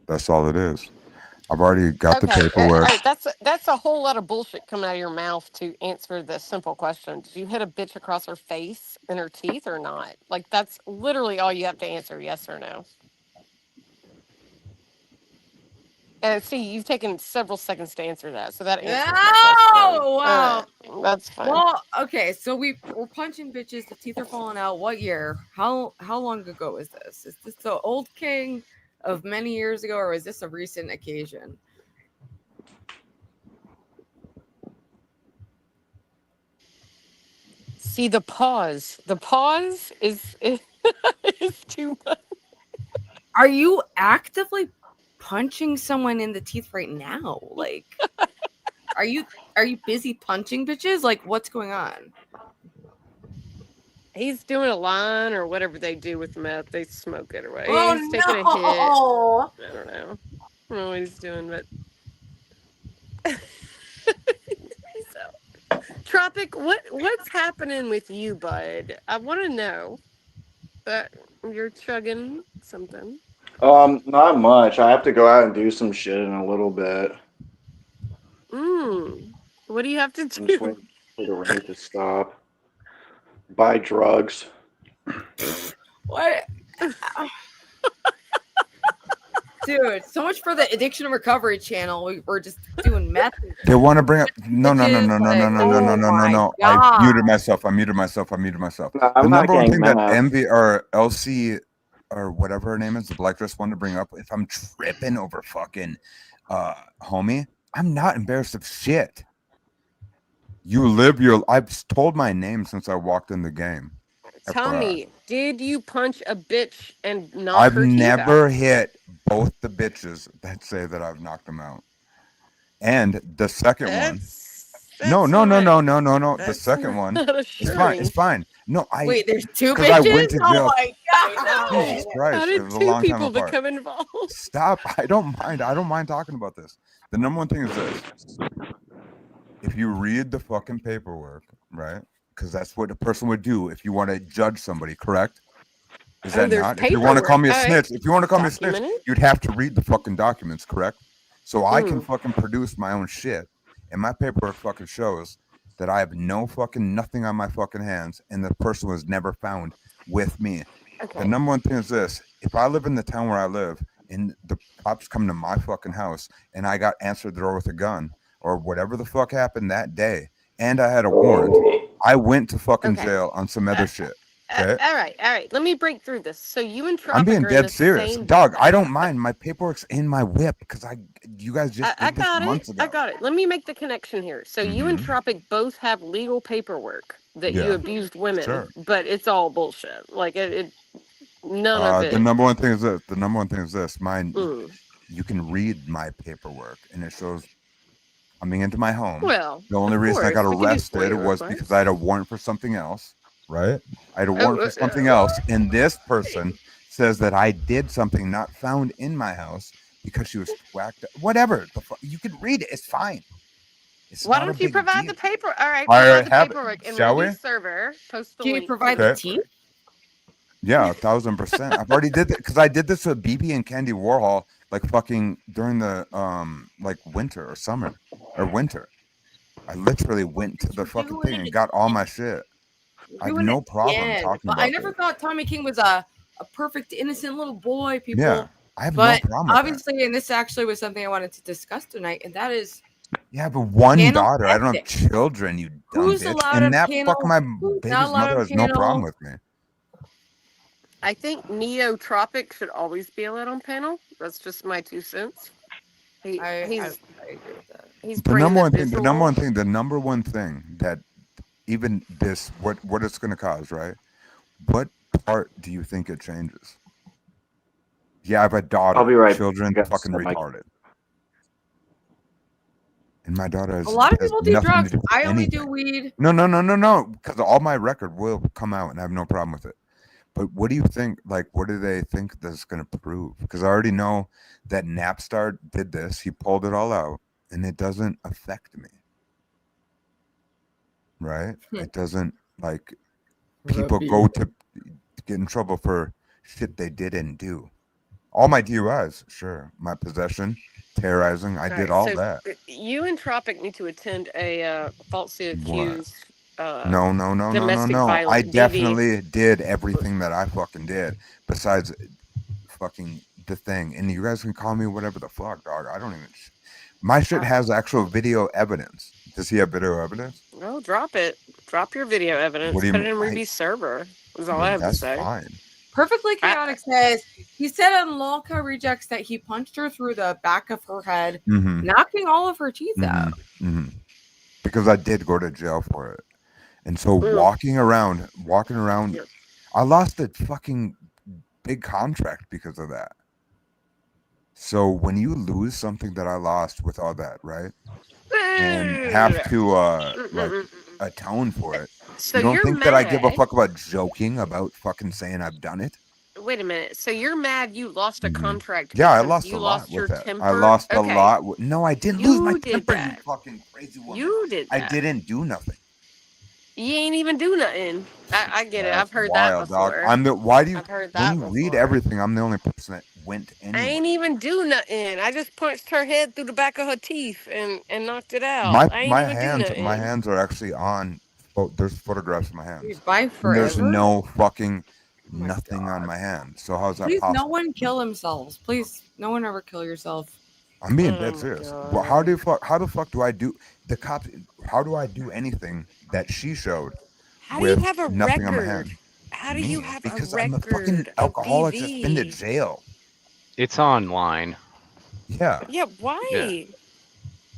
that's all it is. I've already got the paperwork. All right, that's a whole lot of bullshit coming out of your mouth to answer this simple question. Did you hit a bitch across her face and her teeth or not? Like, that's literally all you have to answer, yes or no. And see, you've taken several seconds to answer that, so that answers my question. Oh wow. That's fine. Well, okay, so we're punching bitches. The teeth are falling out. What year? How long ago is this? Is this the old king of many years ago, or is this a recent occasion? See, the pause is is too much. Are you actively punching someone in the teeth right now? Like, are you busy punching bitches? Like, what's going on? He's doing a line or whatever they do with meth. They smoke it away. Oh, He's taking a hit. no. I don't know. I don't know what he's doing, but so, Tropic, what's happening with you, bud? I want to know. But you're chugging something. Not much. I have to go out and do some shit in a little bit. What do you have to I'm just do? waiting for the rain to stop. Buy drugs. What? Dude, so much for the addiction and recovery channel. We're just doing meth. They want to bring up no. I God. muted myself. The I'm not number one getting thing that mad. Envy or LC or whatever her name is, the black dress, wanted to bring up, if I'm tripping over fucking homie, I'm not embarrassed of shit. I've told my name since I walked in the game. Tell me, did you punch a bitch and knock I've her teeth never out? hit both the bitches that say that I've knocked them out. And the second one. No. The second one. It's fine. No, Wait, there's two 'cause I went bitches? to Oh jail. my god. Jesus Christ. How It did was a two long time people apart. become involved? Stop. I don't mind talking about this. The number one thing is this. If you read the fucking paperwork, right? Because that's what a person would do if you want to judge somebody, correct? Is that there's not? If you want to call me a paperwork. snitch, if you want to call me a snitch, Documented? you'd have to read the fucking documents, correct? So I can fucking produce my own shit, and my paperwork fucking shows that I have no fucking nothing on my fucking hands, and the person was never found with me. Okay. The number one thing is this: if I live in the town where I live, and the cops come to my fucking house, and I got answered the door with a gun, or whatever the fuck happened that day, and I had a warrant, I went to fucking jail on some other shit. Okay? All right. Let me break through this. So you and Tropic I'm being are in dead the serious, same- dog. I don't mind. My paperwork's in my whip because you guys just I did this got months it. ago. I got it. Let me make the connection here. So you and Tropic both have legal paperwork that you Yeah. abused women, Sure. but it's all bullshit. Like none of it. The number one thing is this. The number one thing is this. Mine. Mm. You can read my paperwork, and it shows coming into my home. Well, the only of reason I got course, we can do arrested FOIA was requests. because I had a warrant for something else. Right? I had a warrant for something else, and this person says that I did something not found in my house because she was whacked up. Whatever. You can read it. It's fine. It's Why not a don't you big provide deal. the paper? All right, All right, provide the have it. paperwork and Shall Ruby's we? server. Post the Can you link. provide Okay. the teeth? Yeah, 1,000%. I've already did that because I did this with BB and Candy Warhol, like fucking during the like winter or summer or winter. I literally went to the fucking thing and got all my shit. I have Doing no it problem again. talking But about I never this. thought Tommy King was a perfect, innocent little boy, people. Yeah, I have but no problem with that. obviously, and this actually was something I wanted to discuss tonight, and that is Yeah, but one Panel daughter. I don't have ethics. children, you dumb Who's bitch. allowed And on that panel? fuck my Who's baby's not allowed mother on has no problem panel? with me. I think Neotropic should always be allowed on panel. That's just my 2 cents. He's I agree with that. he's The bringing number the one thing, the number visual. one thing, the number one thing that even this, what it's going to cause, right? What part do you think it changes? Yeah, I have a daughter. I'll be right Children back. fucking That mic- retarded. And my daughter has, A lot of has people do nothing to drugs. do with I only anything. do weed. No. Because all my record will come out and I have no problem with it. But what do you think? Like, what do they think this is going to prove? Because I already know that Napstar did this. He pulled it all out and it doesn't affect me. Right? It doesn't, like, people go to get in trouble for shit they didn't do. All my DUIs, sure. My possession, terrorizing, I did all so that. You and Tropic need to attend a falsely What? accused No. domestic I violence DV. definitely did everything that I fucking did besides fucking the thing. And you guys can call me whatever the fuck, dog. I don't even. My shit has actual video evidence. Does he have video evidence? No, drop it. Drop your video evidence. What do you Put it mean? in Ruby's server. Is all I have to That's say. fine. Perfectly Chaotic says he said on Lolcow Rejects that he punched her through the back of her head, Mhm. knocking all of her teeth out. Because I did go to jail for it. And so walking around, I lost a fucking big contract because of that. So when you lose something that I lost with all that, right? And have to like atone for it. So you don't you're think that I give a mad? fuck about joking about fucking saying I've done it? Wait a minute. So you're mad you lost a contract? Yeah, I because lost you a lot lost your with that. temper? I lost a Okay. lot. No, I didn't lose my You did temper, that. you fucking crazy woman. You did I that. didn't do nothing. You ain't even do nothing. I get it. That's I've heard wild, that before. dog. Why do you, I've heard when that you read before. everything, I'm the only person that went I anywhere. ain't even do nothing. I just punched her head through the back of her teeth and knocked it out. I ain't My even do nothing. hands are actually on. There's photographs of my hands. Dude, bye And there's forever. no fucking nothing on my hand. So how's that Please, possible? no one kill themselves. Please, no one ever kill yourself. I'm being dead serious. Well, how the fuck do I do the cops? How do I do anything that she showed How do you with have a nothing on my record? hand? How do you have Because a I'm a fucking record of alcoholic that's been to BV? jail. It's online. Yeah. Yeah, why? Yeah.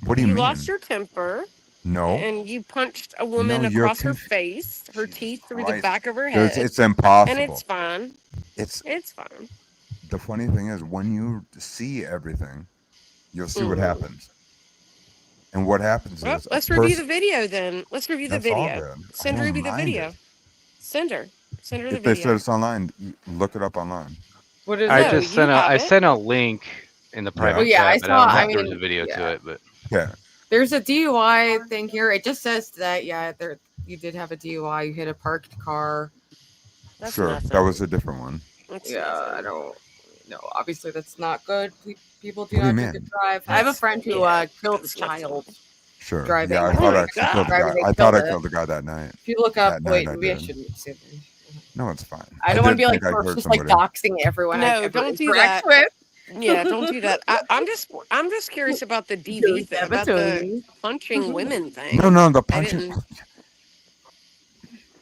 What do you mean? lost your temper. No. And you punched a woman No, you're across her face, her teeth through the Christ. back of her head. It's impossible. And it's fine. It's fine. The funny thing is, when you see everything, you'll see what happens. And what happens Well, is, let's review the video then. Let's review the That's all video. good. Send I don't Ruby the mind video. it. Send her the If they said video. it's online, look it up online. What is I it? just sent I sent a link in the private Oh, yeah, I chat, but saw- I don't know I if there was mean, a video yeah. to it. But yeah, There's a DUI thing here. It just says that you did have a DUI. You hit a parked car. That's sure, nothing. that was a different one. I don't. No, obviously that's not good. People do What do you not need to mean? drive. I have a friend who killed a child. Sure. Driving. Yeah, I Oh thought my I actually killed the God. guy. I thought I killed the guy that night. If you look up, That night wait, I maybe I did. shouldn't say that. No, it's fine. I don't want to did be like think I first, heard just like somebody. doxing everyone. I No, ever don't do interact that. with. Yeah, don't do that. I'm just curious about the DV thing, about the punching women thing. No, the I punching. didn't.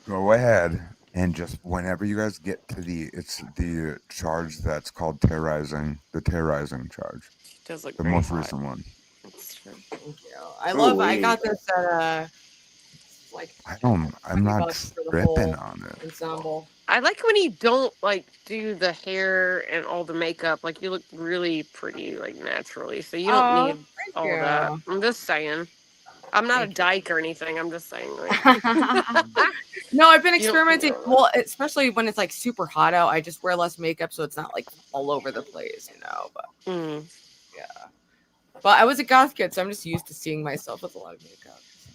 Go ahead and just whenever you guys get to it's the charge that's called terrorizing, the terrorizing charge. Does look the very most hot. recent one. That's true. Thank you. I got this at like I'm not $20 for the tripping whole on it. ensemble. I like when you don't like do the hair and all the makeup. Like you look really pretty, like naturally. So you don't need all you. that. I'm just saying. I'm not a dyke or anything. I'm just saying. Like, No, I've been You don't experimenting. know. Well, especially when it's like super hot out, I just wear less makeup so it's not like all over the place, you know. But yeah, but I was a goth kid, so I'm just used to seeing myself with a lot of makeup. So.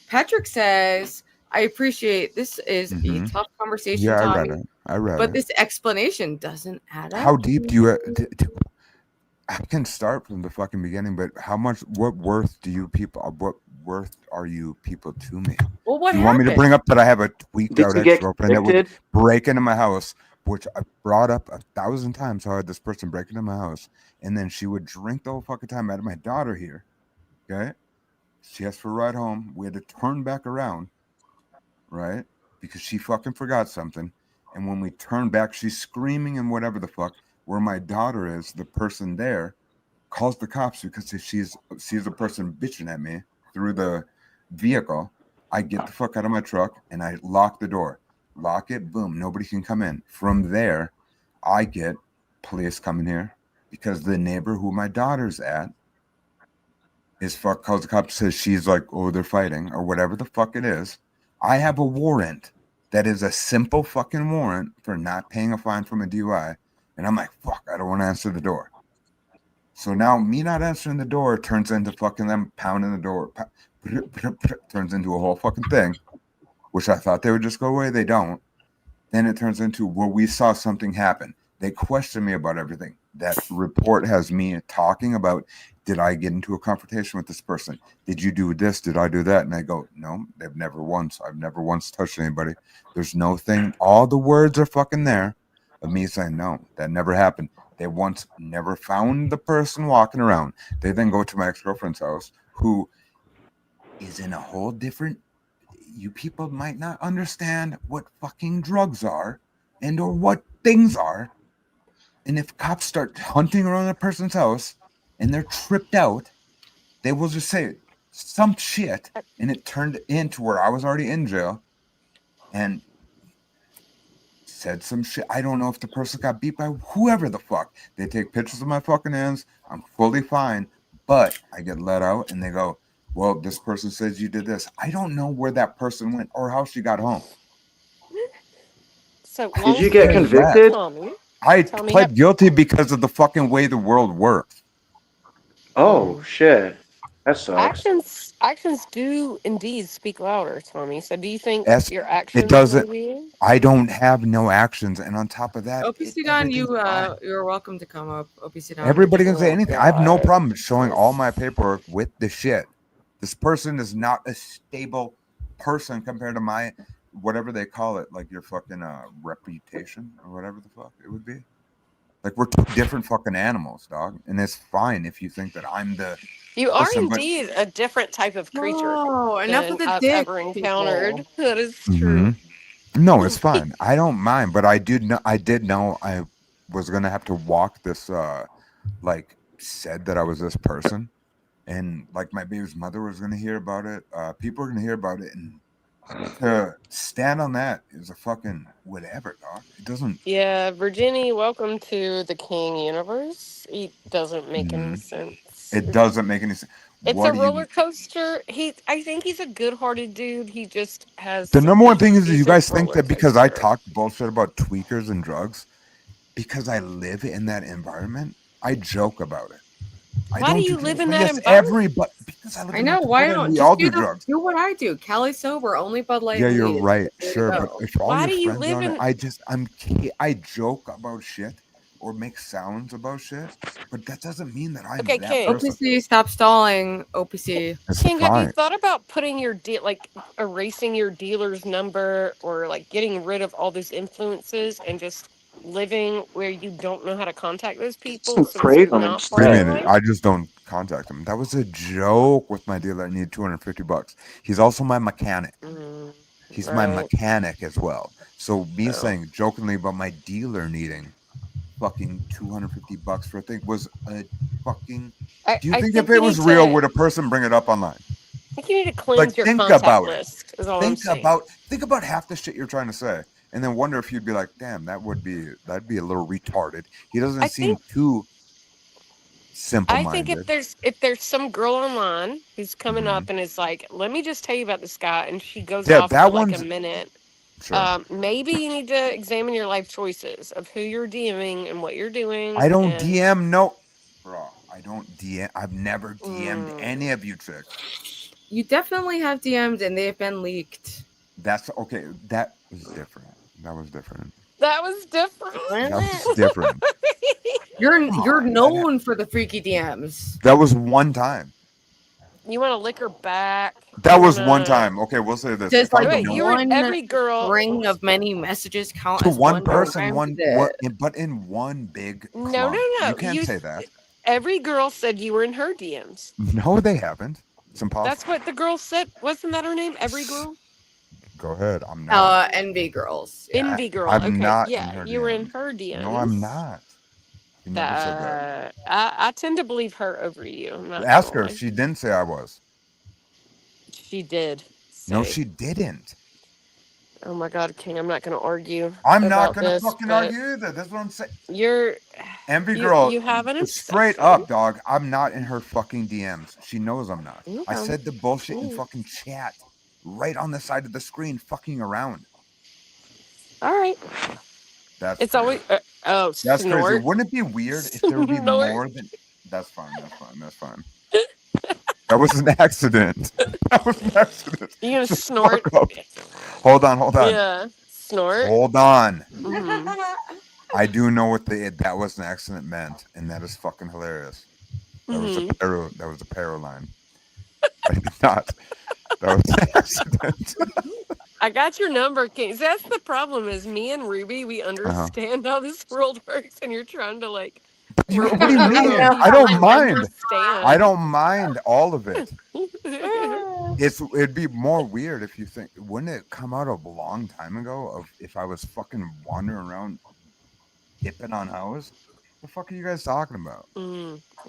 Patrick says, "I appreciate this is a tough conversation, Yeah, I Tommy, read it. I read but it. this explanation doesn't add up." How deep do you? I can start from the fucking beginning, but what worth do you people? What worth are you people to me? Well, what you want me to happened? bring up that I have a tweaked Did out you get ex-girlfriend that would convicted? break into my house, which I brought up 1,000 times. How I had this person break into my house, and then she would drink the whole fucking time. I had my daughter here. Okay, she asked for a ride home. We had to turn back around, right? Because she fucking forgot something. And when we turned back, she's screaming and whatever the fuck. Where my daughter is, the person there calls the cops because if she sees a person bitching at me through the vehicle. I get the fuck out of my truck and I lock the door. Lock it, boom, nobody can come in. From there, I get police coming here because the neighbor who my daughter's at calls the cops, says she's like, oh, they're fighting or whatever the fuck it is. I have a warrant that is a simple fucking warrant for not paying a fine from a DUI. And I'm like, fuck, I don't want to answer the door. So now me not answering the door turns into fucking them pounding the door. Turns into a whole fucking thing, which I thought they would just go away. They don't. Then it turns into, well, we saw something happen. They question me about everything. That report has me talking about, did I get into a confrontation with this person? Did you do this? Did I do that? And I go, no, I've never once touched anybody. There's no thing. All the words are fucking there of me saying, no, that never happened. They once never found the person walking around. They then go to my ex-girlfriend's house, who is in a whole different, you people might not understand what fucking drugs are and or what things are. And if cops start hunting around a person's house and they're tripped out, they will just say some shit, and it turned into where I was already in jail and said some shit. I don't know if the person got beat by whoever the fuck. They take pictures of my fucking hands. I'm fully fine, but I get let out and they go, well, this person says you did this. I don't know where that person went or how she got home. So Did you get convicted? I Tommy, pled guilty because of the fucking way the world works. Oh shit, that sucks. actions do indeed speak louder, Tommy. So do you think Yes, your actions it doesn't. maybe? I don't have no actions, and on top of that, OPC Don, you're welcome to come up. OPC Don. everybody can say anything. I have no problem showing all my paperwork with the shit. This person is not a stable person compared to my, whatever they call it, like your fucking reputation or whatever the fuck it would be. Like, we're two different fucking animals, dog. And it's fine if you think that I'm the You are person, but indeed a different type of creature enough than with the I've dick, ever encountered. people. That is true. No, it's fine. I don't mind, but I did know I was gonna have to walk this like said that I was this person, and like my baby's mother was gonna hear about it. People are gonna hear about it, and to stand on that is a fucking whatever, dog. It doesn't. Yeah, Virginia, welcome to the King universe. It doesn't make any sense. It doesn't make any sense. It's What a do you? roller coaster. I think he's a good-hearted dude. He just has The some number one thing is you issues guys with think roller that because I coaster. talk bullshit about tweakers and drugs, because I live in that environment, I joke about it. Why do you live in that Yes, environment? everybody. Because I live I in know. North Why Dakota and don't we all just do drugs. do what I do? Cali sober, only Bud Light. Yeah, you're weed. right. There you Sure, go. but if all Why your do you friends live are on in- it, I joke about shit or make sounds about shit, but that doesn't mean that I'm Okay, that King. person. OPC, stop stalling. OPC. It's King, have you fine. thought about putting your erasing your dealer's number or like getting rid of all those influences and just living where you don't know how to contact those people? So it's not What part do of you your mean? life? I just don't contact him. That was a joke with my dealer. I need $250. He's also my mechanic. He's my right. mechanic as well. So me Oh. saying jokingly about my dealer needing fucking $250 for a thing was a fucking. Do you I think think if it you was need real, to- would a person bring it up online? I think you need to cleanse Like, your think contact about list. it. Is all I'm saying. Think about half the shit you're trying to say, and then wonder if you'd be like, "Damn, that'd be a little retarded." He doesn't seem too I think simple-minded. if there's some girl online who's coming Mm-hmm. up and is like, let me just tell you about this guy, and she goes Yeah, off that for like a one's- minute. Sure. Maybe you need to examine your life choices of who you're DMing and what you're doing. I don't and- DM no, bro. I don't DM. I've never DM'd any of you chicks. You definitely have DM'd and they've been leaked. That's okay. That was different. That was different. That was different. That was different. You're known for the freaky DMs. That was one time. You want to lick her back? That You was wanna- one time. Okay, we'll say this. Does If I like don't- you were one every girl string of many messages count to as one person, time? one, Did what, it? but in one big clump. No. You can't say that. Every girl said you were in her DMs. No, they haven't. It's impossible. That's what the girl said. Wasn't that her name? Every girl? Go ahead. I'm not. Envy girls. Envy girl. I'm okay. not in Yeah, her you were in DMs. her DMs. No, I'm not. You never said that. I tend to believe her over you. I'm not Ask gonna her. lie. She didn't say I was. She did. No, say- she didn't. Oh my God, King! I'm not going to argue. I'm not about gonna this, fucking but argue either. That's what I'm saying. You're Envy you- girl. you have an straight up, dog. I'm not in her fucking DMs. She knows I'm not. I Okay. said the bullshit in Ooh. fucking chat, right on the side of the screen, fucking around. all right. That's It's always that's snort. crazy. Wouldn't it be weird if there would be Snort. more than? That's fine. That's fine. That's fine. That was an accident. That was an accident. You gonna Shut the snort? fuck up. Hold on. Yeah, snort. Hold on. Mhm. I do know what that was an accident meant, and that is fucking hilarious. That was Mhm. that was a para line. I did not. That was an accident. I got your number, King. That's the problem. Is me and Ruby, we understand how this world works, and you're trying to like. What do you mean? I don't mind. I don't mind all of it. It'd be more weird if you think. Wouldn't it come out a long time ago of if I was fucking wandering around dipping on hoes? The fuck are you guys talking about?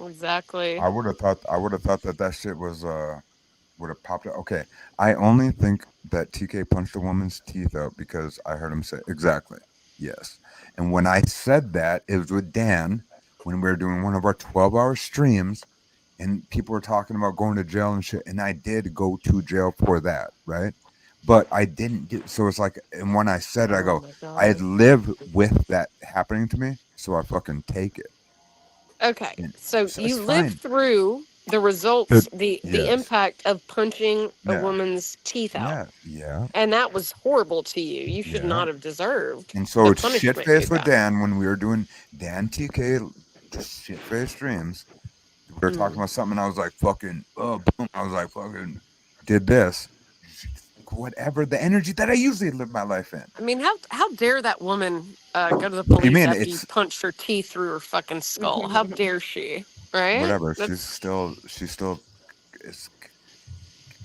Exactly. I would have thought that shit was would have popped up. Okay, I only think that TK punched a woman's teeth out because I heard him say exactly. Yes. And when I said that, it was with Dan when we were doing one of our 12-hour streams and people were talking about going to jail and shit, and I did go to jail for that, right? But I didn't get, so it's like, and when I said it, I go, I live with that happening to me, so I fucking take it. Okay, so so you it's lived fine. through the results, the Yes. impact of punching a Yeah. woman's teeth out, Yeah. and that was horrible to you. You should Yeah. not have deserved. And so the it's punishment shit you face with got. Dan when we were doing Dan TK just shit face streams. We were talking about something and I was like fucking boom. I was like fucking did this. Whatever the energy that I usually live my life in. I mean, how dare that woman go to the What do you police mean? after you It's- punched her teeth through her fucking skull? How dare she? Right? Whatever. That's- She still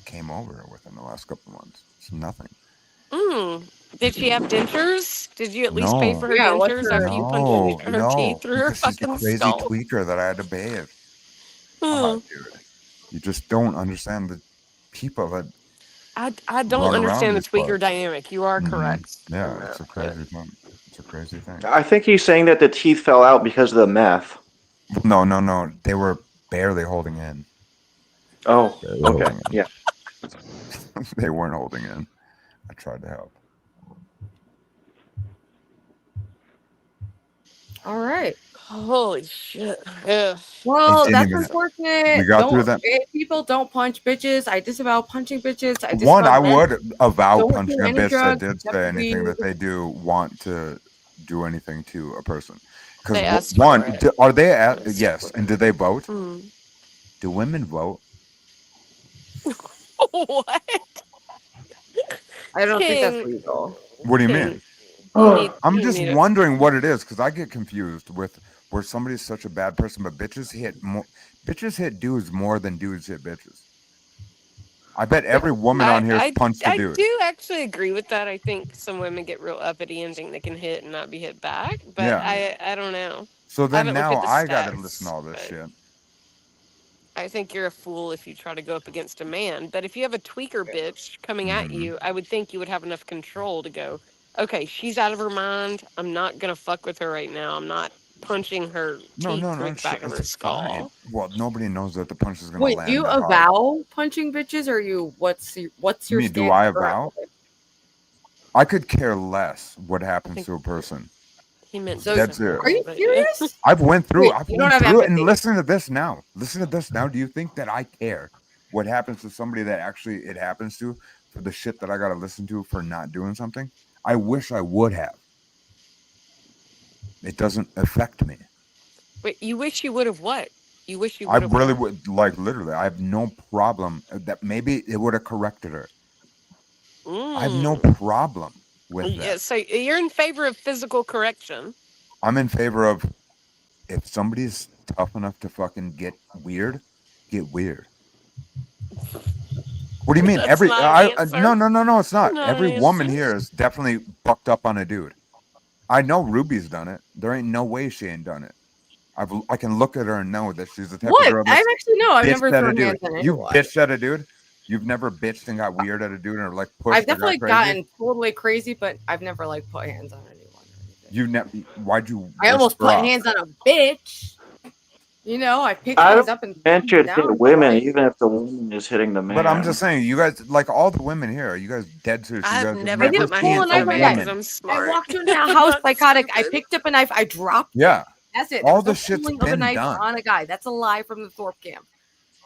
came over within the last couple of months. It's nothing. Did she have dentures? Did you at least pay for her dentures after you punched her teeth through her because she's the fucking crazy skull? tweaker that I had to bathe. Hmm. Dude. You just don't understand the people that I don't run around understand the these tweaker parts. dynamic. You are Mhm. correct. Yeah, it's a crazy thing. It's a crazy thing. I think he's saying that the teeth fell out because of the meth. No. They were barely holding in. Oh, Barely okay. holding in. Yeah. They weren't holding in. I tried to help. All right. Holy shit. Yeah. Well, didn't that's even- unfortunate. we got through Don't that. people don't punch bitches. I disavow punching bitches. I One, disavow I men. would avow Don't punching do a any bitch that drugs did except say anything weed. that they do want to do anything to a person. They Because asked one, for it. are they at, yes, and do they vote? Hmm. Do women vote? What? I don't think that's King. legal. What do you King, mean? I'm you just need it. wondering what it is because I get confused with where somebody's such a bad person, but bitches hit dudes more than dudes hit bitches. I bet every woman on here has punched a I dude. do actually agree with that. I think some women get real uppity and think they can hit and not be hit back, but Yeah. I don't know. So I then haven't looked now at the I gotta stats, listen to all this but shit. I think you're a fool if you try to go up against a man. But if you have a tweaker bitch coming at Mm-hmm. you, I would think you would have enough control to go, okay, she's out of her mind. I'm not gonna fuck with her right now. I'm not punching her teeth through the back of her It's skull. fine. Well, nobody knows that the punch is gonna Wait, land do you that hard. avow punching bitches, or you? What's your You mean, stance? do I currently? avow? I could care less what happens to a person. He meant Dead serious. Are you serious? I've went through. Wait, I've you don't went have through it, and empathy. listen to this now. Listen to this now. Do you think that I care what happens to somebody that actually it happens to for the shit that I got to listen to for not doing something? I wish I would have. It doesn't affect me. Wait, you wish you would have what? You wish you I would have really what? would, like, literally. I have no problem that maybe it would have corrected her. I have no problem with Yeah, that. so you're in favor of physical correction. I'm in favor of if somebody's tough enough to fucking get weird, get weird. What do you mean? That's not an answer. No, it's not. Not Every an woman answer. here is definitely bucked up on a dude. I know Ruby's done it. There ain't no way she ain't done it. I can look at her and know that she's the type What? of girl that's I've actually no. I've bitched never at a thrown dude. hands on You anyone. bitched at a dude? You've never bitched and got weird at a dude or like pushed I've or got definitely crazy? gotten totally crazy, but I've never like put hands on anyone. You never. Why'd you? I almost whisper put off? hands on a bitch. You know, I picked I things don't up and meant you to down. hit women, even if the woman is hitting the man. But I'm just saying, you guys, like all the women here, are you guys dead serious? You I've guys never I didn't put my pull a hands knife on on a a man guy. because I'm I smart. walked into a house psychotic. I picked up a knife. I dropped it. Yeah. That's it. There All was no the shit's pulling of a been knife done. on a guy. That's a lie from the Thorpe camp.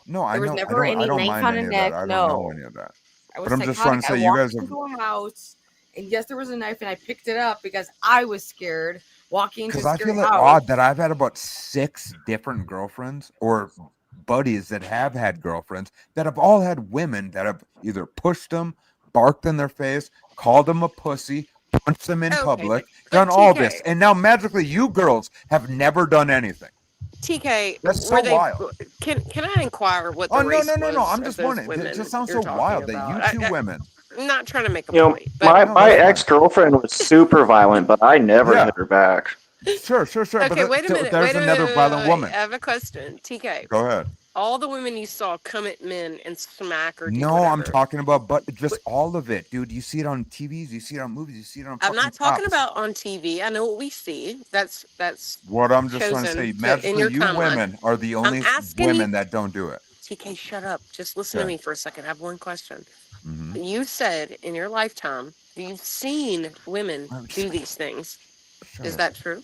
No, I There was know. never I any don't knife mind on any a of neck. that. I don't No. know any of that. I was But I'm just psychotic. trying to say, I you walked guys have. into a house, and yes, there was a knife, and I picked it up because I was scared walking into Because a I scary feel it house. odd that I've had about 6 different girlfriends or buddies that have had girlfriends that have all had women that have either pushed them, barked in their face, called them a pussy, punched them in public, done all this, and now magically you girls have never done anything. TK, That's so were they? wild. Can I inquire what the Oh no, race no, no, no! was I'm of just those wondering. It women just sounds you're so talking wild that about? you two women. I'm not trying to make a You know, point, but my ex girlfriend was super violent, but I never hit her back. Sure. okay, But wait a minute. there's another violent woman. I have a question. TK, Go ahead. all the women you saw come at men and smack or do No, whatever. I'm talking about, but just all of it, dude. You see it on TVs, you see it on movies, you see it on. I'm not fucking talking cops. about on TV. I know what we see. That's What I'm just trying to chosen say. in Magically, your you timeline. women are the I'm only asking women you- that don't do it. TK, shut up. Just listen to Okay. me for a second. I have one question. Mhm. You said in your lifetime you've seen women do these things. Sure. Is that true?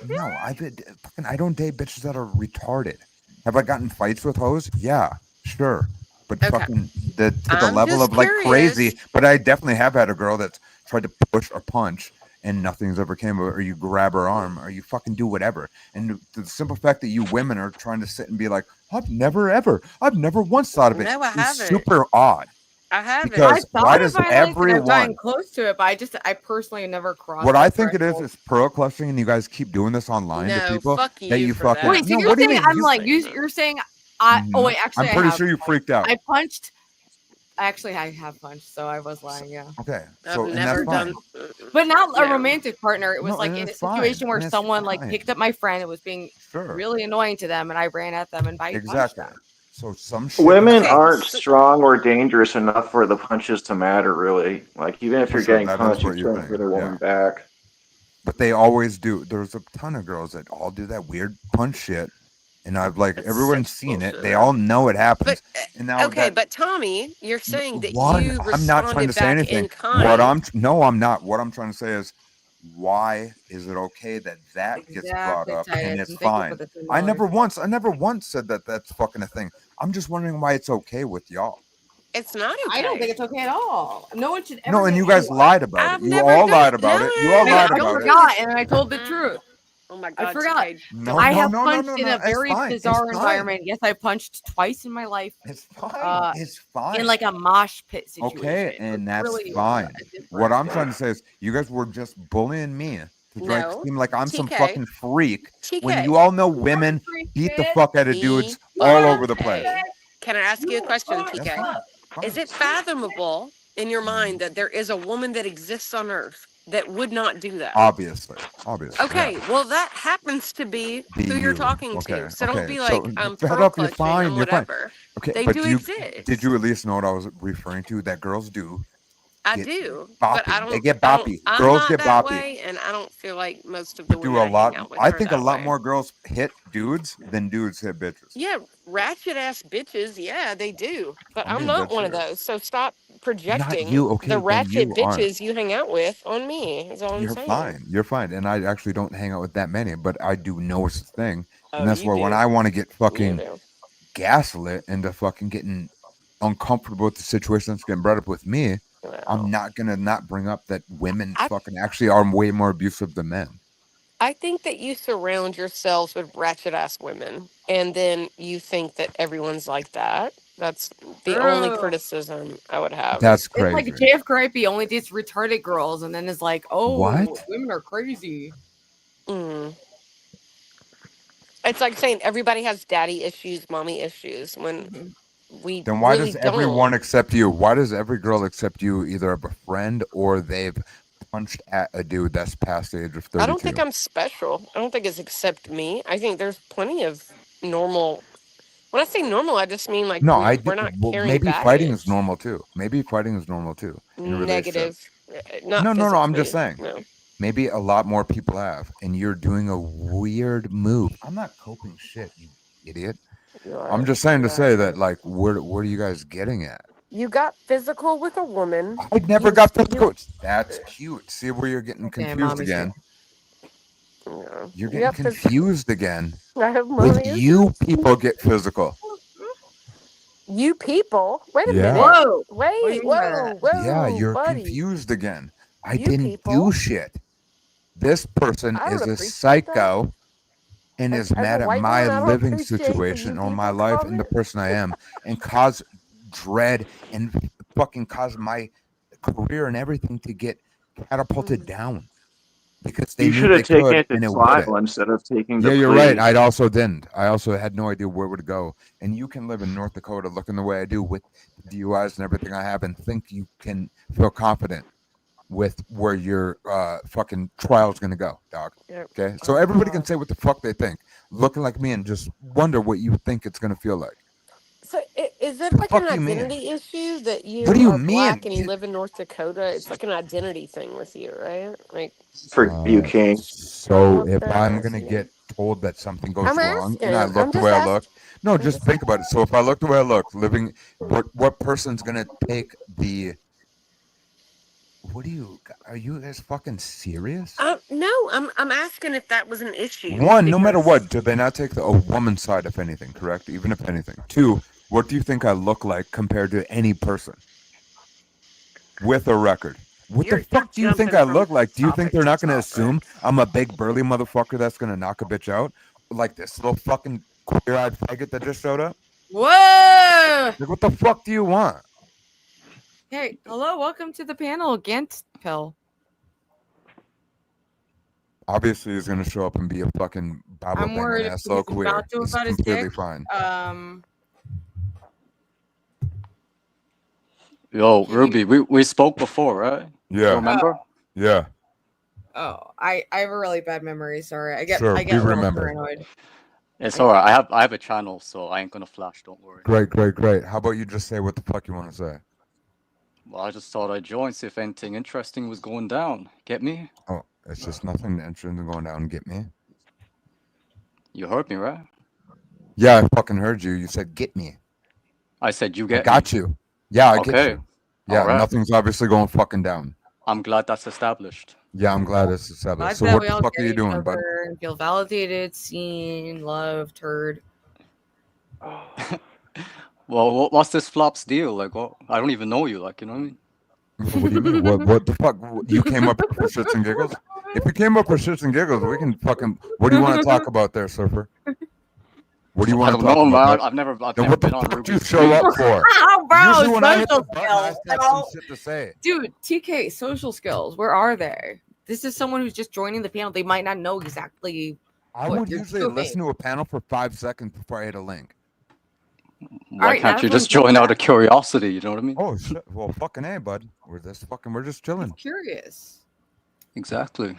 No, I don't date bitches that are retarded. Have I gotten fights with hoes? Yeah, sure. But fucking to the I'm level just of like curious. crazy. But I definitely have had a girl that's tried to push or punch and nothing's ever came of it, or you grab her arm, or you fucking do whatever. And the simple fact that you women are trying to sit and be like, I've never once thought of it. No, I is haven't. super odd. I haven't. Because I why thought does of violence, and I've everyone? gotten close to it, but I personally never crossed. What I that think it threshold. is pearl clutching, and you guys keep doing this online to No, people fuck that you you for fucking. that. Wait, so No, you're what do you saying mean? I'm like you're saying I? Oh wait, actually, I'm pretty I have sure you punched. freaked out. I punched. Actually, I have punched, so I was lying. Yeah. Okay, I've so and never that's fine. done. But not a No. romantic partner. It was No, like and in a it's fine, situation where and it's someone like fine. picked up my friend. It was being Sure. really annoying to them, and I ran at them and punched Exactly. them. So some shit Women is- aren't strong or dangerous enough for the punches to matter, really. Like, even if For you're sure, getting that is punched, what you you can't think, hit a woman yeah. back. But they always do. There's a ton of girls that all do that weird punch shit, and I've like everyone's seen it. They all know it happens. And now Okay, but Tommy, you're saying that one, you I'm not trying responded to say back in anything. kind. What I'm not. What I'm trying to say is, why is it okay that gets brought Exactly, up and Titus, it's and thank you fine? for the $10. I never once said that that's fucking a thing. I'm just wondering why it's okay with y'all. It's not okay. I don't think it's okay at all. No one should ever. No, and do you guys anyone. lied about it. You all lied about it. You all lied I about it. forgot, and I told the truth. Oh my god! I forgot. No, I no, have no, no, punched no, in no. a very It's fine. bizarre It's fine. environment. Yes, I punched twice in my life. It's fine. It's fine. In like a mosh pit situation. Okay, and that's really fine. What I'm trying to say is, you guys were just bullying me to try to No. seem like I'm some TK. fucking freak when TK. you all know women beat the fuck out of dudes all over the place. Can I ask you a question, TK? Is it fathomable in your mind that there is a woman that exists on Earth that would not do that? Obviously. Okay, yeah. well that happens to be who you're talking to. So don't be like, so I'm shut pearl up, you're clutching fine, or you're fine. whatever. Okay, They but do exist. did you at least know what I was referring to? That girls do. I get do, boppy. but I don't. They get I don't- boppy. I'm Girls not get that boppy. way, and I don't feel like most of the Do women a lot. I hang out with I are think a that lot way. more girls hit dudes than dudes hit bitches. Yeah, ratchet ass bitches. Yeah, they do. But I I'm mean, not that's one of fair. those. So stop projecting you, okay, the then ratchet you aren't. bitches you hang out with on me. Is all I'm You're saying. fine. You're fine. And I actually don't hang out with that many, but I do know it's a thing. Oh, And that's you why when do. I want to get You fucking do. gaslit into fucking getting uncomfortable with the situation that's getting brought up with me, I'm not gonna not bring up that women fucking actually are way more abusive than men. I think that you surround yourselves with ratchet ass women, and then you think that everyone's like that. That's the only True. criticism I would have. That's It's like crazy. JF Gripey only dates retarded girls, and then is like, oh, What? women are crazy. Mm. It's like saying everybody has daddy issues, mommy issues, when we Then why really does everyone don't. accept you? Why does every girl accept you either as a friend or they've punched at a dude that's past the age of 32? I don't think I'm special. I don't think it's except me. I think there's plenty of normal. When I say normal, I just mean like No, I we're do. not Well, carrying maybe baggage. fighting is normal too. Maybe fighting is normal too in a relationship. Negative. Not No. I'm just physically, saying. no. Maybe a lot more people have, and you're doing a weird move. I'm not coping shit, you idiot. I'm just saying to say that, like, what are you guys getting at? You got physical with a woman. I never got physical. That's cute. See where you're getting confused mommy's again. Yeah. You're You getting got confused again. I have With mommy you people get physical. You people. Wait a Yeah. minute. Whoa. Wait. Whoa. Yeah, you're buddy. confused again. I You didn't people. do shit. This person I don't is a appreciate psycho and is as mad a at white my woman, I don't living appreciate the situation you or my people life and the comment. person I am and cause dread and fucking cause my career and everything to get catapulted down because they You knew should they have taken could it and to it trial wouldn't. instead of taking the Yeah, you're right. plea. I also didn't. I also had no idea where it would go. And you can live in North Dakota looking the way I do with DUIs and everything I have and think you can feel confident with where your fucking trial's gonna go, dog. Yep. Okay? So everybody can say what the fuck they think, looking like me, and just wonder what you think it's gonna feel like. So is it The like fuck an do you mean? identity issue that you What do you are black mean? and you live in North Dakota? It's like an identity thing with you, right? Like For you, King. So if I'm gonna get told that something goes I'm wrong and I asking. look I'm the just way I asking. look, no, just think about it. So if I look the way I look, living, what person's gonna take the? What are you guys fucking serious? No, I'm asking if that was an issue. One, no matter because- what, do they not take a woman's side if anything, correct? Even if anything. Two, what do you think I look like compared to any person with a record? What the fuck do you think I look like? Do you think they're not going to assume I'm a big burly motherfucker that's going to knock a bitch out? Like this little fucking queer-eyed faggot that just showed up? Whoa! Like, what the fuck do you want? Hey, hello, welcome to the panel, Gant Pill. Obviously, he's going to show up and be a fucking baba I'm worried banging if ass he's little queer. about to It's about his completely dick. fine. Yo, Ruby, we spoke before, right? Yeah. You remember? Yeah. Oh, I have a really bad memory. Sorry, I get Sure, I get we a little remember. paranoid. It's all right. I have a channel, so I ain't gonna flash. Don't worry. Great. How about you just say what the fuck you want to say? Well, I just thought I'd join, see if anything interesting was going down. Get me? Oh, it's just nothing interesting going down and get me. You heard me, right? Yeah, I fucking heard you. You said get me. I said you I get got me. you. Yeah, I get Okay. you. Yeah, All right. nothing's obviously going fucking down. I'm glad that's established. Yeah, I'm glad this is Glad established. So that what we the all fuck are get you each doing, bud? other and feel validated, seen, loved, heard. Well, what's this Flops deal? Like, what? I don't even know you. Like, you know what I mean? What do you mean? What the fuck? You came up for shits and giggles? If you came up for shits and giggles, we can fucking. What do you want to talk about there, Surfer? What do you I want to don't talk know, about? man. bud? I've never Then what the been on fuck do you Ruby's show up stream. for? Oh, bro, Usually when I hit the social button, I skills. have some shit to say. Dude, TK, social skills. Where are they? This is someone who's just joining the panel. They might not know exactly. I what would you're usually doing. listen to a panel for 5 seconds before I hit a link. Why right, can't now you just everyone's join out of curiosity? You know what I mean? Oh shit! Well, fucking A, bud. We're just chilling. Curious. Exactly.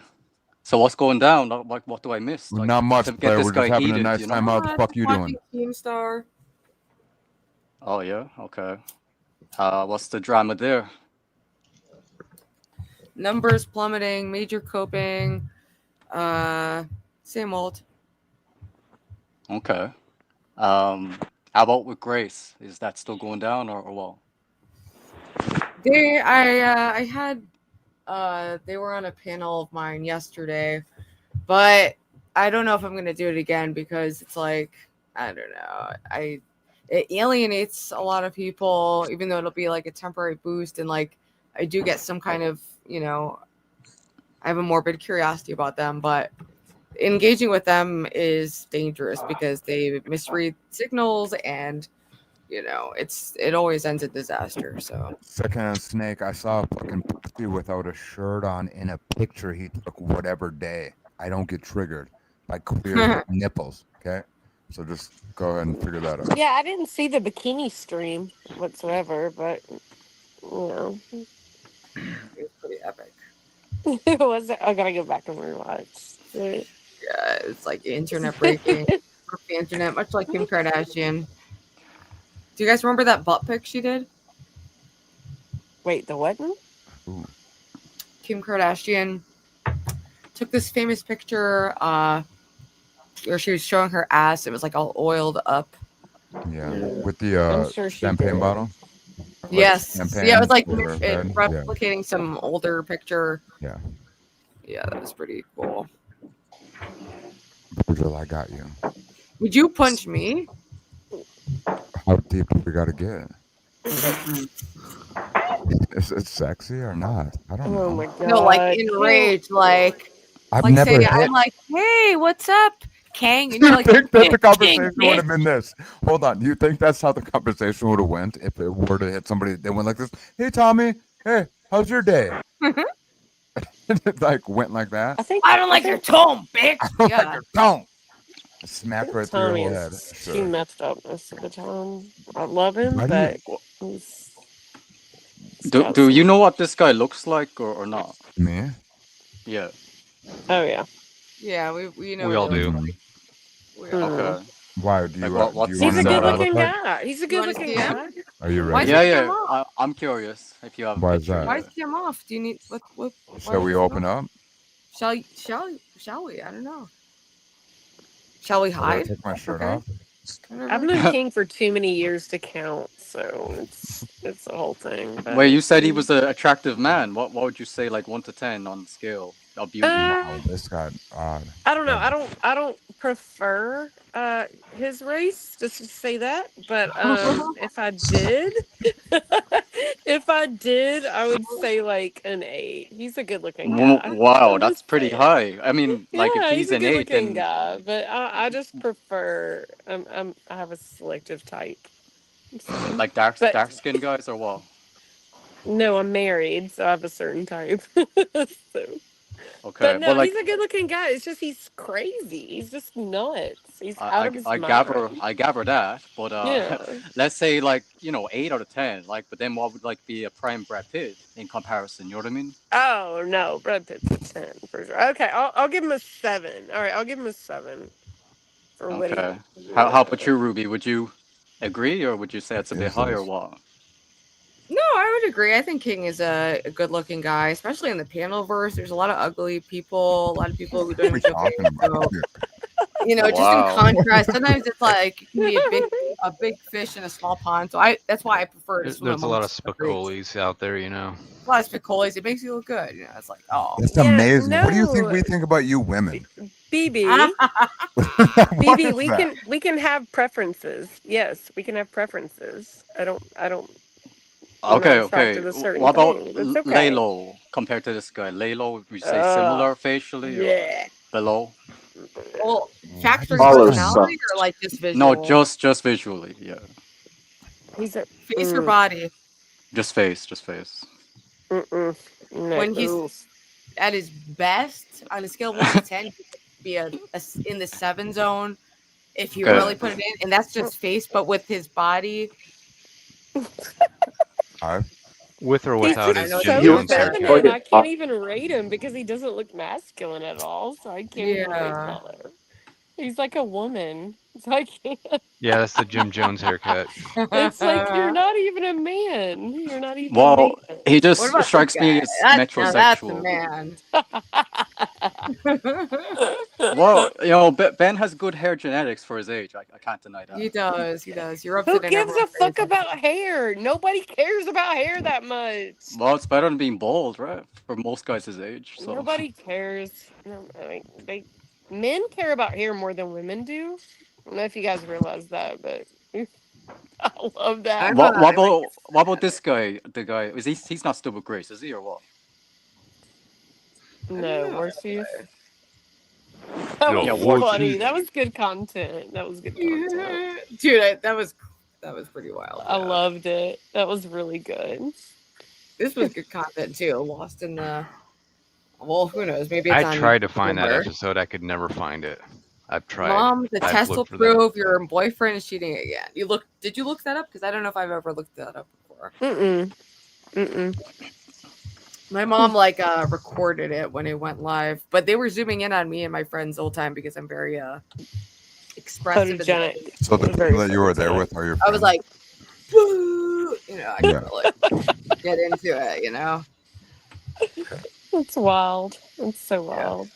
So what's going down? Like, what do I miss? Like, Not much, to get player. this We're guy just having a heated, nice you know? time. How the fuck you doing? Keemstar. Oh yeah. Okay. What's the drama there? Numbers plummeting, major coping. Same old. Okay. How about with Grace? Is that still going down or what? I had they were on a panel of mine yesterday, but I don't know if I'm gonna do it again because it's like, I don't know. It alienates a lot of people, even though it'll be like a temporary boost, and like I do get some kind of, you know, I have a morbid curiosity about them, but engaging with them is dangerous because they misread signals, and you know it always ends in disaster. So Secondhand snake. I saw a fucking pussy without a shirt on in a picture he took whatever day. I don't get triggered by clear nipples. Okay, so just go ahead and figure that out. Yeah, I didn't see the bikini stream whatsoever, but you know, it's pretty epic. it was. I gotta go back and rewatch. Yeah, it's like internet breaking. Broke the internet, much like Kim Kardashian. Do you guys remember that butt pic she did? Wait, the what? Ooh. Kim Kardashian took this famous picture where she was showing her ass. It was like all oiled up. Yeah, with the sure she champagne did. bottle. Like Yes. champagne Yeah, it was like for her head. replicating some older picture. Yeah. Yeah, that was pretty cool. Virgil, I got you. Would you punch me? How deep do we gotta get? Is it sexy or not? I don't know. Oh my god! No, like enraged, like I've like never say hit. I'm like, hey, what's up, Kang? And Do you're you like, think that the "Bitch, conversation bitch." would have been this? Hold on. Do you think that's how the conversation would have went if it were to hit somebody? They went like this. Hey, Tommy. Hey, how's your day? It like went like that. I don't like your tone, bitch. I don't Yeah. like your tone. Smack right through Tommy your whole head. is Sure. too messed up most of the time. I love him, Why do but you- he's Do you know what this guy looks like or not? Me? Yeah. Oh yeah. Yeah, we know. We all do. We all do. Okay. Why do you? Like, Do you He's want a to know good what I look looking like? guy. He's a You good wanna looking see him? guy. Are you Why ready? is Yeah, his yeah. cam off? I'm curious if you have. Why a is picture. that? Why is cam off? Do you need what? why Shall is we cam open off? up? Shall we? I don't know. Shall we Should I hide? take my shirt Okay. off? I've known King for too many years to count, so it's a whole thing. But Wait, you said he was an attractive man. What would you say, like 1 to 10 on the scale of beauty? Wow, this got odd. I don't know. I don't prefer his race, just to say that. But if I did, I would say like an 8. He's a good looking guy. Wow, I'm that's just pretty saying. high. I mean, like if Yeah, he's he's a an good 8, looking then guy, but I just prefer. I have a selective type. So. like dark But skinned guys or what? no, I'm married, so I have a certain type. So. Okay, But no, but like he's a good looking guy. It's just he's crazy. He's just nuts. He's out of his mind. I gather that, but Yeah. let's say like 8 out of 10, like, but then what would like be a prime Brad Pitt in comparison? You know what I mean? Oh no, Brad Pitt's a 10 for sure. Okay, I'll give him a 7. All right, I'll give him a 7 for what Okay. he. How about you, Ruby? Would you agree, or would you say it's a bit Is higher? this- What? No, I would agree. I think King is a good-looking guy, especially in the panel verse. There's a lot of ugly people, a lot of people who don't What are even we show face. talking about? So, you know, just Wow. in contrast, sometimes it's like it can be a big a big fish in a small pond. So that's why I prefer to swim. There's a lot of amongst the creeks. spicoles out there, you know. A lot of spicoles. It makes you look good. You know, it's like, oh, It's amazing. What do you think we think about you women? BB, What BB, is that? we can have preferences. Yes, we can have preferences. I don't. I'm Okay, not okay. attracted to certain What about things. It's okay. Laylo compared to this guy? Laylo, we say similar facially yeah. or below? well, factoring Follow personality sucks. or like just visual. No, just visually, yeah. He's a face or body. Just face, just face. No. When he's at his best on a scale of 1 to 10, he could be in the 7 zone if you Okay. really put it in, and that's just face. But with his body, With or He's without just his so Jim Jones feminine. haircut. I can't even rate him because he doesn't look masculine at all. So I can't even rate Yeah. color. He's like a woman. So I can't. Yeah, that's the Jim Jones haircut. It's like you're not even a man. You're not even. Well, a man. he what just about strikes this me guy? as Now that's a metrosexual. man. Well, you know, Ben has good hair genetics for his age. I can't deny that. He does. He does. You're up Who to gives a fuck about hair? Nobody cares about hair that much. Well, it's better than being bald, right? For most guys his age. So. Nobody cares. No, I mean, men care about hair more than women do. I don't know if you guys realize that, but I love that. What about this guy? The guy is he's not stupid Grace, is he or what? No, Warchief. That No, was Warchief. funny. That was good content. That was good content. Dude, that was pretty wild. I loved it. That was really good. This was good content too. Lost in the. Well, who knows? Maybe it's I on tried to find that November. episode. I could never find it. I've tried. Mom, the I've test will looked for that. prove your boyfriend is cheating again. Did you look that up? Because I don't know if I've ever looked that up before. My mom recorded it when it went live, but they were zooming in on me and my friends the whole time because I'm very expressive. Photogenic. So the people that you were there with are your friends? I was like, woo! You know, I Yeah. can really get into it. You know, It's wild. It's so wild.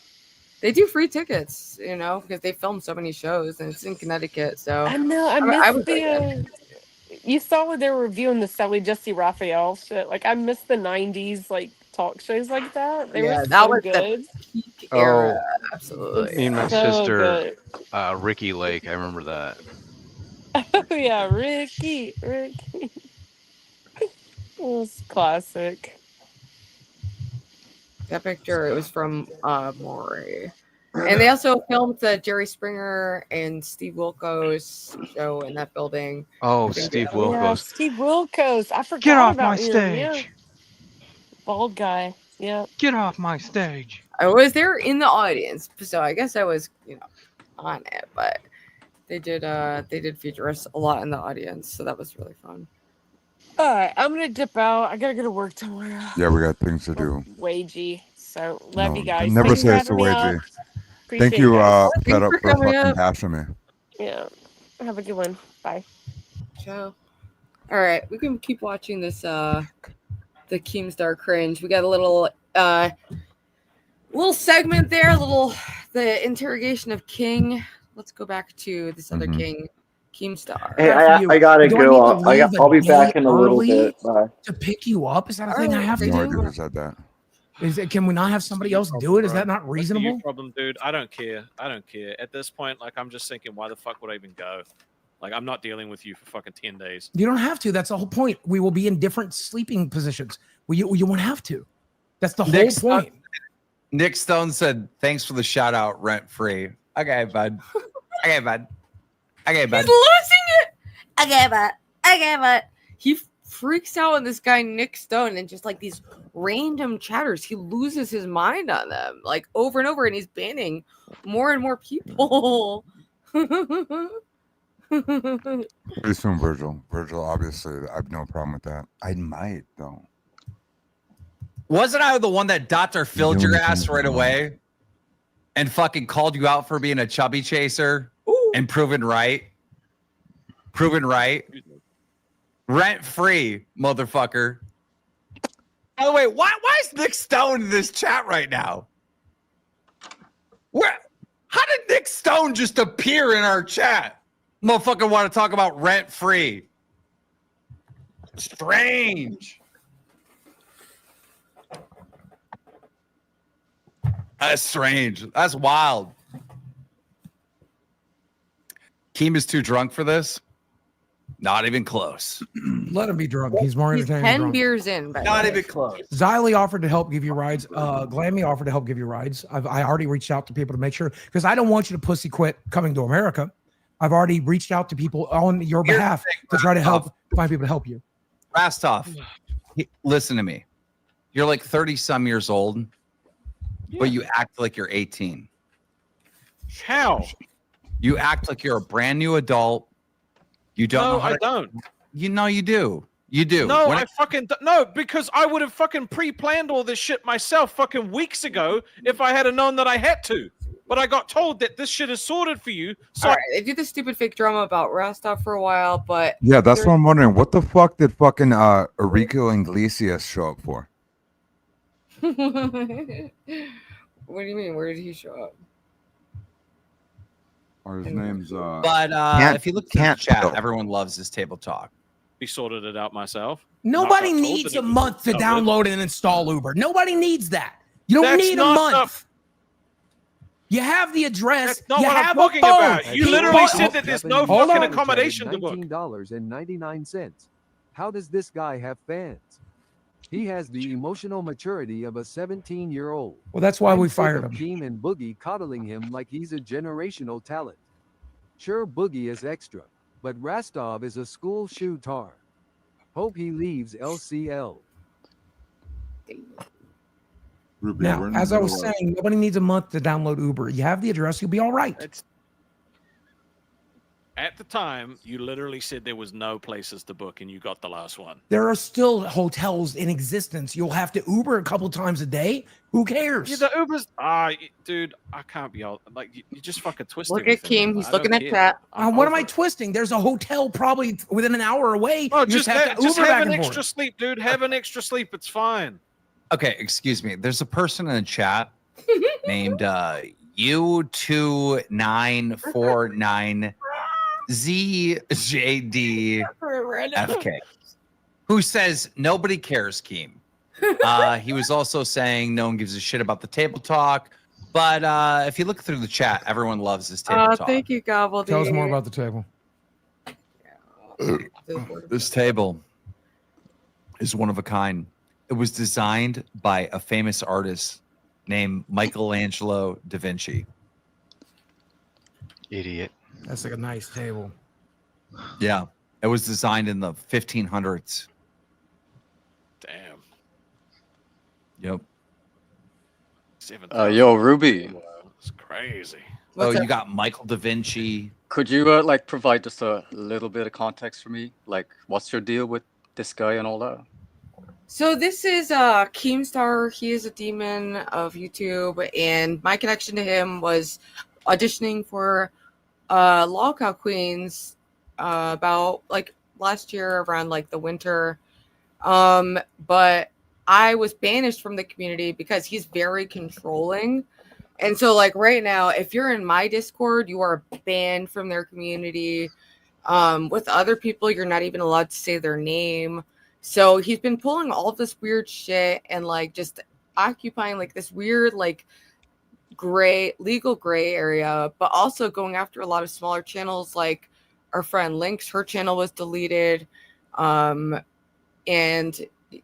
they do free tickets. You know, because they film so many shows and it's in Connecticut. So I know. I missed the. You saw when they were reviewing the Sally Jesse Raphael shit. Like I missed the '90s talk shows like that. They were that so was good. the peak era. Oh, Absolutely. me and my So sister, good. Ricky Lake. I remember that. Oh yeah, Ricky. It was classic. That picture, it was from Maury. And they also filmed the Jerry Springer and Steve Wilkos show in that building. Oh, I think Steve they- Yeah, Wilkos. Steve Wilkos. I forgot Get off about my him. stage. Yeah. Bald guy. Yeah. Get off my stage. I was there in the audience, so I guess I was, on it. But they did feature us a lot in the audience, so that was really fun. All right, I'm gonna dip out. I gotta go to work tomorrow. Yeah, we got things to do. Wagey. So love No, you guys. never Thanks say for it's a having me on. wagey. Appreciate Thank you, guys. Fed Up, for coming fucking up. passing me. Yeah. Have a good one. Bye. Ciao. All right, we can keep watching this. The Keemstar cringe. We got a little segment there. The interrogation of King. Let's go back to this other King, Keemstar. Hey, I gotta Do I go. need to leave I'll be a back day in a little early bit. Bye. to pick you up? Is that a thing I have to No idea do? who said that. Can we not have somebody else do it? Is that not That's reasonable? your problem, dude. I don't care. At this point, I'm just thinking, why the fuck would I even go? I'm not dealing with you for fucking 10 days. You don't have to. That's the whole point. We will be in different sleeping positions. You won't have to. That's the whole point. Nick Stone said, "Thanks for the shout out, rent free." Okay, bud. Okay, bud. Okay, bud. He's losing it. Okay, but he freaks out on this guy Nick Stone and just these random chatters. He loses his mind on them over and over, and he's banning more and more people. Pretty soon, Virgil. Virgil, obviously, I have no problem with that. I might, though. Wasn't I the one that Dr. filled your doing ass anything right wrong. away and fucking called you out for being a chubby chaser and proven right? Proven right. Rent free, motherfucker. By the way, why is Nick Stone in this chat right now? How did Nick Stone just appear in our chat? Motherfucker want to talk about rent free. Strange. That's strange. That's wild. Keem is too drunk for this. Not even close. Let him be drunk. He's more He's entertaining. 10 drunk. beers in. By the Not way. even close. Xylee offered to help give you rides. Glammy offered to help give you rides. I already reached out to people to make sure, because I don't want you to pussy quit coming to America. I've already reached out to people on your behalf to try to help find people to help you. Rastov, listen to me. You're like 30 some years old, but you act like you're 18. How? You act like you're a brand new adult. You don't know how I don't. You know you do. You do. No, When I fucking no, because I would have fucking pre-planned all this shit myself fucking weeks ago if I had known that I had to. But I got told that this shit is sorted for you. So All right, they do this stupid fake drama about Rostov for a while, but Yeah, that's there's- what I'm wondering. What the fuck did fucking Enrico Iglesias show up for? What do you mean? Where did he show up? Or his name's But if you look at the chat, everyone loves this table talk. we sorted it out myself. Nobody Not got told needs that a it was month to covered. download and install Uber. Nobody needs that. You don't That's need a not month. You have the address. That's not you what I'm have talking a phone. about. You literally said that there's no Hold fucking on. accommodation to book. $19.99. How does this guy have fans? He has the emotional maturity of a 17-year-old. Well, that's why we I'm sick fired of him. Keem and Boogie coddling him like he's a generational talent. Sure, Boogie is extra, but Rastov is a school shoe tar. Hope he leaves LCL. Ruby, Now, we're in the as I was middle of- saying, nobody needs a month to download Uber. You have the address, you'll be all right. At the time, you literally said there was no places to book, and you got the last one. There are still hotels in existence. You'll have to Uber a couple times a day. Who cares? Yeah, the Ubers. Dude, I can't be all like you just fucking twist. Look at everything, Keem. man. He's I looking don't at care. chat. What am I twisting? There's a hotel probably within an hour away. Oh, You just have have, to Uber have back an and extra forth. sleep, dude. Have an extra sleep. It's fine. Okay, excuse me. There's a person in the chat named U2949ZJDFK who says nobody cares, Keem. He was also saying no one gives a shit about the table talk. But if you look through the chat, everyone loves this table talk. Thank you, Gobble. Tell us more about the table. This table is one of a kind. It was designed by a famous artist named Michelangelo da Vinci. Idiot. That's like a nice table. Yeah, it was designed in the 1500s. Damn. Yep. Yo, Ruby. It's crazy. Oh, you got Michael da Vinci. Could you like provide just a little bit of context for me? Like, what's your deal with this guy and all that? So this is Keemstar. He is a demon of YouTube, and my connection to him was auditioning for Lolcow Queens about like last year around like the winter. But I was banished from the community because he's very controlling. And so like right now, if you're in my Discord, you are banned from their community. With other people, you're not even allowed to say their name. So he's been pulling all of this weird shit and like just occupying like this weird like legal gray area, but also going after a lot of smaller channels. Like our friend Lynx, her channel was deleted. And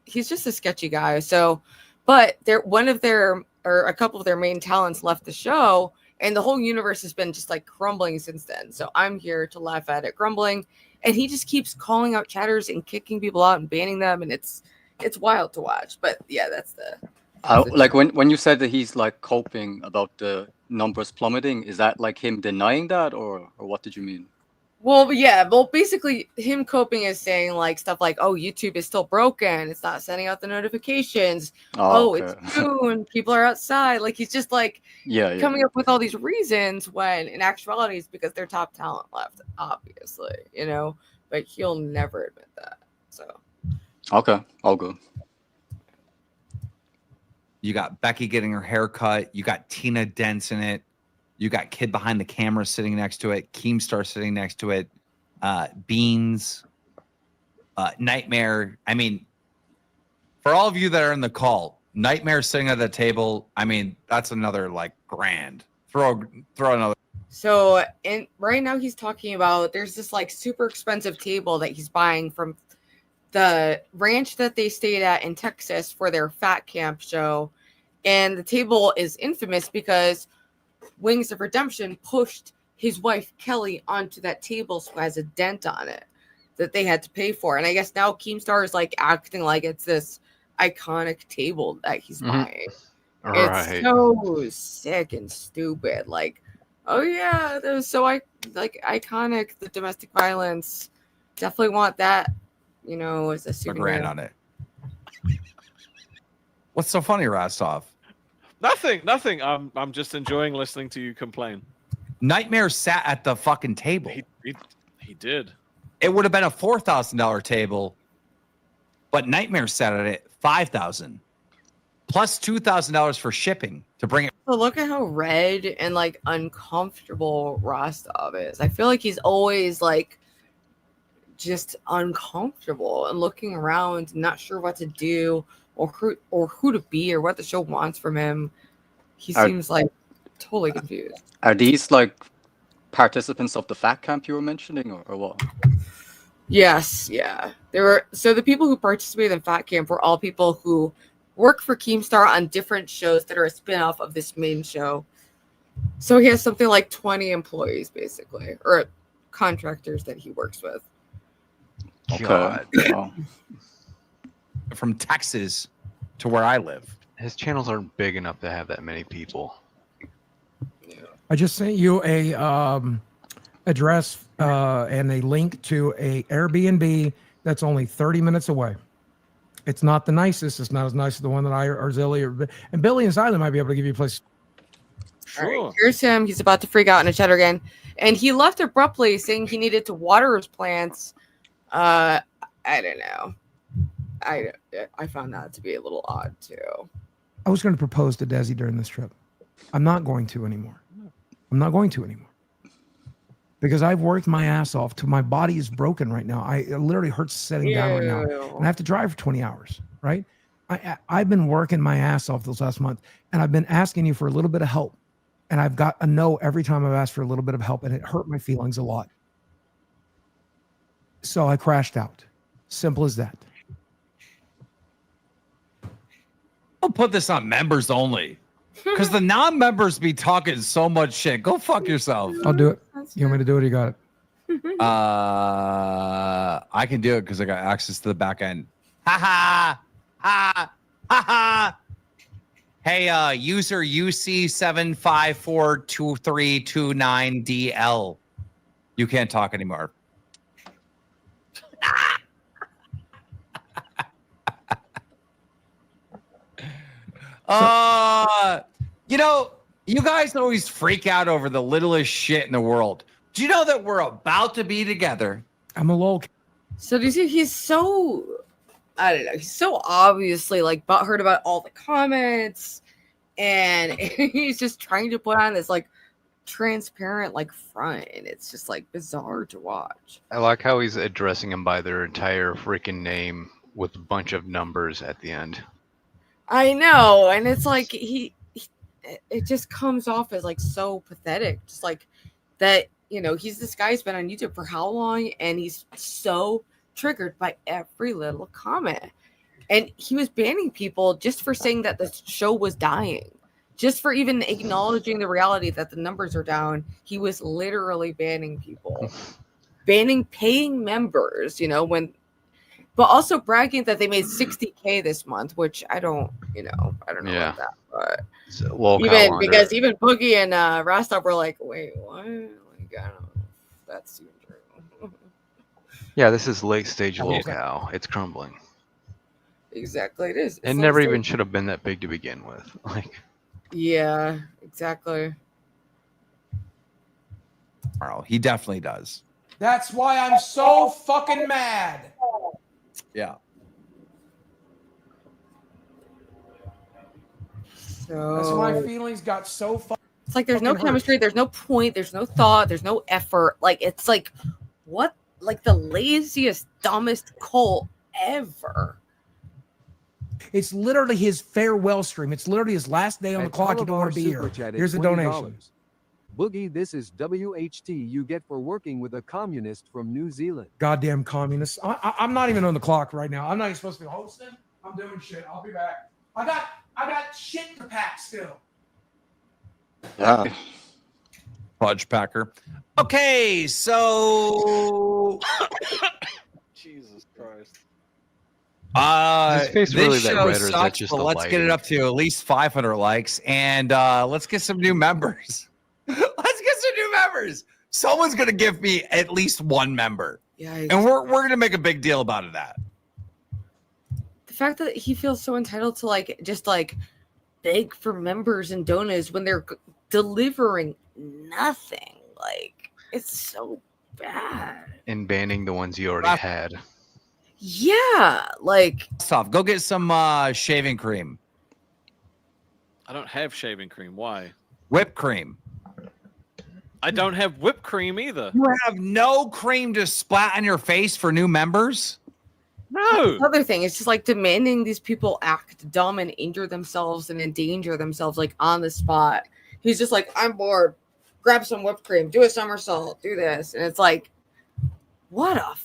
he's just a sketchy guy. So, but a couple of their main talents left the show, and the whole universe has been just like crumbling since then. So I'm here to laugh at it crumbling. And he just keeps calling out chatters and kicking people out and banning them, and it's wild to watch. But yeah, that's the Like when you said that he's like coping about the numbers plummeting, is that like him denying that, or what did you mean? Well, yeah. Well, basically, him coping is saying like stuff like, "Oh, YouTube is still broken. It's not sending out the notifications. Oh, It's okay. June. People are outside." Like he's just like Yeah. coming up with all these reasons when in actuality it's because their top talent left, obviously, you know. But he'll never admit that. So Okay, I'll go. You got Becky getting her hair cut. You got Tina Dents in it. You got Kid behind the camera sitting next to it. Keemstar sitting next to it. Beans. Nightmare. I mean, for all of you that are in the call, Nightmare sitting at the table. I mean, that's another like grand. Throw another. So, and right now he's talking about there's this like super expensive table that he's buying from the ranch that they stayed at in Texas for their fat camp show. And the table is infamous because Wings of Redemption pushed his wife Kelly onto that table, so it has a dent on it that they had to pay for. And I guess now Keemstar is like acting like it's this iconic table that he's buying. Right. It's so sick and stupid. Like, oh yeah, that was so like iconic. The domestic violence, definitely want that. You know, as a souvenir. Grand on it. What's so funny, Rostov? Nothing. I'm just enjoying listening to you complain. Nightmare sat at the fucking table. He did. It would have been a $4,000 table, but Nightmare sat at it $5,000 plus $2,000 for shipping to bring it. So look at how red and like uncomfortable Rostov is. I feel like he's always like just uncomfortable and looking around, not sure what to do or who to be or what the show wants from him. He seems like totally confused. Are these like participants of the fat camp you were mentioning, or what? Yes, yeah. So the people who participated in Fat Camp were all people who work for Keemstar on different shows that are a spin-off of this main show. So he has something like 20 employees, basically, or contractors that he works with. God. From Texas to where I live. His channels aren't big enough to have that many people. I just sent you a address and a link to a Airbnb that's only 30 minutes away. It's not the nicest. It's not as nice as the one that I or Zilly and Billy and Silent might be able to give you a place. Sure. All right, here's him. He's about to freak out in a chat again. And he left abruptly saying he needed to water his plants. I don't know. I found that to be a little odd too. I was going to propose to Desi during this trip. I'm not going to anymore. Because I've worked my ass off till my body is broken right now. It literally hurts sitting down right now. And I have to drive for 20 hours, right? I've been working my ass off this last month, and I've been asking you for a little bit of help. And I've got a no every time I've asked for a little bit of help, and it hurt my feelings a lot. So I crashed out. Simple as that. I'll put this on members only. Because the non-members be talking so much shit. Go fuck yourself. I'll do it. You want me to do it? You got it. I can do it because I got access to the back end. Ha ha ha ha ha. Hey, user UC7542329DL. You can't talk anymore. You know, you guys always freak out over the littlest shit in the world. Do you know that we're about to be together? I'm a Lolcow. So do you see he's so, I don't know, he's so obviously like butthurt about all the comments, and he's just trying to put on this like transparent like front, and it's just like bizarre to watch. I like how he's addressing them by their entire freaking name with a bunch of numbers at the end. I know, and it's like it just comes off as like so pathetic, just like that. You know, this guy's been on YouTube for how long, and he's so triggered by every little comment, and he was banning people just for saying that the show was dying, just for even acknowledging the reality that the numbers are down. He was literally banning people, banning paying members. You know, but also bragging that they made 60K this month, which I don't know about that. But even Boogie and Rostov were like, wait, what? Like, I don't know if that's even true. Yeah, this is late stage Lolcow. It's crumbling. Exactly, it is. It never even should have been that big to begin with. Like, yeah, exactly. Carl, he definitely does. That's why I'm so fucking mad. Yeah. So that's why my feelings got so fucked. It's like there's no chemistry, there's no point, there's no thought, there's no effort. Like it's like what? Like the laziest, dumbest cult ever. It's literally his farewell stream. It's literally his last day on the clock. You don't want to be here. Here's a donation. Boogie, this is WHT you get for working with a communist from New Zealand. Goddamn communists. I'm not even on the clock right now. I'm not even supposed to be hosting. I'm doing shit. I'll be back. I got shit to pack still. Yeah. Fudge packer. Okay, so Jesus Christ. This His face really that show red, or is that sucks, just but the let's get it lighting? up to at least 500 likes, and let's get some new members. Let's get some new members. Someone's gonna give me at least one member, and we're gonna make a big deal about it. That The fact that he feels so entitled to like just like beg for members and donors when they're delivering nothing. Like it's so bad. And banning the ones you already had. Yeah, like stop. Go get some shaving cream, I don't have shaving cream. Why? whipped cream. I don't have whipped cream either. You have no cream to splat on your face for new members? No. Another thing, it's just like demanding these people act dumb and injure themselves and endanger themselves like on the spot. He's just like, I'm bored. Grab some whipped cream. Do a somersault. Do this. And it's like, what a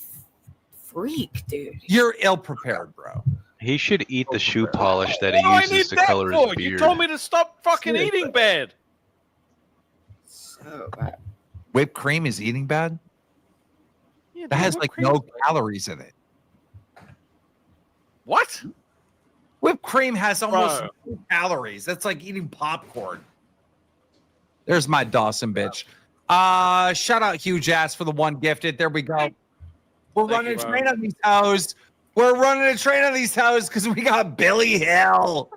freak, dude. You're ill prepared, bro. He should eat the shoe polish that he What do I need uses to that color his for? beard. You told me to stop fucking Seriously. eating bad. So bad. Whipped cream is eating bad? Yeah, That has whipped like cream no is bad. calories in it. What? Whipped cream has almost Bro. no calories. That's like eating popcorn. There's my Dawson bitch. Shout out Huge Ass for the one gifted. There we go. We're running a train on these toes. We're running a train on these toes because we got Billy Hill.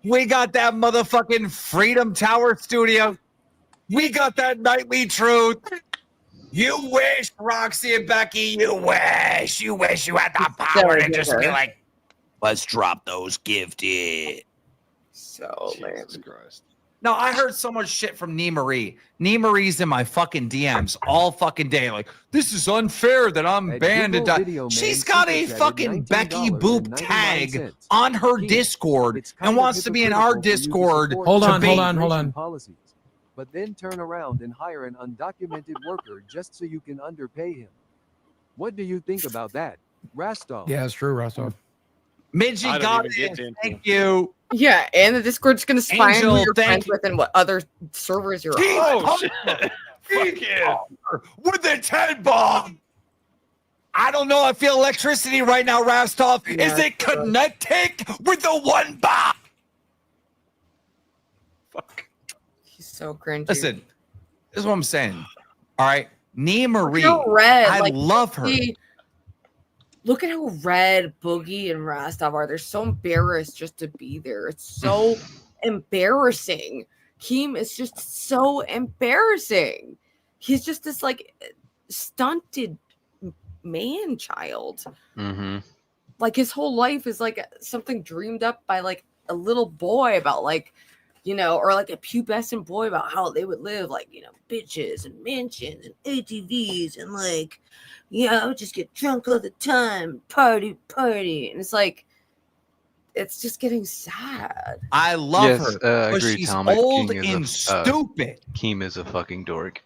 We got that motherfucking Freedom Tower studio. We got that Nightly Truth. You wish, Roxy and Becky, you wish you had the power to just be like, let's drop those gifted. So lame. Christ. No, I heard so much shit from Nee Marie. Nee Marie's in my fucking DMs all fucking day. Like, this is unfair that I'm banned and die. She's got a fucking Becky Boop tag on her Discord and wants to be in our Discord. Hold on. Policies, but then turn around and hire an undocumented worker just so you can underpay him. What do you think about that, Rastov? Yeah, it's true, Rastov. Midgie I don't got even get it. into Thank you. Yeah, and the Discord's gonna spy on Angel, who you're thank friends you. with and what other servers you're on. Oh shit! Fuck yeah! With the 10 bomb. I don't know. I feel electricity right now, Rastov. Is it kinetic with the 1 bomb? Fuck. He's so cringy. Listen, this is what I'm saying. All right, Nee Marie. Look how red, I like, love her. Look at how red Boogie and Rastov are. They're so embarrassed just to be there. It's so embarrassing. Keem is just so embarrassing. He's just this like stunted man child. Mm-hmm. Like his whole life is like something dreamed up by like a little boy about like, you know, or like a pubescent boy about how they would live, like, you know, bitches and mansions and ATVs and like, yeah, I would just get drunk all the time, party. And it's like, it's just getting sad. I love Yes, her, but agreed, she's Tom. old King is and stupid. Keem is a fucking dork.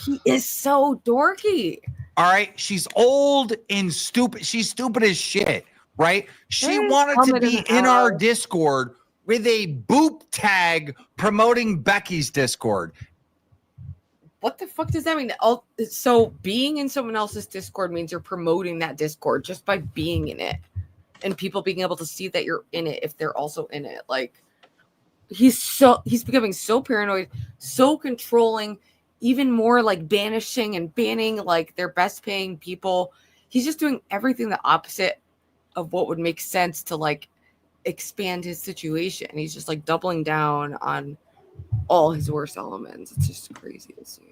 He is so dorky. All right, she's old and stupid. She's stupid as shit, right? She There's wanted to comment be in in our hell. Discord with a boop tag promoting Becky's Discord. What the fuck does that mean? Oh, so being in someone else's Discord means you're promoting that Discord just by being in it, and people being able to see that you're in it if they're also in it. Like he's becoming so paranoid, so controlling, even more like banishing and banning like their best paying people. He's just doing everything the opposite of what would make sense to like expand his situation. He's just like doubling down on all his worst elements. It's just crazy to see.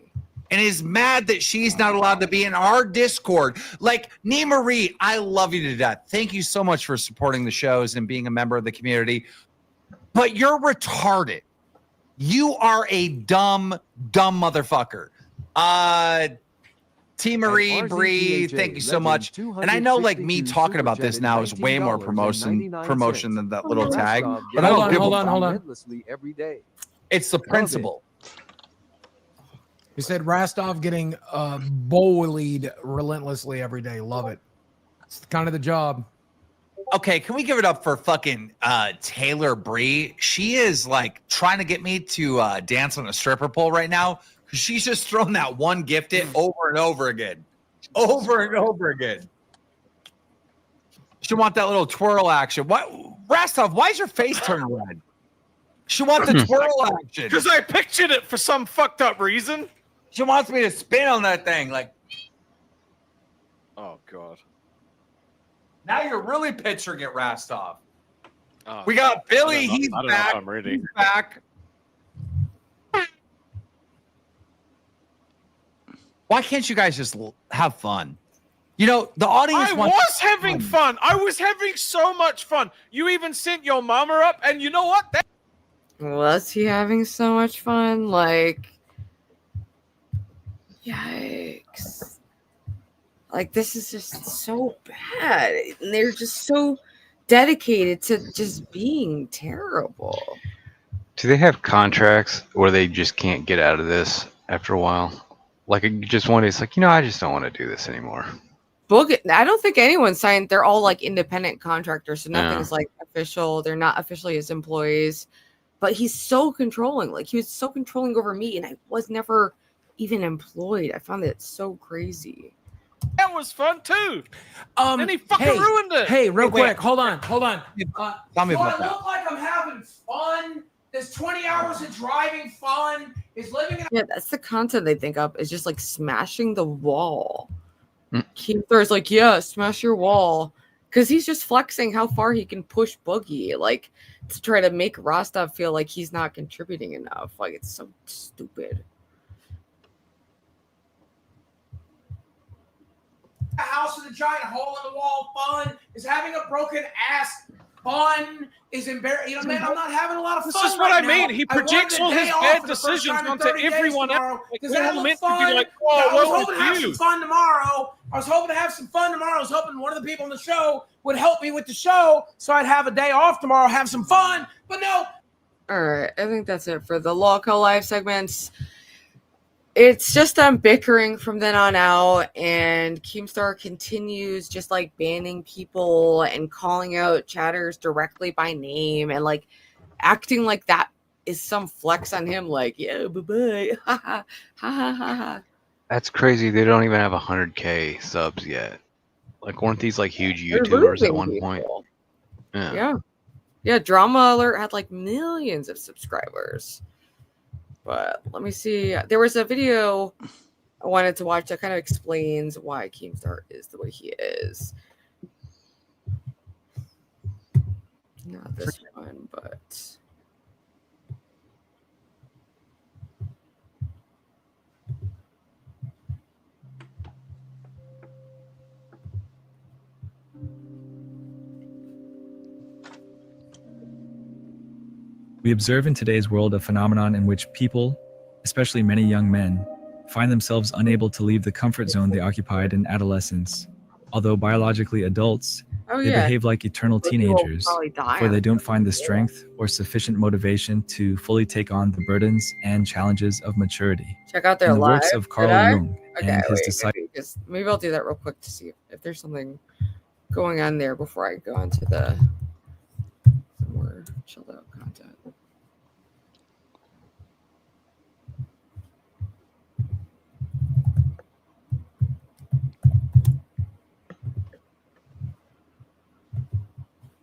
And is mad that she's not allowed to be in our Discord. Like, Nee Marie, I love you to death. Thank you so much for supporting the shows and being a member of the community. But you're retarded. You are a dumb motherfucker. T. Marie, Bree, thank you so much. And I know, like, me talking about this now is way more promotion than that little tag. But Hold on. Every day. It's the principle. He said Rastov getting bullied relentlessly every day. Love it. It's kind of the job. Okay, can we give it up for fucking Taylor Bree? She is like trying to get me to dance on a stripper pole right now because she's just thrown that one gifted over and over again. Over and over again. She want that little twirl action. What, Rastov, why is your face turning red? She wants the twirl action. Because I pictured it for some fucked up reason. She wants me to spin on that thing like. Oh, God. Now you're really picturing it, Rastov. We got Billy. He's back. I'm ready. He's back. Why can't you guys just have fun? You know, the audience I was having fun. I was having so much fun. You even sent your mama up, and you know what? Was he having so much fun? Like, yikes. Like, this is just so bad. And they're just so dedicated to just being terrible. Do they have contracts where they just can't get out of this after a while? Like, just one day, it's like, you know, I just don't want to do this anymore. I don't think anyone signed. They're all like independent contractors, so nothing's like official. They're not officially his employees. But he's so controlling. Like, he was so controlling over me, and I was never even employed. I found it so crazy. That was fun too. And he fucking ruined it. Hey, real quick, hold on. Tell me Do I about that. look like I'm having fun? There's 20 hours of driving fun. Is living in Yeah, that's the content they think up, is just like smashing the wall. Keemstar's like, yeah, smash your wall. Because he's just flexing how far he can push Boogie, like, to try to make Rostov feel like he's not contributing enough. Like, it's so stupid. a house with a giant hole in the wall fun? Is having a broken ass fun? Is embarrassing? You know, man, I'm not having a lot of fun. This is what right I mean. now. He I wanted projects a all day his off bad for the first decisions time in onto 30 days everyone else. tomorrow, Like, because we're I all look meant to fun. be like, Yeah, oh, I was what hoping to have with some you? fun tomorrow. I was hoping to have some fun tomorrow. I was hoping one of the people on the show would help me with the show so I'd have a day off tomorrow, have some fun. But no. All right, I think that's it for the Lolcow live segments. It's just them bickering from then on out, and Keemstar continues just like banning people and calling out chatters directly by name and like acting like that is some flex on him, like, yeah, bye-bye, ha ha ha ha ha. That's crazy. They don't even have 100K subs yet. Like, weren't these like huge They're YouTubers at losing one people. point? Yeah, Drama Alert had like millions of subscribers. But let me see. There was a video I wanted to watch that kind of explains why Keemstar is the way he is. Not this one, but We observe in today's world a phenomenon in which people, especially many young men, find themselves unable to leave the comfort zone they occupied in adolescence. Although biologically adults, they behave like eternal teenagers, for they don't find the strength or sufficient motivation to fully take on the burdens and challenges of maturity. check out their In the live. works of Carl Did I? Jung Okay, and his wait, disciples. maybe I'll do that real quick to see if there's something going on there before I go into the more chilled out content.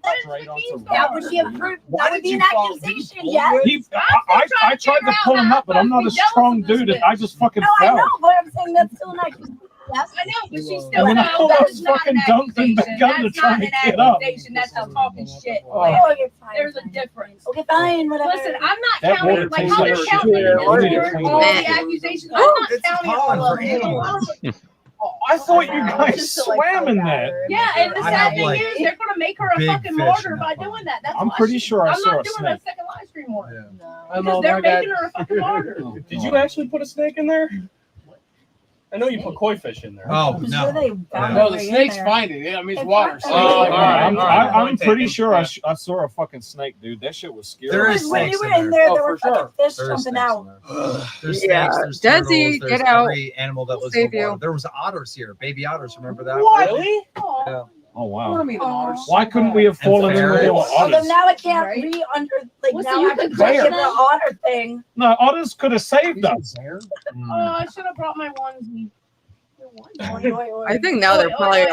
That would be a proof. That would be an accusation. Yes. I tried to pull him up, but I'm not a strong dude, and I just fucking No, I fell. know, but I'm saying that's still an accusation. Yes, I know, but she's still. And then I pulled up fucking dunked him back up to try to get up. That's how talking shit. Oh. There's a difference. Okay, fine, whatever. Listen, I'm not That counting water like tastes how like they're shit. counting We need to for clean all it the up. accusations. I'm not counting all of them. I thought you guys swam in that. Yeah, and the I sad have, thing like, is they're gonna make her a big fucking fish martyr in by that doing that. That's I'm why pretty sure I I'm saw not a doing snake. a second live stream. cream one. I know Because they're that making her a fucking martyr. Did you actually put a snake in there? I know you put koi fish in there. Oh, I'm no. sure they found No, it the right in snake's there. finding it. I mean, it's It water. fucked So her. all right. I'm pretty sure I saw a fucking snake, dude. That shit was scary. There is When you snakes were in there, Oh, there for were fucking sure. fish There is jumping snakes out. in there. There's Yeah. snakes, there's Desi, turtles, there's get out. every animal that lives Save in the water. you. There was otters here, baby otters. Remember that? What? Really? Yeah. Oh I want to wow. meet an otter. Why couldn't we have fallen in with all Although otters? now I can't Right? be under, like, Well, so now you I have to could break bear the them. otter thing. No, otters could have saved us. Oh, I should have brought my onesie. I think now they're probably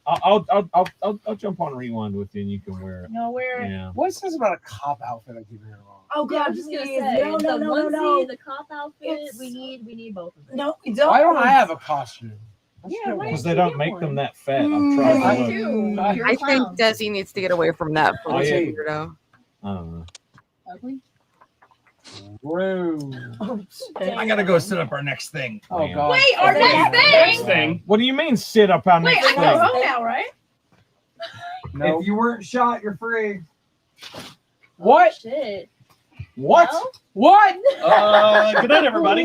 I'll jump on rewind with you and you can wear it. No, where? Yeah. What is this about a cop outfit I keep hearing wrong? Oh, Yeah, God, I'm just gonna please. say No, the no, no, onesie, no. the cop outfit. It's- We need both of them. No, we don't. Why don't I have a costume? Yeah, why Because don't they you don't get make one? them that fat. I've tried I to look. do. I think Desi needs to get away from that. Oh, yeah. Weirdo. I don't know. Ugly. Rude. I gotta go set up our next thing. Oh, God. Wait, our next thing? What do you mean sit up on Wait, next I thing? go home now, right? No. If you weren't shot, you're free. What? Shit. What? What? Good night, everybody.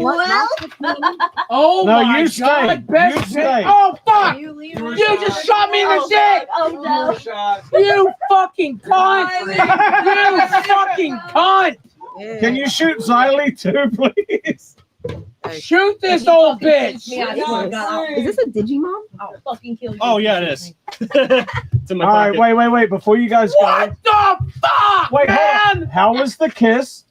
Oh No, my you God! stay. Best You shit. stay. Oh fuck! You leave You her just shot me in the Oh, dick! oh, no. Shot. You fucking cunt! You fucking cunt! Can you shoot Xylee too, please? Shoot this old bitch! Me, I swear to God. Is this a Digimon? I'll fucking kill you. Oh yeah, it is. It's in my All right, pocket. wait. Before you guys What go, the fuck, wait, hold on. man? How was the kiss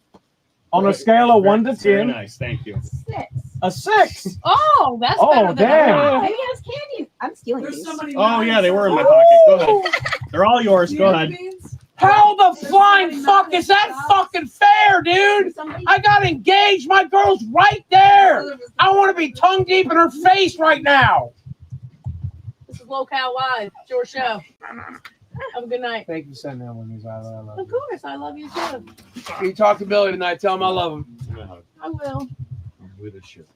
on a scale of 1 to Very 10? nice, thank you. 6. A 6. Oh, that's Oh, better than damn. Maybe it has candy. I'm stealing these. Oh yeah, they were in my pocket. Go ahead. They're all yours. Go ahead. How the flying fuck is that fucking fair, dude? I got engaged. My girl's right there. I want to be tongue deep in her face right now. This is Lolcow Live. It's your show. Have a good night. Thank you for sending that one, I love Of course, I love you too. you. You talk to Billy tonight. Tell him I love him. I will. With a shit.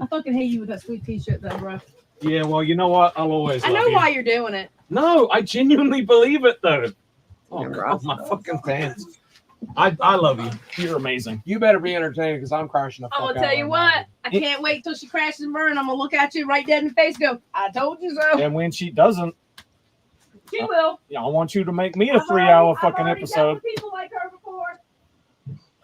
I fucking hate you with that sweet t-shirt though, bro. Yeah, well, you know what? I'll always I love know you. why you're doing it. No, I genuinely believe it, though. Oh, God, my fucking pants. I love you. You're amazing. You better be entertained because I'm crashing the fuck I'm out. gonna tell you right what. I can't wait till she crashes and burns. I'm gonna look at you right dead in the face. And go, I told you so. And when she doesn't, She will. yeah, I want you to make me a I've 3-hour already fucking dealt episode. with people like her before.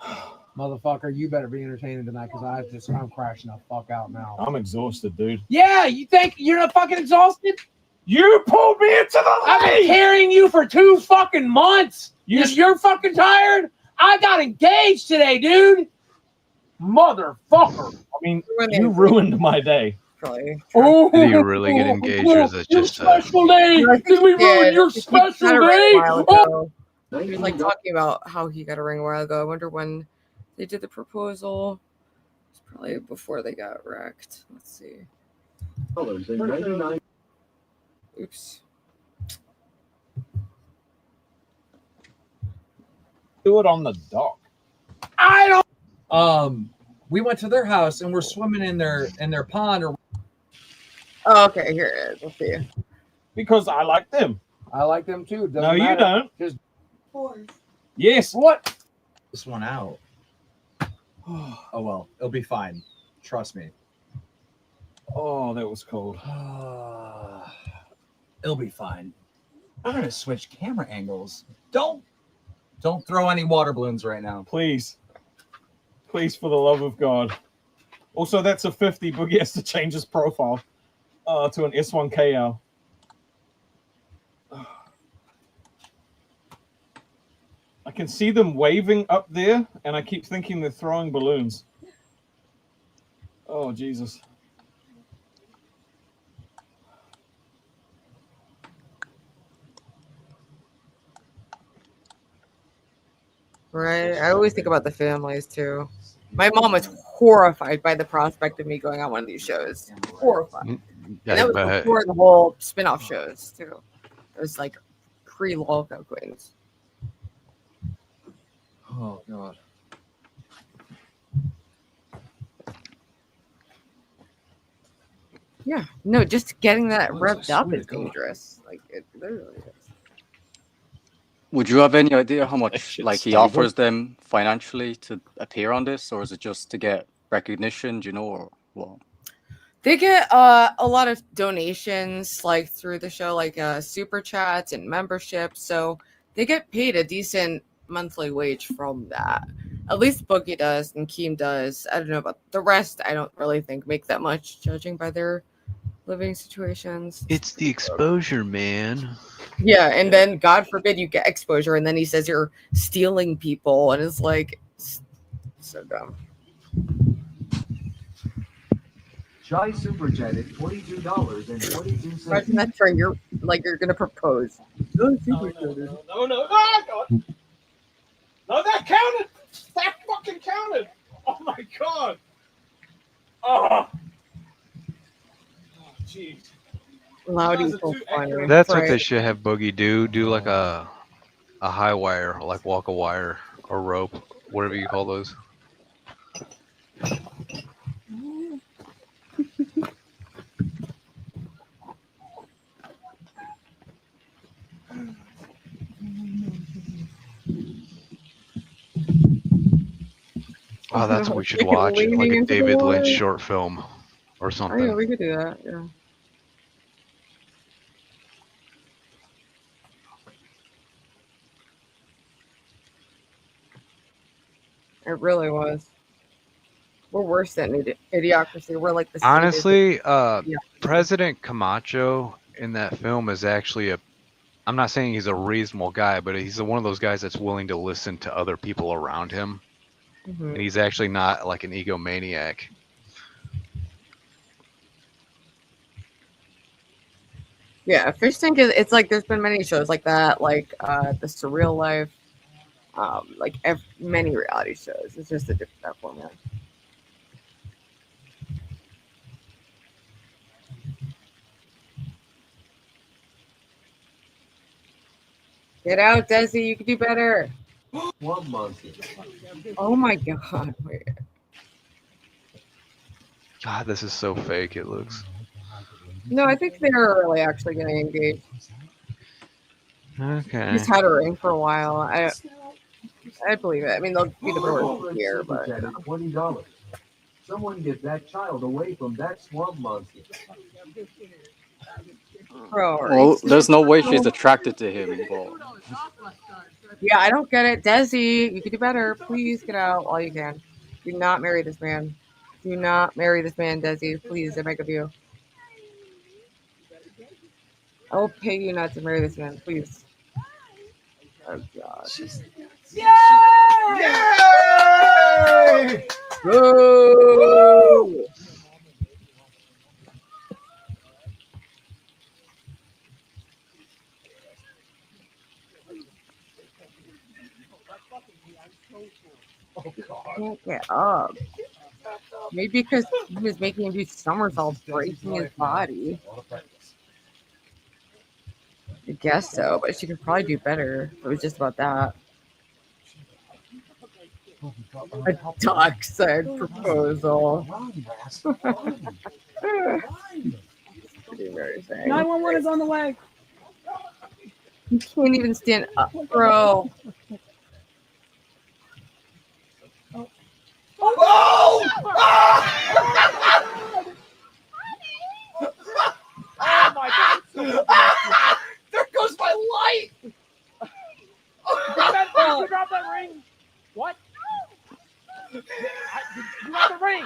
now. Motherfucker, you better be entertaining tonight because I'm crashing the fuck out now. I'm exhausted, dude. Yeah, you think you're not fucking exhausted? You pulled me into the I've been lake! carrying you for 2 fucking months. You're fucking tired? I got engaged today, dude. Motherfucker. I mean, you ruined my day. Oh, Did you really get engaged, or is it your just special day? Did we ruin your special day? Oh. He was like talking about how he got a ring a while ago. I wonder when they did the proposal. It's probably before they got wrecked. Let's see. Oops. Do it on the dock. I don't. We went to their house and we're swimming in their pond. Or Oh, okay, here it is. Let's see. Because I like them. I like them too. Doesn't No, you matter. don't. Just Yes. what? This one out. Oh well, it'll be fine. Trust me. Oh, that was cold. It'll be fine. I'm gonna switch camera angles. Don't throw any water balloons right now. Please. Please, for the love of God. Also, that's a 50. Boogie has to change his profile to an S1KL. I can see them waving up there, and I keep thinking they're throwing balloons. Oh, Jesus. Right. I always think about the families too. My mom was horrified by the prospect of me going on one of these shows. Horrified. And that was but before the whole spin-off shows too. It was like pre-Lolcow Queens. Oh God. Yeah. No, just getting that revved up is dangerous. Like it literally is. Would you have any idea how much shit's like he stable. offers them financially to appear on this, or is it just to get recognition? Do you know, or what? They get a lot of donations like through the show, like super chats and memberships. So they get paid a decent monthly wage from that. At least Boogie does and Keem does. I don't know about the rest. I don't really think make that much, judging by their living situations. It's the exposure, man. Yeah, and then God forbid you get exposure, and then he says you're stealing people, and it's like so dumb. Shy super chatted $22.22. Imagine that for you're gonna propose. No, God. No, that counted. That fucking counted. Oh my God. Oh. Jeez. Loudy's so funny. That's what they should have Boogie do. Do like a high wire, like walk a wire or rope, whatever you call those. Oh, that's what we should watch, like a David Lynch short film or Oh something. yeah, we could do that. Yeah. It really was. We're worse than Idiocracy. We're like the Honestly, Yeah. President Camacho in that film is actually I'm not saying he's a reasonable guy, but he's one of those guys that's willing to listen to other people around him. Mhm. And he's actually not like an egomaniac. Yeah, Fish Tank is. It's like there's been many shows like that, like the Surreal Life, like many reality shows. It's just a different format. Get out, Desi. You can do better. One monkey. Oh my God. Wait. God, this is so fake. It looks. No, I think they're really actually going to engage. Okay. He's had her in for a while. I believe it. I mean, they'll be the first here, but $20. Someone get that child away from that swamp monkey. bro. Well, there's no way she's attracted to him. But... Yeah, I don't get it. Desi, you can do better. Please get out all you can. Do not marry this man. Do not marry this man, Desi. Please, I beg of you. I will pay you not to marry this man, please. Oh God. Yay! Yay! Woo! Can't get up. Maybe because he was making him do somersaults, breaking his body. I guess so, but she could probably do better if it was just about that. A dockside proposal. Pretty embarrassing. 911 is on the way. You can't even stand up, bro. Oh! Oh my God! There goes my light! You dropped that ring. What? You got the ring.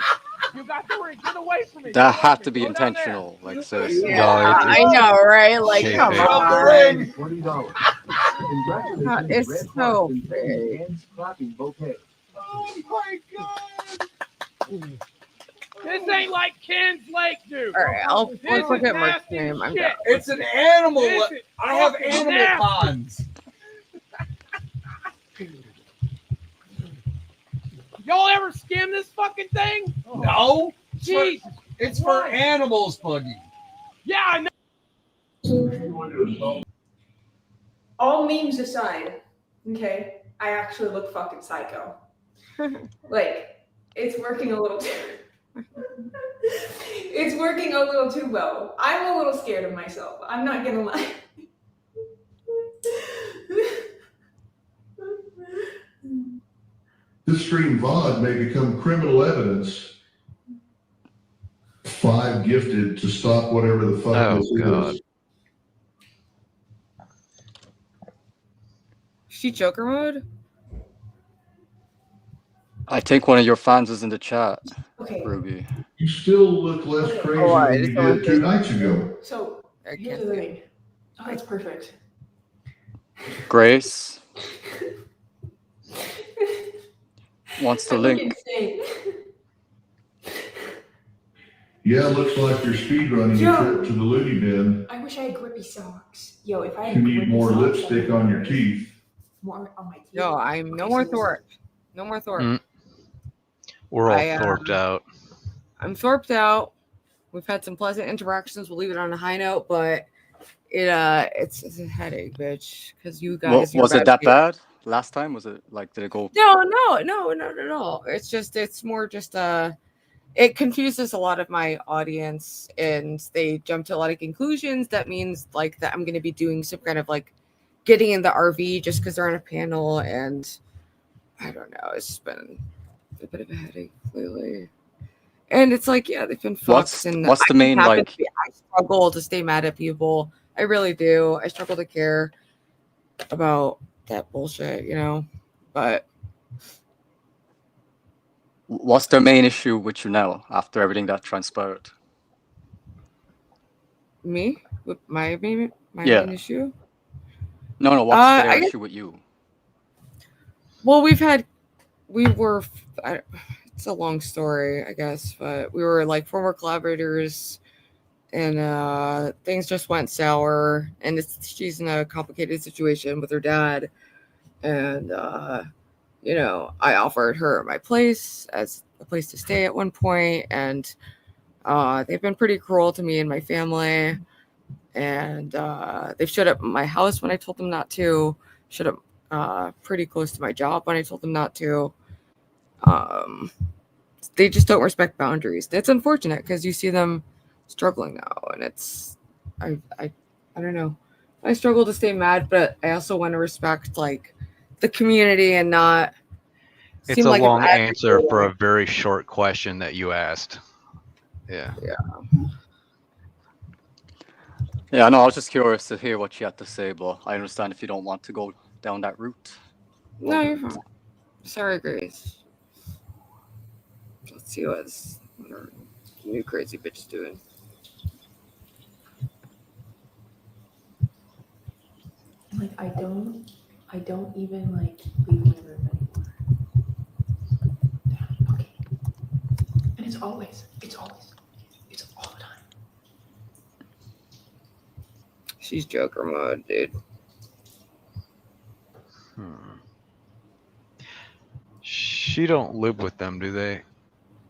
You got the ring. Get away from me. That had to be intentional, like sis. Yeah, I know, right? Like, come on. $20. It's so big. Oh my God! This ain't like Ken's Lake, dude. All right, I'll look at Mark's nasty name. I'm shit. done. It's an animal. This is I have fucking animal nasty. ponds. Y'all ever skim this fucking thing? No. Jeez. It's for animals, Buggy. Yeah, I know. All memes aside, okay, I actually look fucking psycho. Like, it's working a little too. It's working a little too well. I'm a little scared of myself. I'm not gonna lie. This stream VOD may become criminal evidence. 5 gifted to stop whatever the fuck Oh this god. is. She Joker mode? I think one of your fans is in the chat, Okay. Ruby. You still look less crazy Oh, than you did 2 nights ago. So here's the thing. Oh, that's perfect. Grace wants the I look link. insane. Yeah, looks like you're speedrunning your Joe. trip to the loony bin. I wish I had grippy socks. Yo, if I had You need grippy more socks, lipstick on your teeth. More on my teeth. No, I'm no more Thorpe. No more Thorpe. Mm. We're all I, thorped out. I'm Thorped out. We've had some pleasant interactions. We'll leave it on a high note, but it's a headache, bitch. Because you guys, Was it that bad last time? Was it like, did it go? No, not at all. It's more just it confuses a lot of my audience, and they jump to a lot of conclusions. That means like that I'm going to be doing some kind of like getting in the RV just because they're on a panel, and I don't know. It's just been a bit of a headache lately. And it's like, yeah, they've been fucks. What's the main like? I struggle to stay mad at people. I really do. I struggle to care about that bullshit, you know. But What's the main issue with you now after everything that transpired? me, with my main issue. No, what's their I guess- issue with you? Well, it's a long story, I guess, but we were like former collaborators, and things just went sour, and she's in a complicated situation with her dad, and you know, I offered her my place as a place to stay at one point, and they've been pretty cruel to me and my family, and they've showed up at my house when I told them not to, showed up pretty close to my job when I told them not to. They just don't respect boundaries. It's unfortunate because you see them struggling now, and it's I don't know. I struggle to stay mad, but I also want to respect like the community and not. It's seem a like long I'm answer for a very short question that you asked. Yeah. Yeah, no, I was just curious to hear what you had to say, but I understand if you don't want to go down that route. No, you're fine. Sorry, Grace. Let's see what our new crazy bitch is doing. Like I don't even like leave my room anymore. Okay. And it's all the time. She's Joker mode, dude. She don't live with them, do they?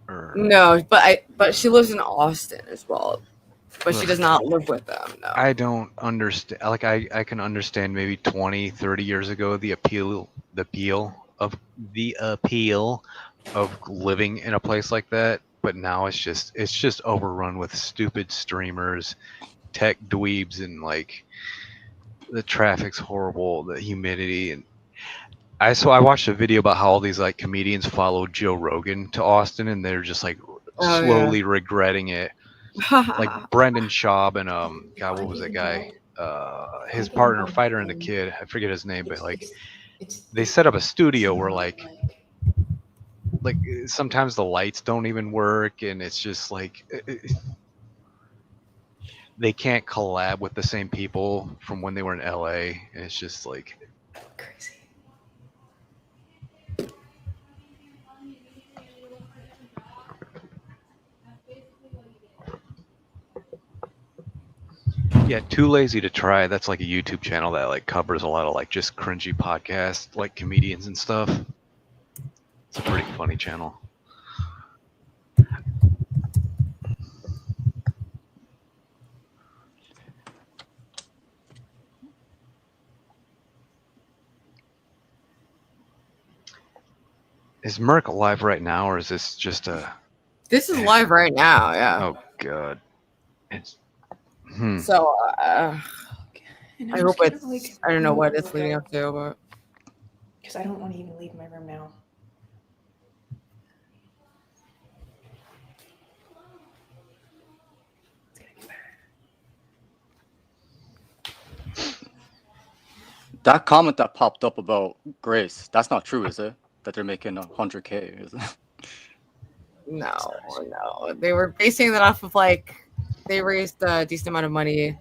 Or No, but she lives in Austin as well. But she does not live with them. No. I don't understand. Like I can understand maybe 20, 30 years ago the appeal of living in a place like that, but now it's just overrun with stupid streamers, tech dweebs, and like the traffic's horrible, the humidity, and I watched a video about how all these like comedians followed Joe Rogan to Austin, and they're just like slowly regretting it. Like Brendan Schaub and God, what was that guy? His partner, Fighter and the Kid, I forget his name, but like they set up a studio where like sometimes the lights don't even work, and it's just like they can't collab with the same people from when they were in LA, and it's just like crazy. Yeah, Too Lazy to Try. That's like a YouTube channel that like covers a lot of like just cringy podcasts, like comedians and stuff. It's a pretty funny channel. Is Merc live right now, or is this just a? This is live right now. Yeah. Oh God. It's. So And I I'm hope just it's. kinda, like, I don't know what it's look leading out. up to, but Because I don't want to even leave my room now. That comment that popped up about Grace, that's not true, is it? That they're making 100K, is it? No. They were basing that off of like they raised a decent amount of money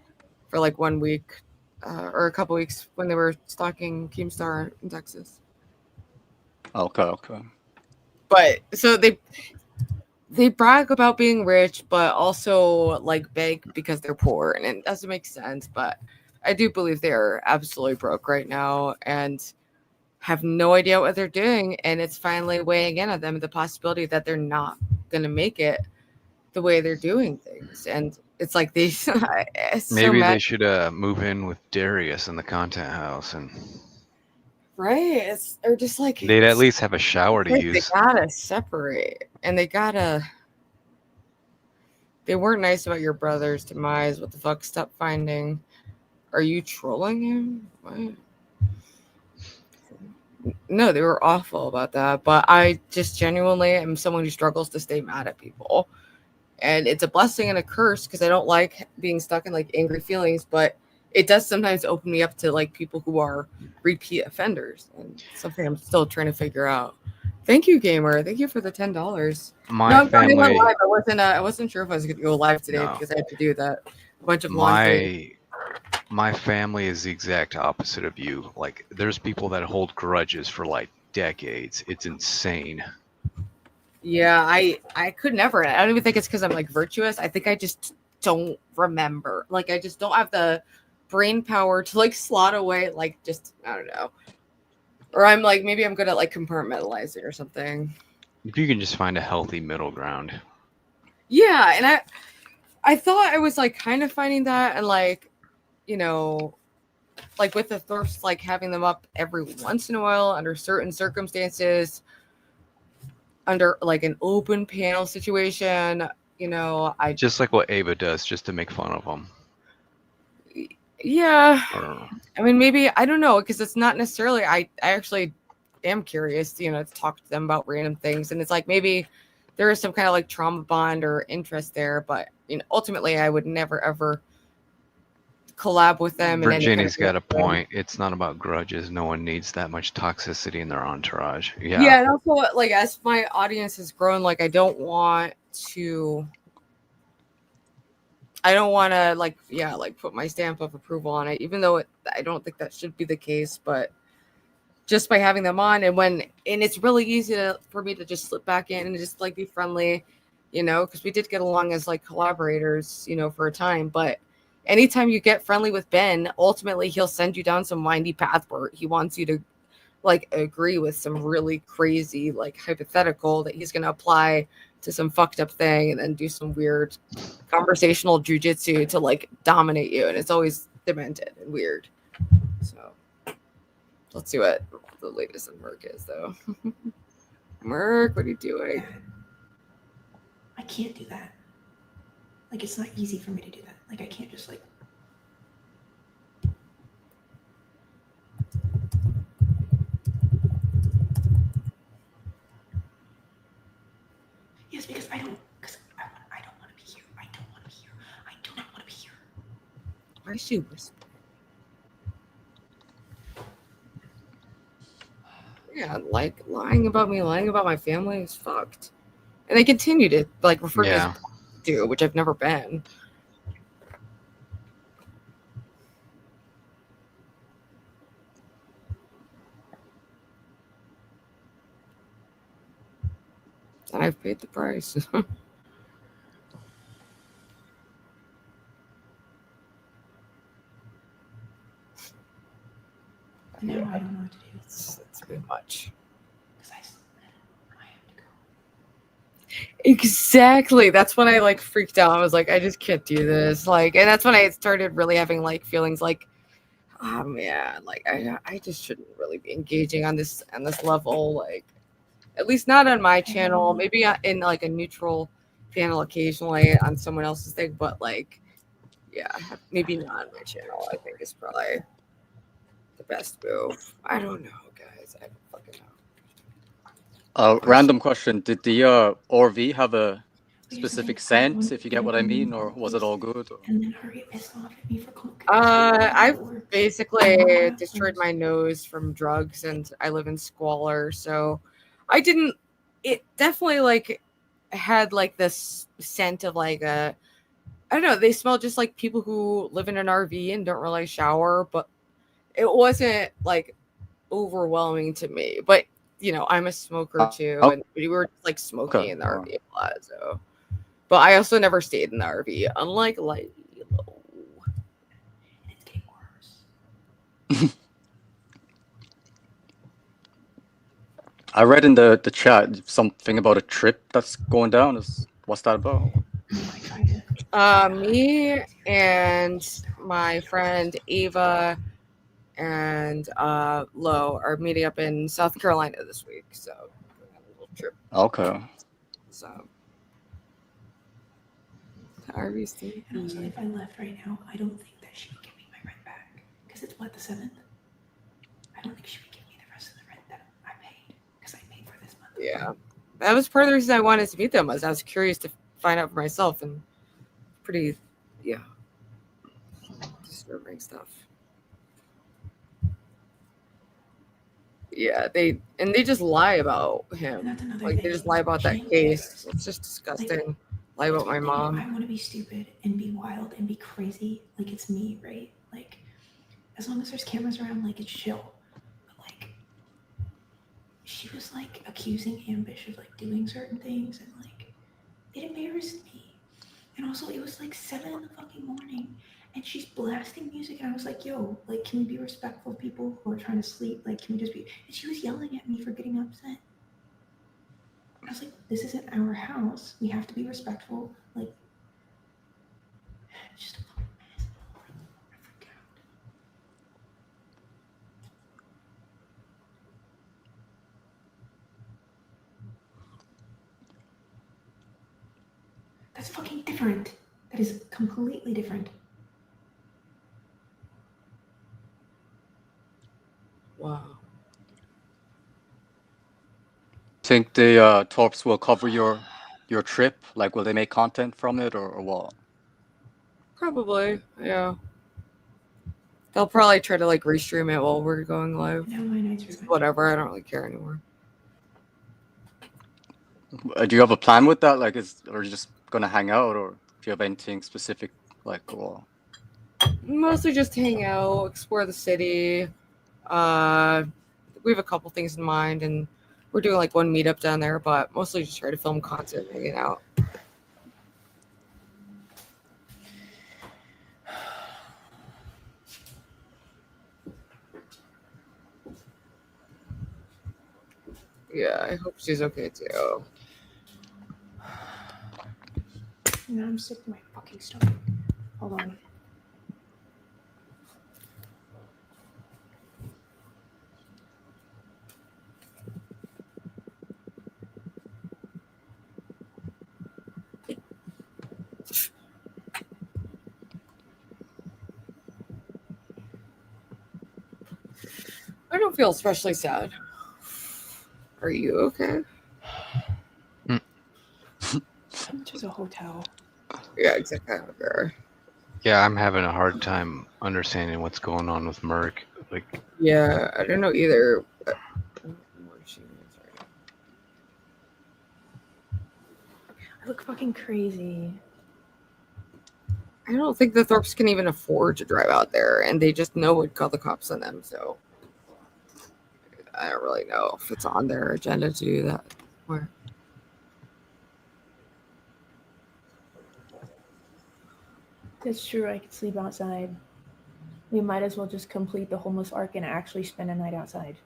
for like 1 week or a couple weeks when they were stalking Keemstar in Texas. Okay. But so they brag about being rich, but also like beg because they're poor, and it doesn't make sense. But I do believe they're absolutely broke right now and have no idea what they're doing, and it's finally weighing in on them the possibility that they're not gonna make it the way they're doing things. And it's like these Maybe they should move in with Darius in the content house, and right, they're just like they'd at least have a shower to they use. gotta separate, and they weren't nice about your brother's demise. What the fuck? Stop finding. Are you trolling him? What? No, they were awful about that. But I just genuinely am someone who struggles to stay mad at people. And it's a blessing and a curse because I don't like being stuck in like angry feelings, but it does sometimes open me up to like people who are repeat offenders, and something I'm still trying to figure out. Thank you, gamer. Thank you for the $10. My family. Live. I wasn't sure if I was going to go live today because I had to do that. A bunch of laundry. My family is the exact opposite of you. Like, there's people that hold grudges for like decades. It's insane. Yeah, I could never. I don't even think it's because I'm like virtuous. I think I just don't remember. Like, I just don't have the brain power to like slot away. Like, just I don't know. Or I'm like, maybe I'm good at like compartmentalizing or something. If you can just find a healthy middle ground. Yeah, and I thought I was like kind of finding that, and like, you know, like with the thirst, like having them up every once in a while under certain circumstances, under like an open panel situation, you know, Just like what Ava does, just to make fun of them. Yeah. I don't know. I mean, maybe, I don't know, because it's not necessarily, I actually am curious, you know, to talk to them about random things. And it's like, maybe there is some kind of like trauma bond or interest there, but, you know, ultimately I would never, ever collab with them. Virginia's got a point. It's not about grudges. No one needs that much toxicity in their entourage. Yeah. Yeah. And also, like, as my audience has grown, like, I don't want to like, yeah, like put my stamp of approval on it, even though I don't think that should be the case. But just by having them on, and it's really easy for me to just slip back in and just like be friendly, you know, because we did get along as like collaborators, you know, for a time. But anytime you get friendly with Ben, ultimately he'll send you down some windy path where he wants you to like agree with some really crazy like hypothetical that he's going to apply to some fucked up thing, and then do some weird conversational jujitsu to like dominate you. And it's always demented and weird. So let's see what the latest in Merc is though. Merc, what are you doing? I can't do that. Like, it's not easy for me to do that. Like, I can't just like. Yes, because I don't want to be here. I don't want to be here. I do not want to be here. Why is she whispering? Yeah, like lying about me, lying about my family is fucked. And they continue to like refer to as do, which I've never been. And I've paid the price. No, I don't know what to do. It's a bit much. I have to go. Exactly. That's when I like freaked out. I was like, I just can't do this. Like, and that's when I started really having like feelings like, oh man, like I just shouldn't really be engaging on this level. Like, at least not on my channel. Maybe in like a neutral panel occasionally on someone else's thing, but like, yeah, maybe not on my channel. I think is probably the best move. I don't know, guys. I don't fucking know. Random question: did the ORV have a specific scent, if you get what I mean, or was it all good? Or? I basically destroyed my nose from drugs, and I live in squalor, so I didn't. It definitely like had like this scent of like a. I don't know. They smell just like people who live in an RV and don't really shower, but it wasn't like overwhelming to me. But you know, I'm a smoker too, and we were like smoking in the RV a lot. So, but I also never stayed in the RV, unlike like. I read in the chat something about a trip that's going down. What's that about? Me and my friend Ava and Lo are meeting up in South Carolina this week, so we're gonna have a little trip. Okay. So. And also, if I left right now, I don't think that she would give me my rent back because it's what, the 7th. I don't think she would give me the rest of the rent that I paid because I paid for this month. Yeah, that was part of the reason I wanted to meet them. Was I was curious to find out for myself, and pretty, yeah, disturbing stuff. Yeah, they just lie about him. Like they just lie about that case. It's just disgusting. Lie about my mom. I want to be stupid and be wild and be crazy. Like it's me, right? Like as long as there's cameras around, like it's chill. But like she was like accusing Ambish of like doing certain things, and like it embarrassed me. And also it was like 7 in the fucking morning and she's blasting music, and I was like, yo, like can we be respectful of people who are trying to sleep? Like can we just be, and she was yelling at me for getting upset. I was like, this isn't our house. We have to be respectful. Like, just a fucking mess. I freaked out. That's fucking different. That is completely different. Wow. Think the Torps will cover your trip? Like, will they make content from it, or what? Probably, yeah. They'll probably try to like restream it while we're going live. No, my nights are whatever. I don't really care anymore. Do you have a plan with that? Like, or are you just gonna hang out, or do you have anything specific, like, or? Mostly just hang out, explore the city. We have a couple things in mind, and we're doing like one meetup down there, but mostly just try to film content, hanging out. Yeah, I hope she's okay too. Now I'm sick to my fucking stomach. Hold on. I don't feel especially sad. Are you okay? How much is a hotel? Yeah, exactly. Yeah, I'm having a hard time understanding what's going on with Merc. Like, yeah, I don't know either. But... I look fucking crazy. I don't think the Thorpes can even afford to drive out there, and they just know would call the cops on them. So I don't really know if it's on their agenda to do that. Where? That's true. I could sleep outside. We might as well just complete the homeless arc and actually spend a night outside.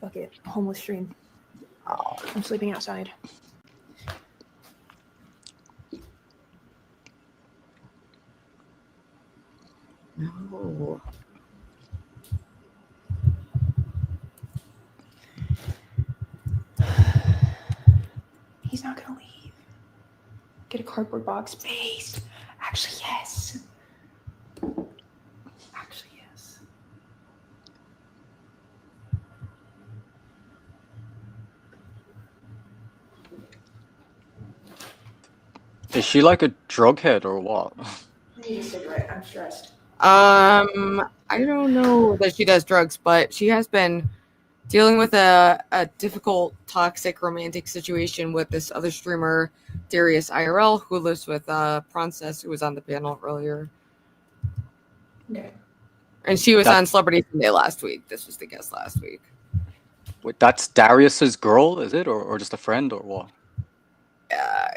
Fuck it. Homeless stream. I'm sleeping outside. No. He's not gonna leave. cardboard box based. Actually, yes. Actually, yes. Is she like a drug head or what? I need a cigarette. I'm stressed. I don't know that she does drugs, but she has been dealing with a difficult, toxic romantic situation with this other streamer, Darius IRL, who lives with Princess, who was on the panel earlier. Okay. And she was That's- on Celebrity Sunday last week. This was the guest last week. Wait, that's Darius's girl, is it, or just a friend, or what?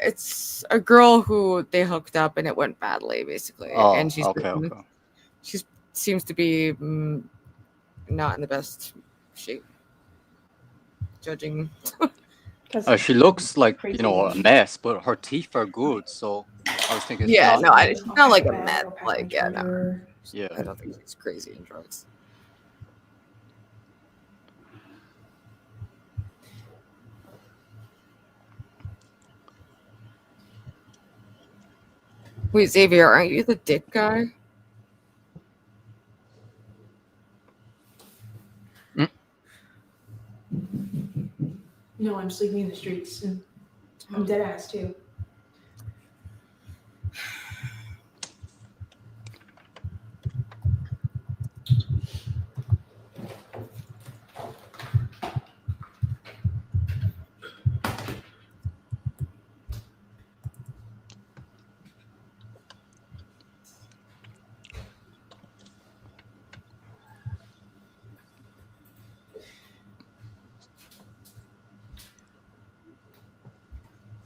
It's a girl who they hooked up and it went badly, basically. Oh, and she's okay. she seems to be not in the best shape, judging. She looks like a mess, but her teeth are good. So I was thinking, Yeah, it's not, she's not like a mess. Like, yeah, no. Yeah. I don't think she's crazy in drugs. Wait, Xavier, aren't you the dick guy? No, I'm sleeping in the streets. And I'm dead ass too.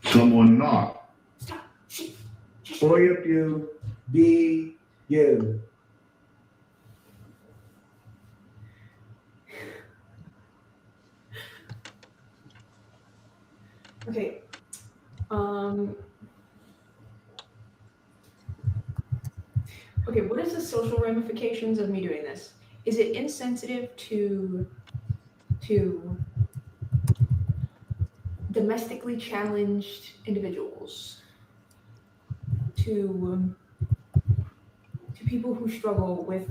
Someone knock. Boy up you, be you. Okay. Okay, what is the social ramifications of me doing this? Is it insensitive to domestically challenged individuals? To people who struggle with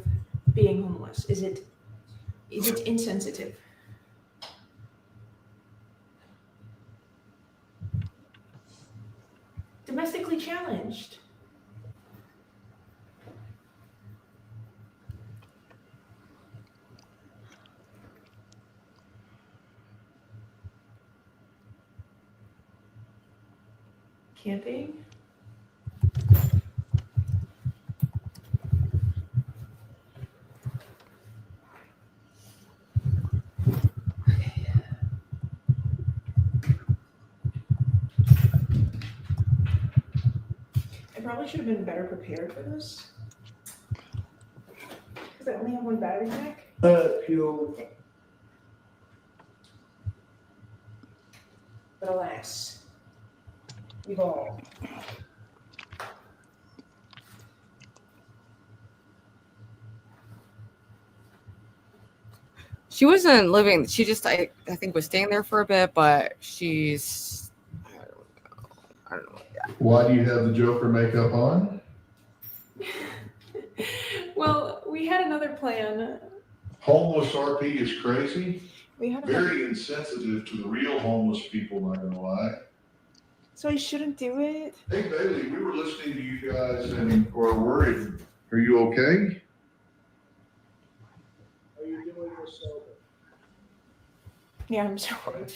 being homeless? Is it insensitive? Domestically challenged. Camping? I probably should have been better prepared for this. Because I only have one battery pack. You. But alas, we've all. She wasn't living. She just, I think, was staying there for a bit, but she's. I don't know. Yeah. Why do you have the Joker makeup on? Well, we had another plan. Homeless RP is crazy. We had Very insensitive to the real homeless people, not gonna lie. So I shouldn't do it? Hey Bailey, we were listening to you guys and were worried. Are you okay? Are you doing this sober? Yeah, I'm sorry.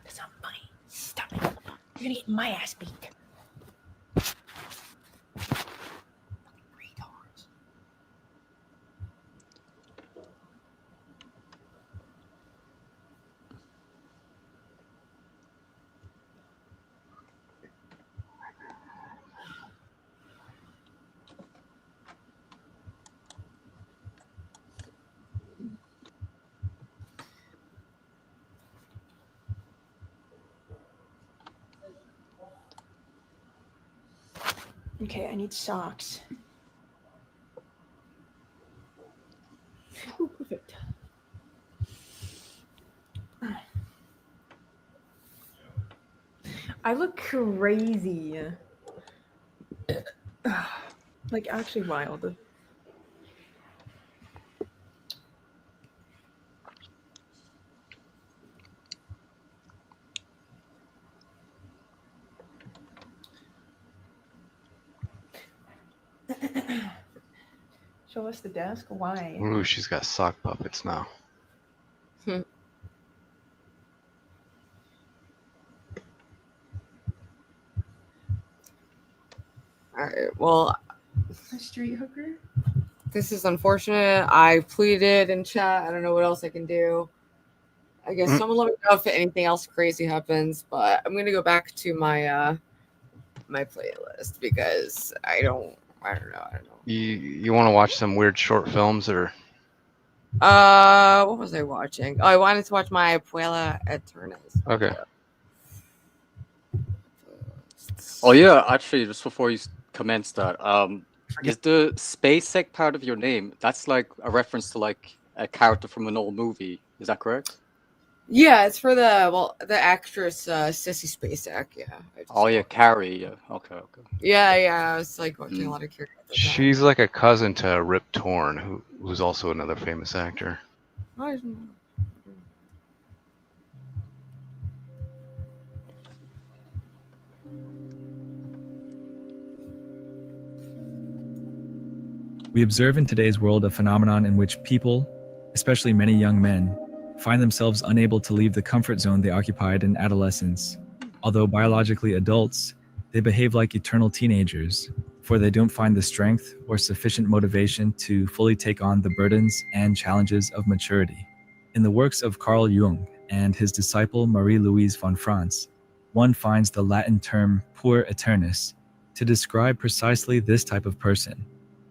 That's not funny. Stop it. You're gonna get my ass beat. Okay, I need socks. Ooh, perfect. I look crazy. Like actually wild. Show us the desk. Why? Ooh, she's got sock puppets now. All right. Well, A street hooker? this is unfortunate. I pleaded in chat. I don't know what else I can do. I guess someone let me know if anything else crazy happens, but I'm gonna go back to my my playlist because I don't know. You want to watch some weird short films or? What was I watching? Oh, I wanted to watch my Puella Aeternus. Okay. Oh yeah, actually, just before you commence that, is the Spacek part of your name? That's like a reference to like a character from an old movie. Is that correct? Yeah, it's for the actress Sissy Spacek. Yeah. Oh yeah, Carrie. Yeah. Okay. Yeah. I was like watching a lot of characters. She's like a cousin to Rip Torn, who's also another famous actor. We observe in today's world a phenomenon in which people, especially many young men, find themselves unable to leave the comfort zone they occupied in adolescence. Although biologically adults, they behave like eternal teenagers, for they don't find the strength or sufficient motivation to fully take on the burdens and challenges of maturity. In the works of Carl Jung and his disciple Marie-Louise von Franz, one finds the Latin term puer aeternus to describe precisely this type of person,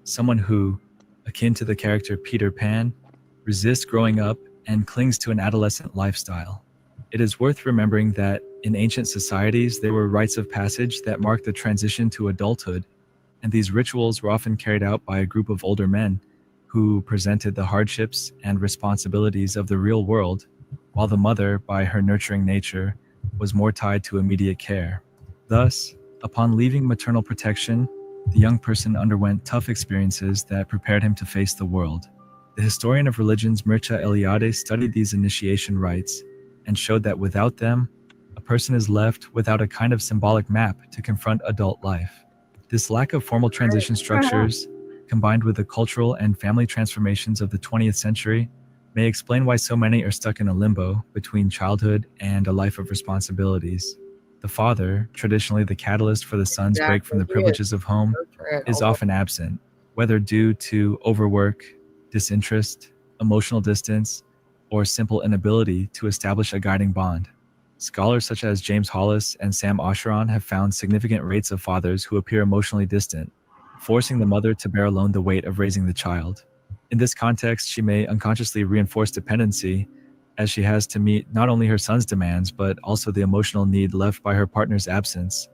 someone who, akin to the character Peter Pan, resists growing up and clings to an adolescent lifestyle. It is worth remembering that in ancient societies, there were rites of passage that marked the transition to adulthood, and these rituals were often carried out by a group of older men who presented the hardships and responsibilities of the real world, while the mother, by her nurturing nature, was more tied to immediate care. Thus, upon leaving maternal protection, the young person underwent tough experiences that prepared him to face the world. The historian of religions Mircea Eliade studied these initiation rites and showed that without them, a person is left without a kind of symbolic map to confront adult life. This lack of formal transition structures, combined with the cultural and family transformations of the 20th century, may explain why so many are stuck in a limbo between childhood and a life of responsibilities. The father, traditionally the catalyst for the son's break from the privileges of home, is often absent, whether due to overwork, disinterest, emotional distance, or simple inability to establish a guiding bond. Scholars such as James Hollis and Sam Osheron have found significant rates of fathers who appear emotionally distant, forcing the mother to bear alone the weight of raising the child. In this context, she may unconsciously reinforce dependency, as she has to meet not only her son's demands, but also the emotional need left by her partner's absence.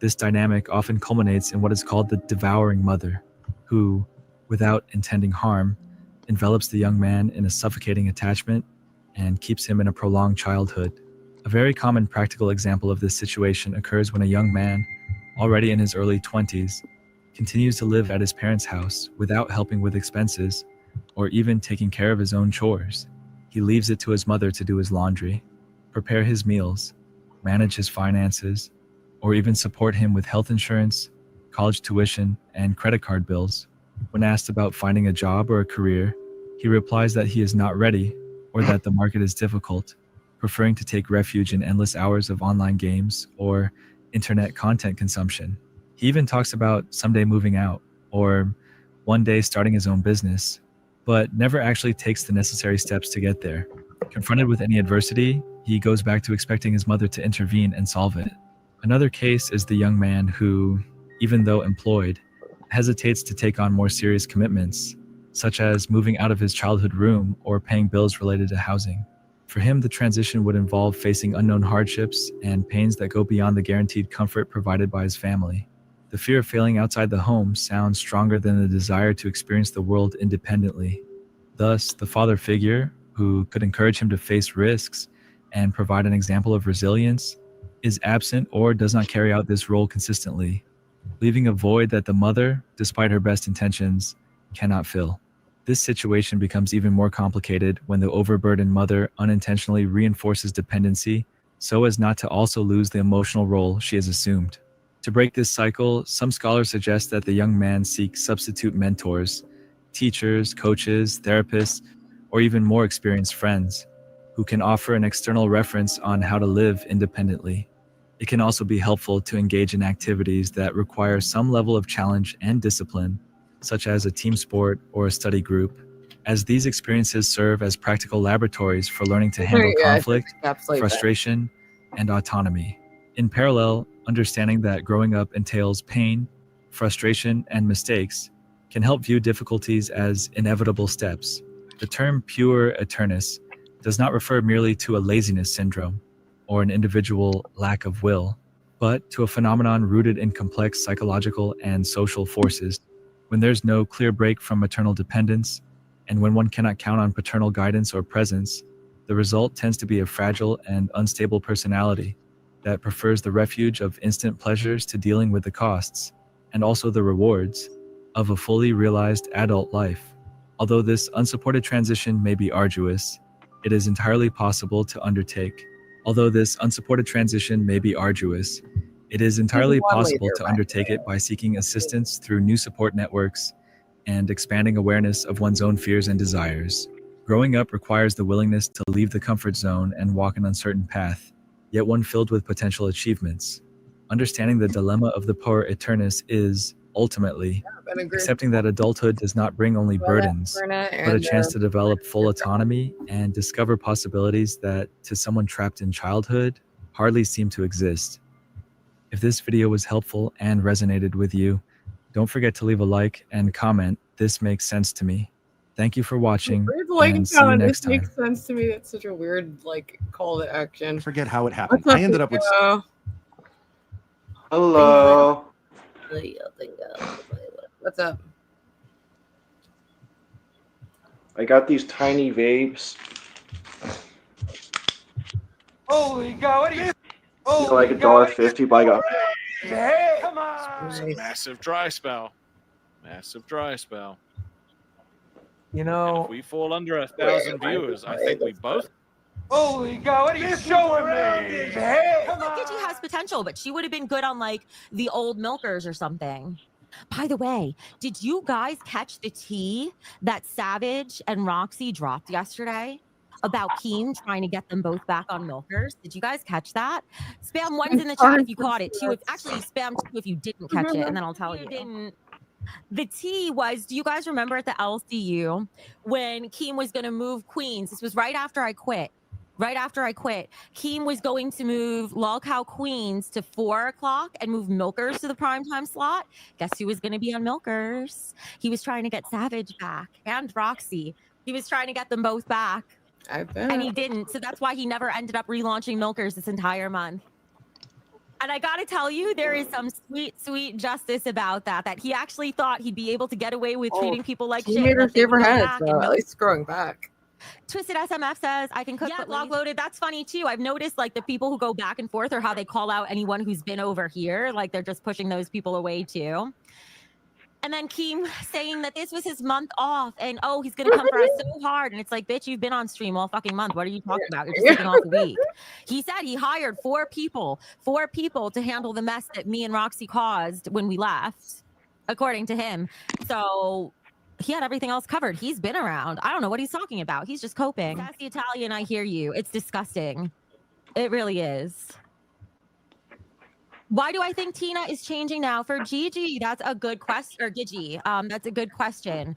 This dynamic often culminates in what is called the devouring mother, who, without intending harm, envelops the young man in a suffocating attachment and keeps him in a prolonged childhood. A very common practical example of this situation occurs when a young man, already in his early 20s, continues to live at his parents' house without helping with expenses or even taking care of his own chores. He leaves it to his mother to do his laundry, prepare his meals, manage his finances, or even support him with health insurance, college tuition, and credit card bills. When asked about finding a job or a career, he replies that he is not ready or that the market is difficult, preferring to take refuge in endless hours of online games or internet content consumption. He even talks about someday moving out or one day starting his own business, but never actually takes the necessary steps to get there. Confronted with any adversity, he goes back to expecting his mother to intervene and solve it. Another case is the young man who, even though employed, hesitates to take on more serious commitments, such as moving out of his childhood room or paying bills related to housing. For him, the transition would involve facing unknown hardships and pains that go beyond the guaranteed comfort provided by his family. The fear of failing outside the home sounds stronger than the desire to experience the world independently. Thus, the father figure, who could encourage him to face risks and provide an example of resilience, is absent or does not carry out this role consistently, leaving a void that the mother, despite her best intentions, cannot fill. This situation becomes even more complicated when the overburdened mother unintentionally reinforces dependency so as not to also lose the emotional role she has assumed. To break this cycle, some scholars suggest that the young man seek substitute mentors, teachers, coaches, therapists, or even more experienced friends who can offer an external reference on how to live independently. It can also be helpful to engage in activities that require some level of challenge and discipline, such as a team sport or a study group, as these experiences serve as practical laboratories for learning to handle conflict, frustration, and autonomy. In parallel, understanding that growing up entails pain, frustration, and mistakes can help view difficulties as inevitable steps. The term puer aeternus does not refer merely to a laziness syndrome or an individual lack of will, but to a phenomenon rooted in complex psychological and social forces. When there's no clear break from maternal dependence, and when one cannot count on paternal guidance or presence, the result tends to be a fragile and unstable personality that prefers the refuge of instant pleasures to dealing with the costs, and also the rewards, of a fully realized adult life. Although this unsupported transition may be arduous, it is entirely possible to undertake. It is entirely possible to undertake it by seeking assistance through new support networks and expanding awareness of one's own fears and desires. Growing up requires the willingness to leave the comfort zone and walk an uncertain path, yet one filled with potential achievements. Understanding the dilemma of the puer aeternus is, ultimately, accepting that adulthood does not bring only burdens, but a chance to develop full autonomy and discover possibilities that, to someone trapped in childhood, hardly seem to exist. If this video was helpful and resonated with you, don't forget to leave a like and comment. This makes sense to me. Thank you for watching, and see you next time. Makes sense to me. That's such a weird call to action. Forget how it happened. I ended up with. Hello. What's up? I got these tiny vapes. Holy God, what are you? They're like $1.50, but I got. Hey, come on! Massive dry spell. Massive dry spell. You know, and if we fall under 1,000 viewers, I think we both. Holy God, what are you showing me? Hey, come on! Gidgy has potential, but she would have been good on the old milkers or something. By the way, did you guys catch the tea that Savage and Roxy dropped yesterday about Keem trying to get them both back on milkers? Did you guys catch that? Spam ones in the chat if you caught it too. Actually, spam two if you didn't catch it, and then I'll tell you. The tea was, do you guys remember at the LCU when Keem was going to move Queens? This was right after I quit. Keem was going to move Lolcow Queens to 4 o'clock and move Milkers to the primetime slot. Guess who was going to be on Milkers? He was trying to get Savage back and Roxy. He was trying to get them both back. And he didn't. So that's why he never ended up relaunching Milkers this entire month. And I got to tell you, there is some sweet, sweet justice about that, that he actually thought he'd be able to get away with treating people like shit. He made her shave her head, so at least growing back. Twisted SMF says, I can cook, but log loaded. That's funny too. I've noticed the people who go back and forth or how they call out anyone who's been over here. They're just pushing those people away too. And then Keem saying that this was his month off and he's going to come for us so hard. And it's like, bitch, you've been on stream all fucking month. What are you talking about? You're just taking off a week. He said he hired 4 people to handle the mess that me and Roxy caused when we left, according to him. So he had everything else covered. He's been around. I don't know what he's talking about. He's just coping. That's the Italian. I hear you. It's disgusting. It really is. Why do I think Tina is changing now for Gigi? That's a good question. Or Gigi. That's a good question.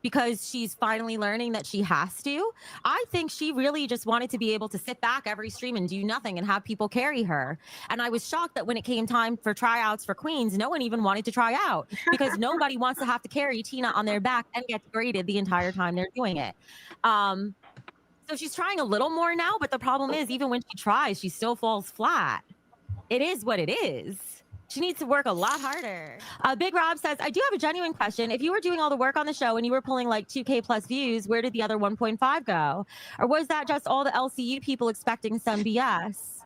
Because she's finally learning that she has to. I think she really just wanted to be able to sit back every stream and do nothing and have people carry her. And I was shocked that when it came time for tryouts for Queens, no one even wanted to try out because nobody wants to have to carry Tina on their back and get graded the entire time they're doing it. So she's trying a little more now, but the problem is even when she tries, she still falls flat. It is what it is. She needs to work a lot harder. Big Rob says, I do have a genuine question. If you were doing all the work on the show and you were pulling 2K plus views, where did the other 1.5 go? Or was that just all the LCU people expecting some BS?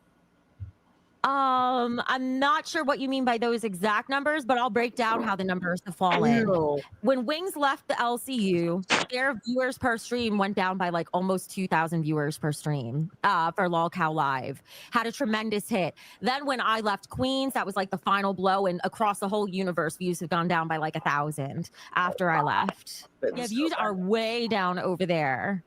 I'm not sure what you mean by those exact numbers, but I'll break down how the numbers have fallen. Ew. When Wings left the LCU, their viewers per stream went down by like almost 2,000 viewers per stream for Lolcow Live. Had a tremendous hit. Then when I left Queens, that was like the final blow, and across the whole universe, views have gone down by like 1,000 after I left. Yeah, views are way down over there.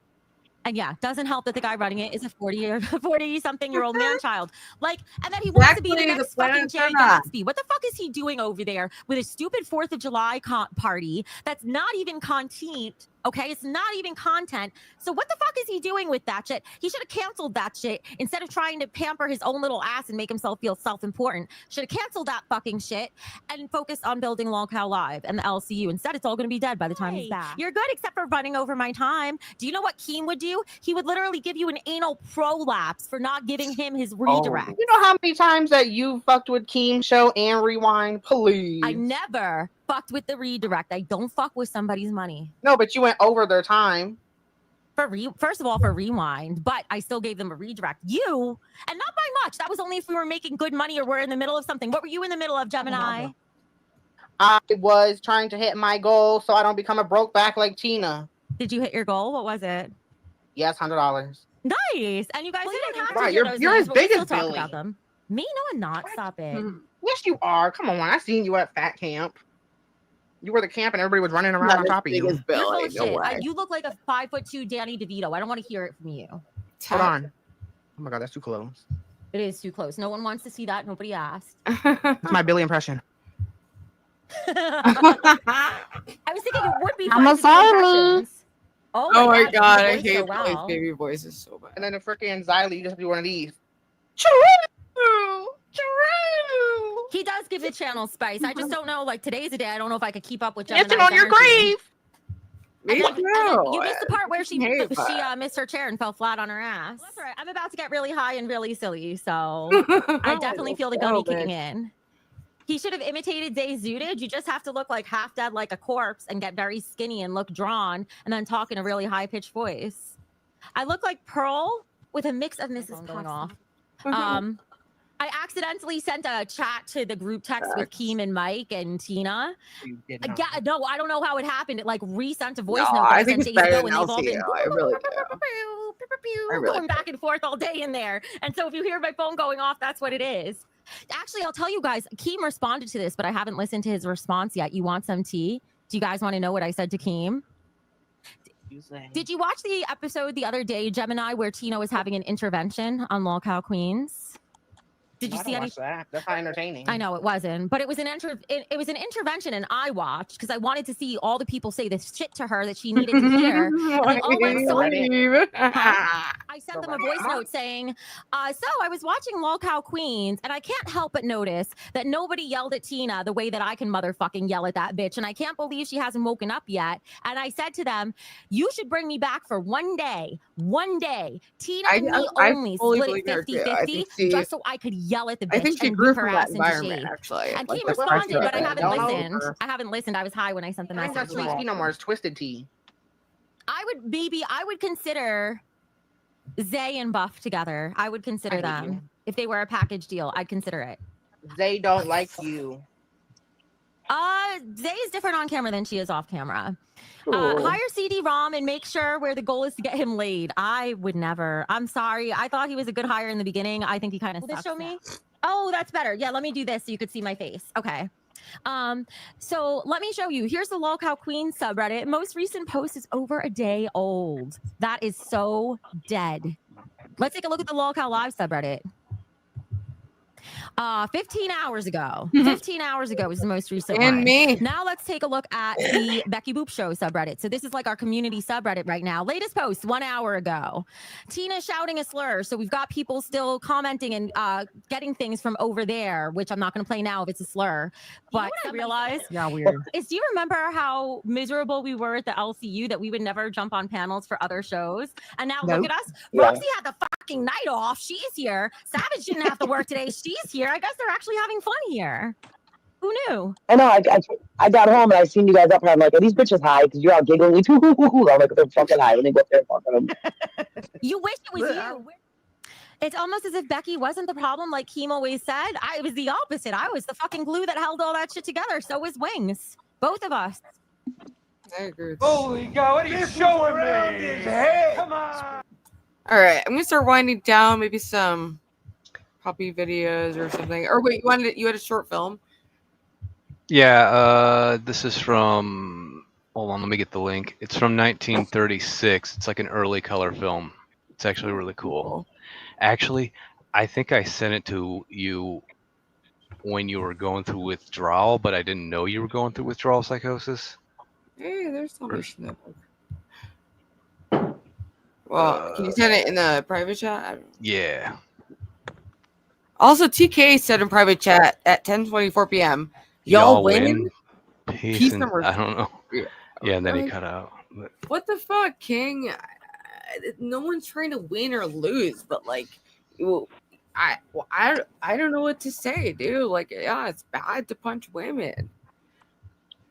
And yeah, doesn't help that the guy running it is a 40-something-year-old man-child. Like, and then he wants to be the next fucking Jerry Gatsby. What the fuck is he doing over there with a stupid 4th of July party that's not even content? Okay, it's not even content. So what the fuck is he doing with that shit? He should have canceled that shit instead of trying to pamper his own little ass and make himself feel self-important. Should have canceled that fucking shit and focused on building Lolcow Live and the LCU. Instead, it's all going to be dead by the time he's back. You're good except for running over my time. Do you know what Keem would do? He would literally give you an anal prolapse for not giving him his redirect. You know how many times that you fucked with Keem show and rewind? Please. I never fucked with the redirect. I don't fuck with somebody's money. No, but you went over their time. First of all, for rewind, but I still gave them a redirect. You, and not by much. That was only if we were making good money or we're in the middle of something. What were you in the middle of, Gemini? I was trying to hit my goal so I don't become a broke back like Tina. Did you hit your goal? What was it? Yes, $100. Nice. And you guys didn't have to Right, hear you're those as names, but we big still as talk Billy. about them. Me? No, I'm not. Stop it. Yes, you are. Come on, I seen you at Fat Camp. You were the camp and everybody was running around on top of you. You're full of shit. You look like a 5'2" Danny DeVito. I don't want to hear it from you. Hold on. Oh my god, that's too close. It is too close. No one wants to see that. Nobody asked. That's my Billy impression. I was thinking it would be I'm fun a to do Xylee. impressions. Oh my god, I you hate voice so Billy's well. baby voices so bad. And then the freaking Xylee, you just have to do one of these. He does give the channel spice. I just don't know. Like today's a day. I don't know if I could keep up with It's Gemini's on your energy. grave. And Me then too. you missed the part where she Hate that. missed her chair and fell flat on her ass. That's all right. I'm about to get really high and really silly, so I definitely feel the gummy kicking in. He should have imitated Zay Zootage. You just have to look like half dead, like a corpse, and get very skinny and look drawn, and then talk in a really high pitched voice. I look like Pearl with a mix of Mrs. going off. I accidentally sent a chat to the group text with Keem and Mike and Tina. Yeah, no, I don't know how it happened. It like resent a voice note. I think sent it's days better ago, than and they've all been LCO. I really do. going back and forth all day in there. And so if you hear my phone going off, that's what it is. Actually, I'll tell you guys, Keem responded to this, but I haven't listened to his response yet. You want some tea? Do you guys want to know what I said to Keem? Did you watch the episode the other day, Gemini, where Tina was having an intervention on Lolcow Queens? Did you see any? That? That's not entertaining. I know it wasn't, but it was an it was an intervention, and I watched because I wanted to see all the people say this shit to her that she needed to hear. And they all went silent. I sent them a voice note saying, so I was watching Lolcow Queens, and I can't help but notice that nobody yelled at Tina the way that I can motherfucking yell at that bitch, and I can't believe she hasn't woken up yet. And I said to them, you should bring me back for one day. Tina and me only split it 50-50 just so I could yell at the bitch I think she and grew whip her from that ass into environment, shape. actually. And Like, Keem that's responded, what but I I haven't feel. listened. I haven't listened. I was high when I sent the I think message. that's sweet tea no more. It's twisted tea. I would consider Zay and Buff together. I would consider them. If they were a package deal, I'd consider it. They don't like you. Zay is different on camera than she is off camera. Hire CD-ROM and make sure where the goal is to get him laid. I would never. I'm sorry. I thought he was a good hire in the beginning. I think he kind of sucks. Show me. Oh, that's better. Yeah, let me do this so you could see my face. Okay. So let me show you. Here's the Lolcow Queen subreddit. Most recent post is over a day old. That is so dead. Let's take a look at the Lolcow Live subreddit. 15 hours ago. 15 hours ago was the most recent And one. me. Now let's take a look at the Becky Boop Show subreddit. So this is like our community subreddit right now. Latest post 1 hour ago. Tina shouting a slur. So we've got people still commenting and getting things from over there, which I'm not going to play now if it's a slur. But I realized is, do you remember how miserable we were at the LCU that we would never jump on panels for other shows? And now look at us. Yeah. Roxy had the fucking night off. She's here. Savage didn't have to work today. She's here. I guess they're actually having fun here. Who knew? I know. I got home and I seen you guys up and I'm like, are these bitches high? Because you're all giggling. I'm like, they're fucking high. When they go up there and fuck them. You wish it was you. It's almost as if Becky wasn't the problem, like Keem always said. It was the opposite. I was the fucking glue that held all that shit together. So was Wings. Both of us. I agree with Holy God, what are you showing me? Come on. All right, I'm gonna start winding down. Maybe some puppy videos or something. Or wait, you had a short film? Yeah, this is from. Hold on, let me get the link. It's from 1936. It's like an early color film. It's actually really cool. Actually, I think I sent it to you when you were going through withdrawal, but I didn't know you were going through withdrawal psychosis. Hey, there's something. Well, can you send it in the private chat? I don't know. Yeah. Also, TK said in private chat at 10:24 p.m. Y'all win. Peace and, number. I don't know. Yeah, and then he cut out. But What the fuck, King? No one's trying to win or lose, but like, I don't know what to say, dude. Like, yeah, it's bad to punch women.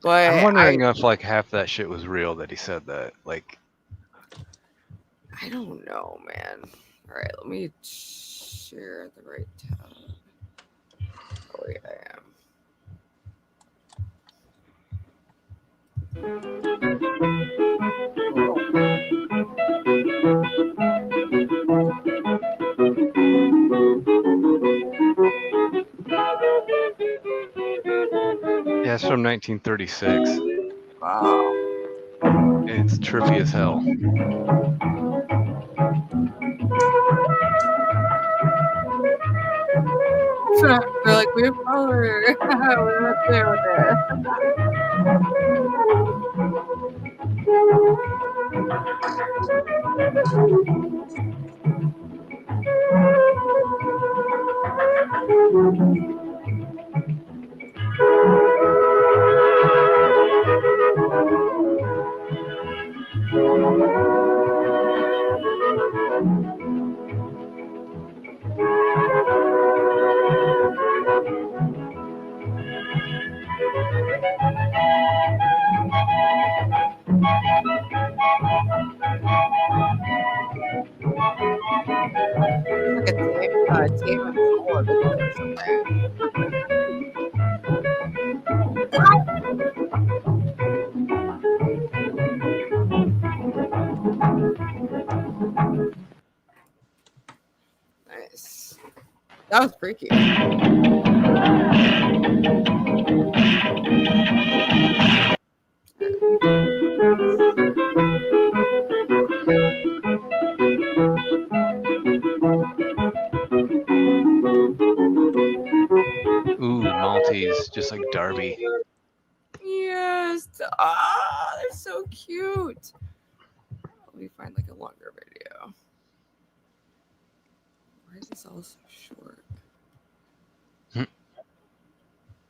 But I'm wondering if like half that shit was real that he said that. Like, I don't know, man. All right, let me share the right tab. Oh, yeah, I am. yeah, it's from 1936. Wow. It's trippy as hell. We're like, we're power. We're not there with Nice. That was freaky. Ooh, Maltese, just like Darby. Yes. Ah, they're so cute. Let me find like a longer video. Why is this all so short?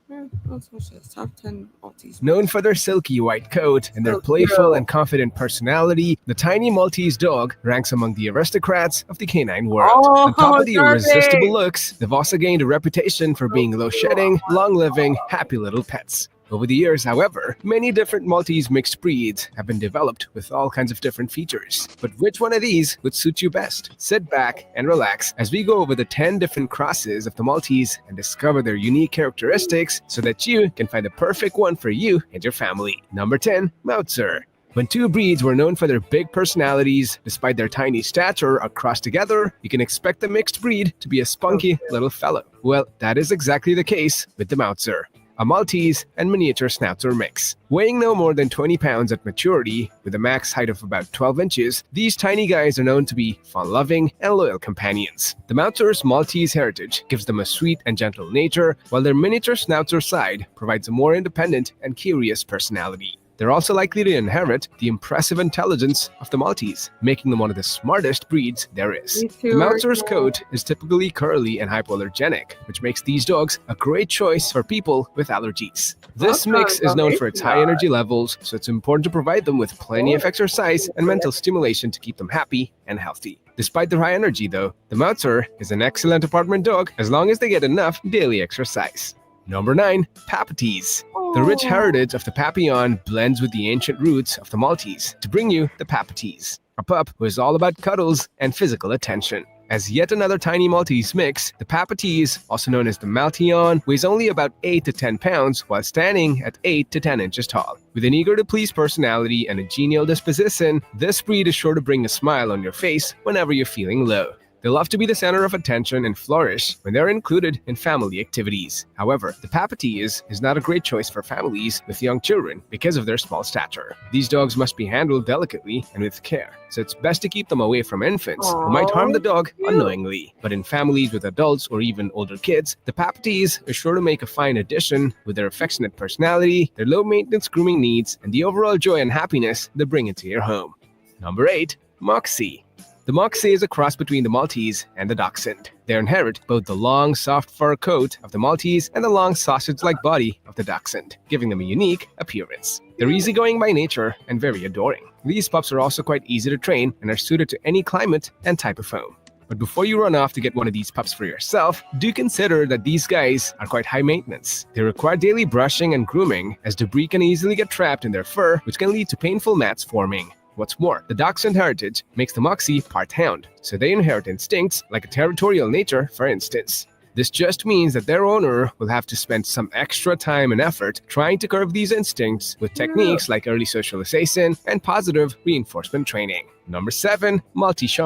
Yeah, let's watch this. Top 10 Maltese. Known for their silky white coat and their playful and confident personality, the tiny Maltese dog ranks among the aristocrats of the canine world. On top of the irresistible looks, they've also gained a reputation for being low-shedding, long-living, happy little pets. Over the years, however, many different Maltese mixed breeds have been developed with all kinds of different features. But which one of these would suit you best? Sit back and relax as we go over the 10 different crosses of the Maltese and discover their unique characteristics so that you can find the perfect one for you and your family. Number 10, Mouser. When two breeds were known for their big personalities, despite their tiny stature or crossed together, you can expect the mixed breed to be a spunky little fellow. Well, that is exactly the case with the Mouser, a Maltese and miniature Schnauzer mix. Weighing no more than 20 pounds at maturity, with a max height of about 12 inches, these tiny guys are known to be fun-loving and loyal companions. The Mauzer's Maltese heritage gives them a sweet and gentle nature, while their miniature Schnauzer side provides a more independent and curious personality. They're also likely to inherit the impressive intelligence of the Maltese, making them one of the smartest breeds there is. The Mauzer's coat is typically curly and hypoallergenic, which makes these dogs a great choice for people with allergies. This mix is known for its high energy levels, so it's important to provide them with plenty of exercise and mental stimulation to keep them happy and healthy. Despite their high energy though, the Mauzer is an excellent apartment dog as long as they get enough daily exercise. Number 9, Papatees. The rich heritage of the Papillon blends with the ancient roots of the Maltese to bring you the Papatees, a pup who is all about cuddles and physical attention. As yet another tiny Maltese mix, the Papatese, also known as the Malteon, weighs only about 8 to 10 pounds while standing at 8 to 10 inches tall. With an eager-to-please personality and a genial disposition, this breed is sure to bring a smile on your face whenever you're feeling low. They love to be the center of attention and flourish when they're included in family activities. However, the Papatese is not a great choice for families with young children because of their small stature. These dogs must be handled delicately and with care, so it's best to keep them away from infants who might harm the dog unknowingly. But in families with adults or even older kids, the Papatese are sure to make a fine addition with their affectionate personality, their low-maintenance grooming needs, and the overall joy and happiness they bring into your home. Number 8. Moxie. The Moxie is a cross between the Maltese and the Dachshund. They inherit both the long, soft fur coat of the Maltese and the long, sausage-like body of the Dachshund, giving them a unique appearance. They're easygoing by nature and very adoring. These pups are also quite easy to train and are suited to any climate and type of home. But before you run off to get one of these pups for yourself, do consider that these guys are quite high maintenance. They require daily brushing and grooming, as debris can easily get trapped in their fur, which can lead to painful mats forming. What's more, the Dachshund heritage makes the Moxie part hound, so they inherit instincts like a territorial nature, for instance. This just means that their owner will have to spend some extra time and effort trying to curb these instincts with techniques like early socialization and positive reinforcement training. Number 7. Maltese.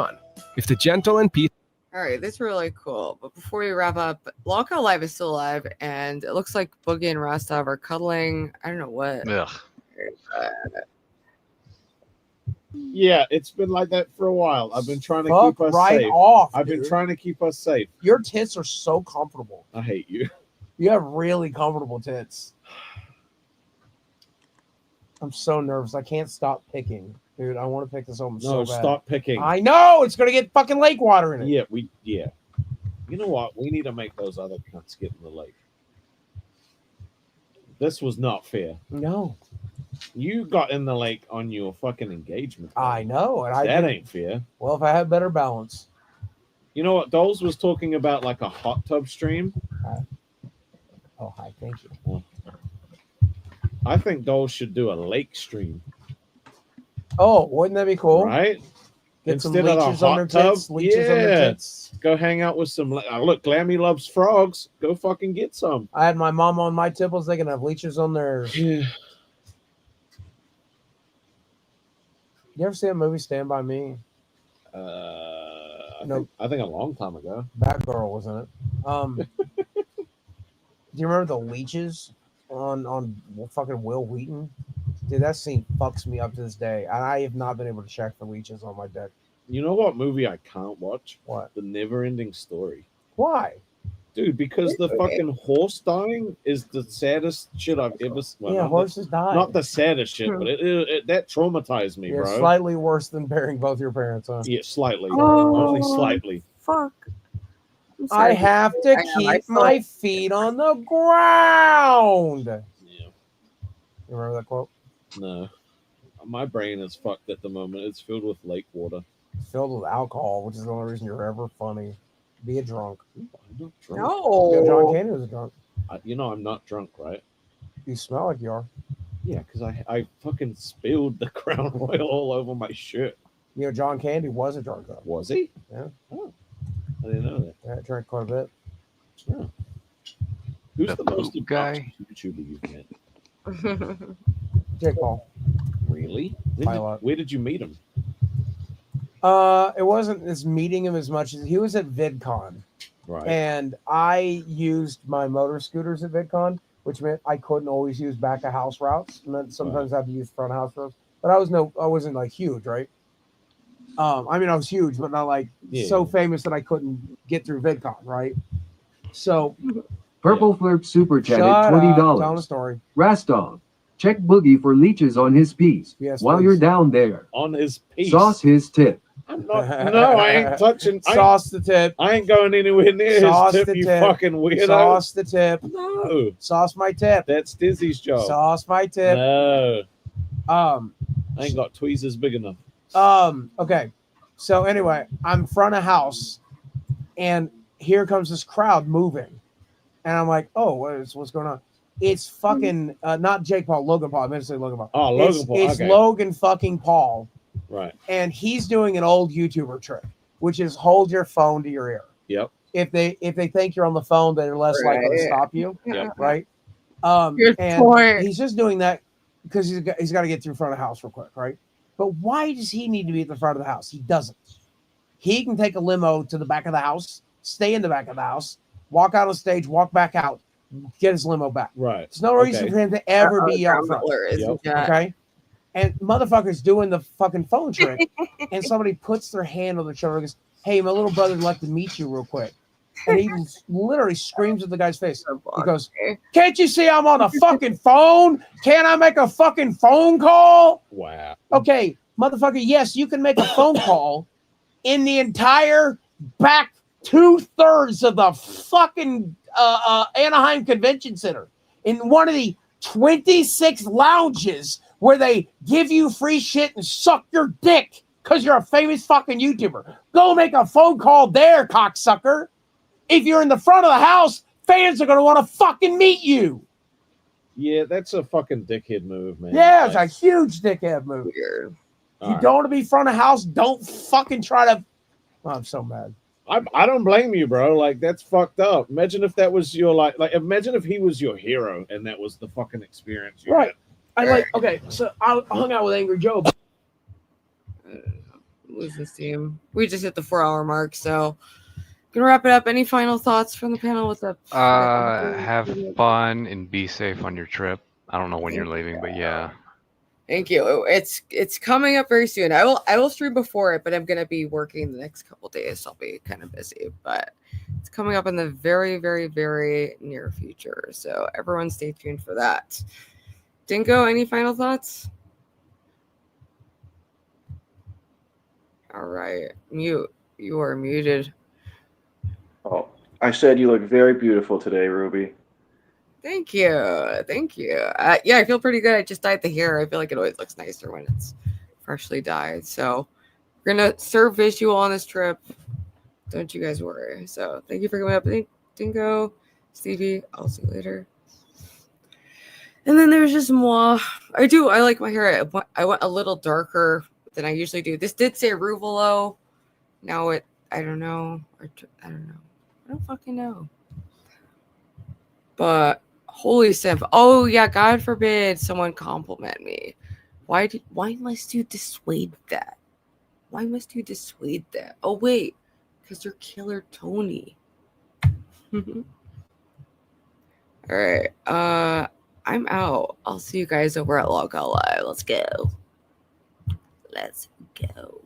If the gentle and peaceful... All right, that's really cool. But before we wrap up, Lolcow Live is still alive, and it looks like Boogie and Rostov are cuddling. I don't know what. Ugh. Yeah, it's been like that for a while. I've been trying to Fuck keep us right safe. off, I've been dude. trying to keep us safe. Your tits are so comfortable. I hate you. You have really comfortable tits. I'm so nervous. I can't stop picking. Dude, I want to pick this home so No, bad. stop picking. I know! It's going to get fucking lake water in it. Yeah. You know what? We need to make those other cunts get in the lake. This was not fair. No. You got in the lake on your fucking engagement. I know. And That ain't fair. Well, if I had better balance. You know what? Doles was talking about like a hot tub stream. Oh, hi. Thank you. I think Doles should do a lake stream. Oh, wouldn't that be cool? Right? Get some Instead of a leeches on their hot tub, tits. Leeches on their tits. Go hang out with some. Look, Glammy loves frogs. Go fucking get some. I had my mom on my tipples. They can have leeches on their... Yeah. You ever see a movie Stand By Me? I Nope. think a long time ago. Batgirl was in it. Do you remember the leeches on fucking Will Wheaton? Dude, that scene fucks me up to this day. And I have not been able to check for leeches on my deck. You know what movie I can't watch? What? The Never-Ending Story. Why? Dude, because the fucking horse dying is the saddest shit I've ever seen. Yeah, horses die. Not the saddest shit, but it that traumatized me, Yeah, bro. slightly worse than burying both your parents, huh? Yeah, slightly. Oh, Only slightly. Fuck. I have to keep my feet on the ground. Yeah. You remember that quote? No. My brain is fucked at the moment. It's filled with lake water. It's filled with alcohol, which is the only reason you're ever funny. Be a drunk. I'm not drunk. No. Yeah, John Candy was a drunk. I'm not drunk, right? You smell like you are. Yeah, because I fucking spilled the Crown Royal all over my shirt. You know, John Candy was a drunk. Though. Was he? Yeah. Oh, I didn't know that. Yeah, I drank quite a bit. Yeah. Who's the most poop guy? YouTuber you've met? Jake Paul. Really? Where did you meet him? It wasn't this meeting him as much as he was at VidCon. Right. And I used my motor scooters at VidCon, which meant I couldn't always use back of house routes. And then sometimes I had to use front of house routes. But I wasn't like huge, right? I mean, I was huge, but not like so famous that I couldn't get through VidCon, right? So Purple Flirp super chatted Shut up. Tell the $20. story. Rastov, check Boogie for leeches on his piece. Yes, while please. you're down there. On his piece. Sauce his tip. I'm not. No, I ain't touching. Sauce the tip. I ain't going anywhere near Sauce his the tip, you tip. fucking weirdo. Sauce the tip. No. Sauce my tip. That's Dizzy's job. Sauce my tip. No. I ain't got tweezers big enough. Okay. So anyway, I'm front of house, and here comes this crowd moving, and I'm like, "Oh, what's going on?" It's fucking not Jake Paul, Logan Paul. I meant to say Logan Paul. Oh, Logan Paul. It's Okay. Logan fucking Paul, Right. and he's doing an old YouTuber trick. which is hold your phone to your ear. Yep. If they think you're on the phone, they're less likely to stop you. Yep. Right. You're And smart. he's just doing that because he's got to get through front of the house real quick, right? But why does he need to be at the front of the house? He doesn't. He can take a limo to the back of the house, stay in the back of the house, walk out on stage, walk back out, get his limo back. Right. There's no reason for him to ever be out front. Okay. And motherfucker's doing the fucking phone trick, and somebody puts their hand on the shoulder and goes, "Hey, my little brother would like to meet you real quick." And he literally screams at the guy's face. He goes, "Can't you see I'm on the fucking phone? Can't I make a fucking phone call?" Wow. Okay, motherfucker, yes, you can make a phone call in the entire back 2/3 of the fucking Anaheim Convention Center in one of the 26 lounges where they give you free shit and suck your dick because you're a famous fucking YouTuber. Go make a phone call there, cocksucker. If you're in the front of the house, fans are going to want to fucking meet you. Yeah, that's a fucking dickhead move, man. Yeah, it's a huge dickhead move. Weird. You don't want to be front of house. Don't fucking try to. Oh, I'm so mad. I don't blame you, bro. Like, that's fucked up. Imagine if that was your like imagine if he was your hero and that was the fucking experience you Right. Okay, so I hung out with Angry Joe. Losing steam. We just hit the 4-hour mark, so gonna wrap it up. Any final thoughts from the panel? What's up? Have fun and be safe on your trip. I don't know when you're leaving, but yeah. Thank you. It's coming up very soon. I will stream before it, but I'm gonna be working the next couple days. So I'll be kind of busy, but it's coming up in the very, very, very near future. So everyone stay tuned for that. Dingo, any final thoughts? All right, mute. You are muted. Oh, I said you look very beautiful today, Ruby. Thank you. Thank you. Yeah, I feel pretty good. I just dyed the hair. I feel like it always looks nicer when it's freshly dyed. So we're going to serve visual on this trip. Don't you guys worry. So thank you for coming up. Dingo, Stevie, I'll see you later. And then there's just moi. I like my hair. I went a little darker than I usually do. This did say Ruvolo. Now I don't know. I don't know. I don't fucking know. But holy simp. Oh yeah, God forbid someone compliment me. Why must you dissuade that? Why must you dissuade that? Oh wait, because you're Killer Tony. All right. I'm out. I'll see you guys over at Lolcow Live. Let's go. Let's go.